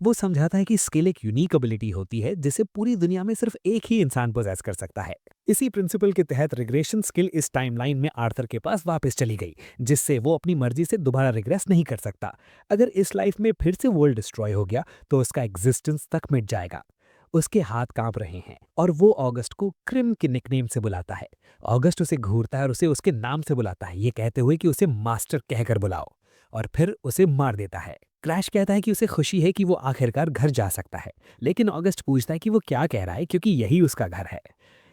वो समझाता है कि स्किल एक यूनिक एबिलिटी होती है जिसे पूरी दुनिया में सिर्फ एक ही इंसान पोजेस कर सकता है। इसी प्रिंसिपल के तहत रिग्रेशन स्किल इस टाइमलाइन में आर्थर के पास वापस चली गई, जिससे वो अपनी मर्जी से दोबारा रिग्रेस नहीं कर सकता। अगर इस लाइफ में फिर से वर्ल्ड डिस्ट्रॉय हो गया तो उसका एग्जिस्टेंस तक मिट जाएगा। उसके हाथ कांप रहे हैं और वो ऑगस्ट को क्रिम के निकनेम से बुलाता है। ऑगस्ट उसे घूरता है और उसे उसके नाम से बुलाता है, ये कहते हुए कि उसे मास्टर कहकर बुलाओ, और फिर उसे मार देता है। क्रैश कहता है कि उसे खुशी है कि वो आखिरकार घर जा सकता है, लेकिन ऑगस्ट पूछता है कि वो क्या कह रहा है, क्योंकि यही उसका घर है।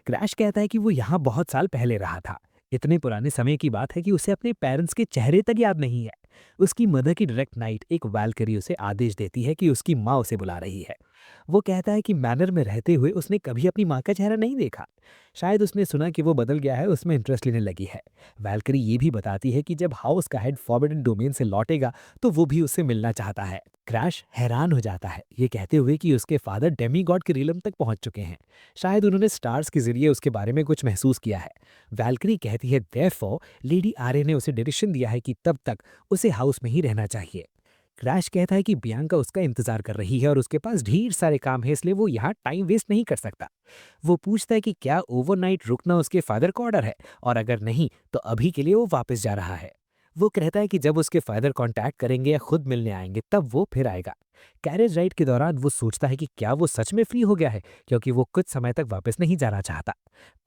क्रैश कहता है कि वो यहाँ बहुत साल पहले रहा था। इतने पुराने समय की बात है कि उसे अपने पेरेंट्स के चेहरे तक याद नहीं है। उसकी मदर की डायरेक्ट नाइट एक वैल्करी उसे आदेश देती है कि उसकी माँ उसे बुला रही है। वो कहता है कि मैनर में रहते हुए उसने कभी अपनी माँ का चेहरा नहीं देखा। शायद उसने सुना कि वो बदल गया है, उसमें इंटरेस्ट लेने लगी है। वैल्करी ये भी बताती है कि जब हाउस का हेड फॉरबिडन डोमेन से लौटेगा तो वो भी उससे मिलना चाहता है। क्रैश हैरान हो जाता है, ये कहते हुए कि उसके फादर डेमी गॉड के रिलम तक पहुंच चुके हैं। शायद उन्होंने स्टार्स के जरिए उसके बारे में कुछ महसूस किया है। वैल्करी कहती है देयरफॉर लेडी आर्य ने उसे डिरेक्शन दिया है कि तब तक उसे हाउस में ही रहना चाहिए। क्रैश कहता है कि बियांका उसका इंतजार कर रही है और उसके पास ढेर सारे काम है, इसलिए वो यहाँ टाइम वेस्ट नहीं कर सकता। वो पूछता है कि क्या ओवरनाइट रुकना उसके फादर का ऑर्डर है, और अगर नहीं तो अभी के लिए वो वापस जा रहा है। वो कहता है कि जब उसके फादर कांटेक्ट करेंगे या खुद मिलने आएंगे तब वो फिर आएगा। कैरेज राइड के दौरान वो सोचता है कि क्या वो सच में फ्री हो गया है, क्योंकि वो कुछ समय तक वापस नहीं जाना चाहता।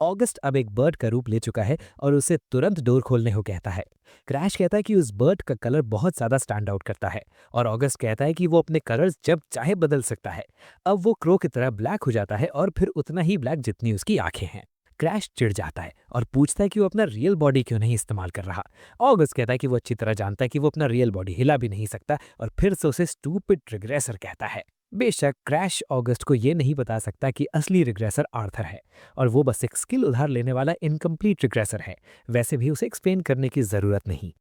ऑगस्ट अब एक बर्ड का रूप ले चुका है और उसे तुरंत डोर खोलने को कहता है। क्रैश कहता है कि उस बर्ड का कलर बहुत ज्यादा स्टैंड आउट करता है, और ऑगस्ट कहता है कि वो अपने कलर्स जब चाहे बदल सकता है। अब वो क्रो की तरह ब्लैक हो जाता है और फिर उतना ही ब्लैक जितनी उसकी आंखें हैं। क्रैश चिढ़ जाता है और पूछता है कि वो अपना रियल बॉडी क्यों नहीं इस्तेमाल कर रहा। ऑगस्ट कहता है कि वो अच्छी तरह जानता है कि वो अपना रियल बॉडी हिला भी नहीं सकता, और फिर से उसे स्टूपिड रिग्रेसर कहता है। बेशक क्रैश ऑगस्ट को ये नहीं बता सकता कि असली रिग्रेसर आर्थर है, और वो बस एक स्किल उधार लेने वाला इनकम्प्लीट रिग्रेसर है। वैसे भी उसे एक्सप्लेन करने की जरूरत नहीं।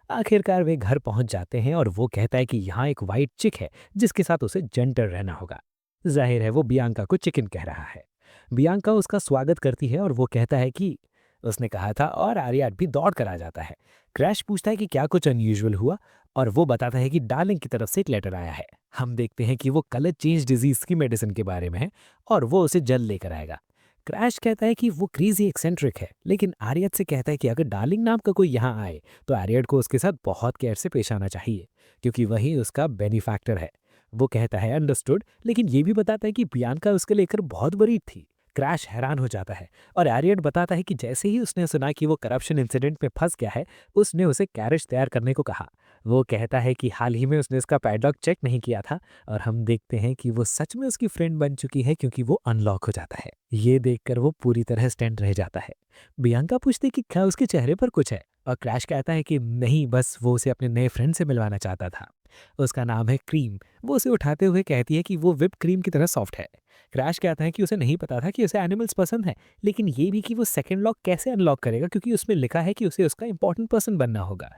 आखिरकार वे घर पहुंच जाते हैं और वो कहता है कि यहाँ एक वाइट चिक है जिसके साथ उसे जेंटल रहना होगा। जाहिर है वो बियांका को चिकन कह रहा है। बियांका उसका स्वागत करती है और वो कहता है कि उसने कहा था, और आर्याट भी दौड़ कर आ जाता है। क्रैश पूछता है कि क्या कुछ अनयूजुअल हुआ, और वो बताता है कि डार्लिंग की तरफ से एक लेटर आया है। हम देखते हैं कि वो कलर चेंज डिजीज की मेडिसिन के बारे में है और वो उसे जल्द लेकर आएगा। क्रैश कहता है कि वो क्रेजी एक्सेंट्रिक है, लेकिन आर्यत से कहता है कि अगर डार्लिंग नाम का कोई यहाँ आए तो आर्यट को उसके साथ बहुत केयर से पेश आना चाहिए, क्योंकि वही उसका बेनिफैक्टर है। वो कहता है अंडरस्टूड, लेकिन ये भी बताता है कि बियांका उसके लेकर बहुत वरीड थी। क्रैश हैरान हो जाता है और आर्यट बताता है कि जैसे ही उसने सुना कि वो करप्शन इंसिडेंट में फंस गया है, उसने उसे कैरेज तैयार करने को कहा। वो कहता है कि हाल ही में उसने उसका पैडलॉक चेक नहीं किया था, और हम देखते हैं कि वो सच में उसकी फ्रेंड बन चुकी है, क्योंकि वो अनलॉक हो जाता है। ये देखकर वो पूरी तरह स्टैंड रह जाता है। बियांका पूछती कि क्या उसके चेहरे पर कुछ है, और क्रैश कहता है कि नहीं, बस वो उसे अपने नए फ्रेंड से मिलवाना चाहता था। उसका नाम है क्रीम। वो उसे उठाते हुए कहती है कि वो विप क्रीम की तरह सॉफ्ट है। क्रैश कहता है कि उसे नहीं पता था कि उसे एनिमल्स पसंद है, लेकिन ये भी कि वो सेकंड लॉक कैसे अनलॉक करेगा, क्योंकि उसमें लिखा है कि उसे उसका इंपॉर्टेंट पर्सन बनना होगा।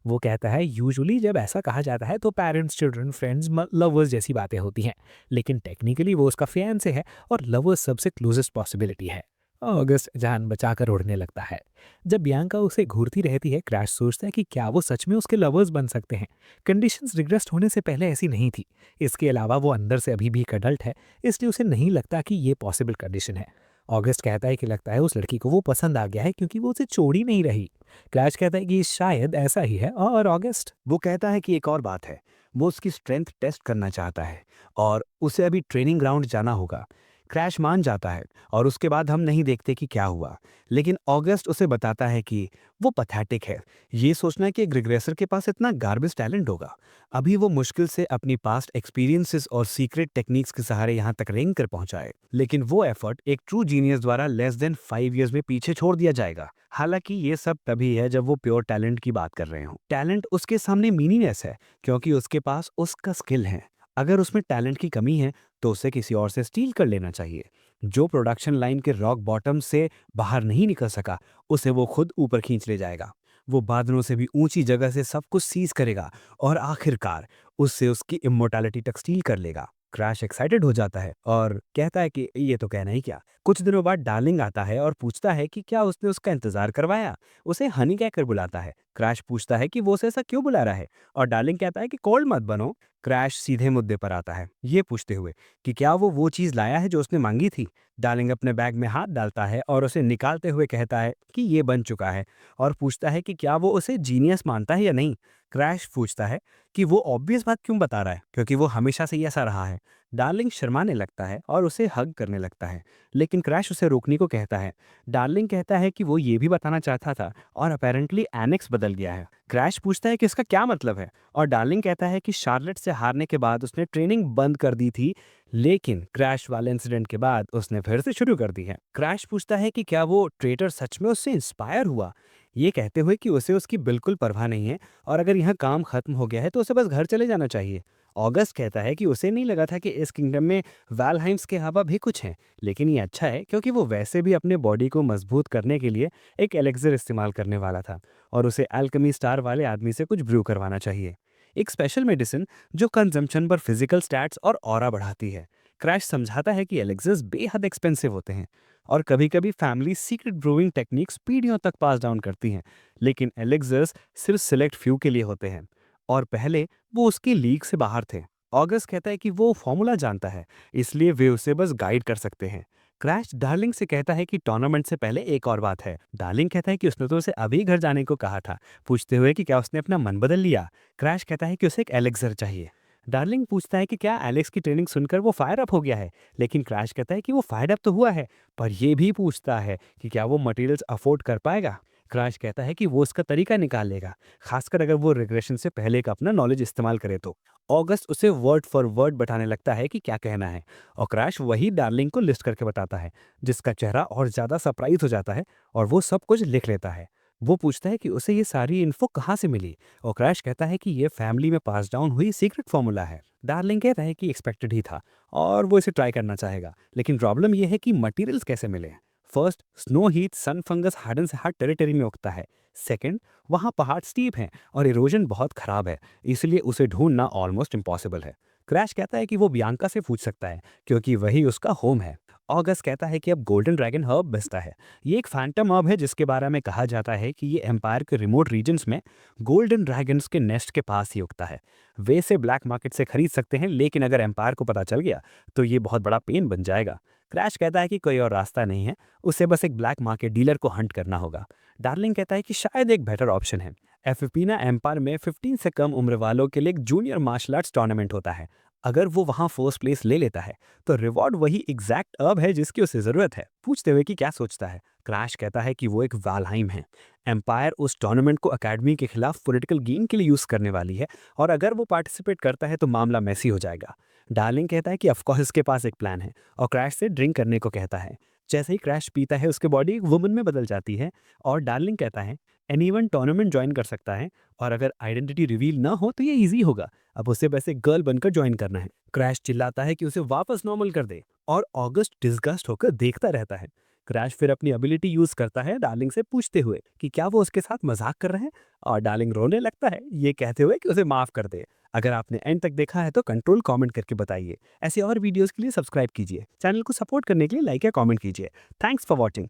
वो कहता है यूजुअली जब ऐसा कहा जाता है तो पेरेंट्स, चिल्ड्रन, फ्रेंड्स, लवर्स जैसी बातें होती हैं, लेकिन टेक्निकली वो उसका फियांसे है और लवर्स सबसे क्लोजेस्ट पॉसिबिलिटी है। ऑगस्ट जान बचाकर उड़ने लगता है। जब बियांका उसे घूरती रहती है, क्रैश सोचता है कि क्या वो सच में उसके लवर्स बन सकते हैं। कंडीशंस रिग्रेस्ट होने से पहले ऐसी नहीं थी। इसके अलावा वो अंदर से अभी भी एक अडल्ट है, इसलिए उसे नहीं लगता कि ये पॉसिबल कंडीशन है। ऑगस्ट कहता है कि लगता है उस लड़की को वो पसंद आ गया है, क्योंकि वो उसे छोड़ ही नहीं रही। क्रैश कहता है कि शायद ऐसा ही है, और ऑगस्ट वो कहता है कि एक और बात है, वो उसकी स्ट्रेंथ टेस्ट करना चाहता है और उसे अभी ट्रेनिंग ग्राउंड जाना होगा। क्रैश मान जाता है और उसके बाद हम नहीं देखते कि क्या हुआ, लेकिन ऑगस्ट उसे बताता है कि वो पैथेटिक है। ये सोचना कि एक रिग्रेसर के पास इतना गार्बेज टैलेंट होगा। अभी वो मुश्किल से अपनी पास्ट एक्सपीरियंसेस और सीक्रेट टेक्निक्स के सहारे यहाँ तक रेंग कर पहुंचाए, लेकिन वो एफर्ट एक ट्रू जीनियस द्वारा लेस देन 5 इयर्स में पीछे छोड़ दिया जाएगा। हालांकि ये सब तभी है जब वो प्योर टैलेंट की बात कर रहे हो। टैलेंट उसके सामने मीनिंगलेस है, क्योंकि उसके पास उसका स्किल है। अगर उसमें टैलेंट की कमी है तो उसे किसी और से स्टील कर लेना चाहिए। जो प्रोडक्शन लाइन के रॉक बॉटम से बाहर नहीं निकल सका, उसे वो खुद ऊपर खींच ले जाएगा। वो बादलों से भी ऊंची जगह से सब कुछ सीज करेगा और आखिरकार उससे उसकी इमोर्टैलिटी तक स्टील कर लेगा। क्रैश एक्साइटेड हो जाता है और कहता है कि ये तो कहना ही क्या। कुछ दिनों बाद डार्लिंग आता है और पूछता है कि क्या उसने उसका इंतजार करवाया। उसे हनी कहकर बुलाता है। क्रैश पूछता है कि वो उसे ऐसा क्यों बुला रहा है और डार्लिंग कहता है कि कोल्ड मत बनो। क्रैश सीधे मुद्दे पर आता है, ये पूछते हुए कि क्या वो चीज़ लाया है जो उसने मांगी थी। डार्लिंग अपने बैग में हाथ डालता है और उसे निकालते हुए कहता है कि ये बन चुका है और पूछता है कि क्या वो उसे जीनियस मानता है या नहीं। क्रैश पूछता है कि वो ऑब्वियस बात क्यों बता रहा है, क्योंकि वो हमेशा से ही ऐसा रहा है। डार्लिंग शर्माने लगता है और उसे हग करने लगता है, लेकिन क्रैश उसे रोकने को कहता है। डार्लिंग कहता है कि वो ये भी बताना चाहता था और अपेरेंटली एनेक्स बदल गया है। क्रैश पूछता है कि इसका क्या मतलब है और डार्लिंग कहता है कि शार्लेट से हारने के बाद उसने ट्रेनिंग बंद कर दी थी, लेकिन क्रैश वाले इंसिडेंट के बाद उसने फिर से शुरू कर दी है। क्रैश पूछता है कि क्या वो ट्रेटर सच में उससे इंस्पायर हुआ, ये कहते हुए कि उसे उसकी बिल्कुल परवाह नहीं है और अगर यहाँ काम खत्म हो गया है तो उसे बस घर चले जाना चाहिए। ऑगस्ट कहता है कि उसे नहीं लगा था कि इस किंगडम में वैलहाइम्स के अलावा भी कुछ हैं, लेकिन ये अच्छा है क्योंकि वो वैसे भी अपने बॉडी को मजबूत करने के लिए एक एलेक्सर इस्तेमाल करने वाला था और उसे अल्केमी स्टार वाले आदमी से कुछ ब्रू करवाना चाहिए, एक स्पेशल मेडिसिन जो कंजम्पशन पर फिजिकल स्टैट्स और ऑरा बढ़ाती है। क्रैश समझाता है कि एलेक्सर्स बेहद एक्सपेंसिव होते हैं और कभी-कभी फैमिली सीक्रेट ब्रूइंग टेक्निक्स पीढ़ियों तक पास डाउन करती हैं, लेकिन एलेक्सर्स सिर्फ सिलेक्ट फ्यू के लिए होते हैं और पहले वो उसकी लीग से बाहर थे। ऑगस्ट कहता है कि वो फॉर्मूला जानता है, इसलिए वे उसे बस गाइड कर सकते हैं। क्रैश डार्लिंग से कहता है कि टूर्नामेंट से पहले एक और बात है। डार्लिंग कहता है कि उसने तो उसे अभी घर जाने को कहा था, पूछते हुए कि क्या उसने अपना मन बदल लिया। क्रैश कहता है कि उसे एक एलेक्सर चाहिए। डार्लिंग पूछता है कि क्या एलेक्स की ट्रेनिंग सुनकर वो फायर अप हो गया है, लेकिन क्रैश कहता है कि वो फायर अप तो हुआ है, पर ये भी पूछता है कि क्या वो मटेरियल्स अफोर्ड कर पाएगा। क्रैश कहता है कि वो उसका तरीका निकाल लेगा, खासकर अगर वो रिग्रेशन से पहले का अपना नॉलेज इस्तेमाल करे तो। ऑगस्ट उसे वर्ड फॉर वर्ड बताने लगता है कि क्या कहना है और क्रैश वही डार्लिंग को लिस्ट करके बताता है, जिसका चेहरा और ज़्यादा सरप्राइज हो जाता है और वो सब कुछ लिख लेता है। वो पूछता है कि उसे ये सारी इन्फो कहाँ से मिली और क्रैश कहता है कि ये फैमिली में पास डाउन हुई सीक्रेट फॉर्मूला है। डार्लिंग कहता है कि एक्सपेक्टेड ही था और वो इसे ट्राई करना चाहेगा, लेकिन प्रॉब्लम यह है कि मटेरियल्स कैसे मिले। फर्स्ट, स्नो हीट सन फंगस हार्डन से हार्ड टेरिटरी में उगता है। सेकंड, वहाँ पहाड़ स्टीप हैं और इरोजन बहुत खराब है, इसलिए उसे ढूंढना ऑलमोस्ट इम्पॉसिबल है। क्रैश कहता है कि वो बियांका से पूछ सकता है क्योंकि वही उसका होम है। ऑगस्ट कहता है कि अब गोल्डन ड्रैगन हर्ब बेचता है। ये एक फैंटम हर्ब है जिसके बारे में कहा जाता है कि ये एम्पायर के रिमोट रीजन्स में गोल्डन ड्रैगन्स के नेस्ट के पास ही उगता है। वे इसे ब्लैक मार्केट से खरीद सकते हैं, लेकिन अगर एम्पायर को पता चल गया तो ये बहुत बड़ा पेन बन जाएगा। क्रैश कहता है कि कोई और रास्ता नहीं है, उसे बस एक ब्लैक मार्केट डीलर को हंट करना होगा। डार्लिंग कहता है कि शायद एक बेटर ऑप्शन है। एफिपीना एम्पायर में 15 से कम उम्र वालों के लिए एक जूनियर मार्शल आर्ट्स टूर्नामेंट होता है। अगर वो वहाँ फर्स्ट प्लेस ले लेता है तो रिवॉर्ड वही एग्जैक्ट अर्ब है जिसकी उसे जरूरत है। पूछते हुए कि क्या सोचता है, क्रैश कहता है कि वो एक वालहाइम है। एम्पायर उस टूर्नामेंट को एकेडमी के खिलाफ पॉलिटिकल गेन के लिए यूज करने वाली है और अगर वो पार्टिसिपेट करता है तो मामला मैसी हो जाएगा। डार्लिंग कहता है कि ऑफकोर्स इसके पास एक प्लान है और क्रैश से ड्रिंक करने को कहता है। जैसे ही क्रैश पीता है उसकी बॉडी एक वुमन में बदल जाती है और डार्लिंग कहता है एनीवन टूर्नामेंट ज्वाइन कर सकता है और अगर आइडेंटिटी रिवील ना हो तो ये इजी होगा, अब उसे बस एक गर्ल बनकर ज्वाइन करना है। क्रैश चिल्लाता है कि उसे वापस नॉर्मल कर दे और ऑगस्ट डिस्गस्ट होकर देखता रहता है। क्रैश फिर अपनी एबिलिटी यूज करता है डार्लिंग से पूछते हुए कि क्या वो उसके साथ मजाक कर रहे हैं और डार्लिंग रोने लगता है, ये कहते हुए कि उसे माफ कर दे। अगर आपने एंड तक देखा है तो कंट्रोल कमेंट करके बताइए। ऐसे और वीडियोस के लिए सब्सक्राइब कीजिए, चैनल को सपोर्ट करने के लिए लाइक या कमेंट कीजिए। Thanks for watching.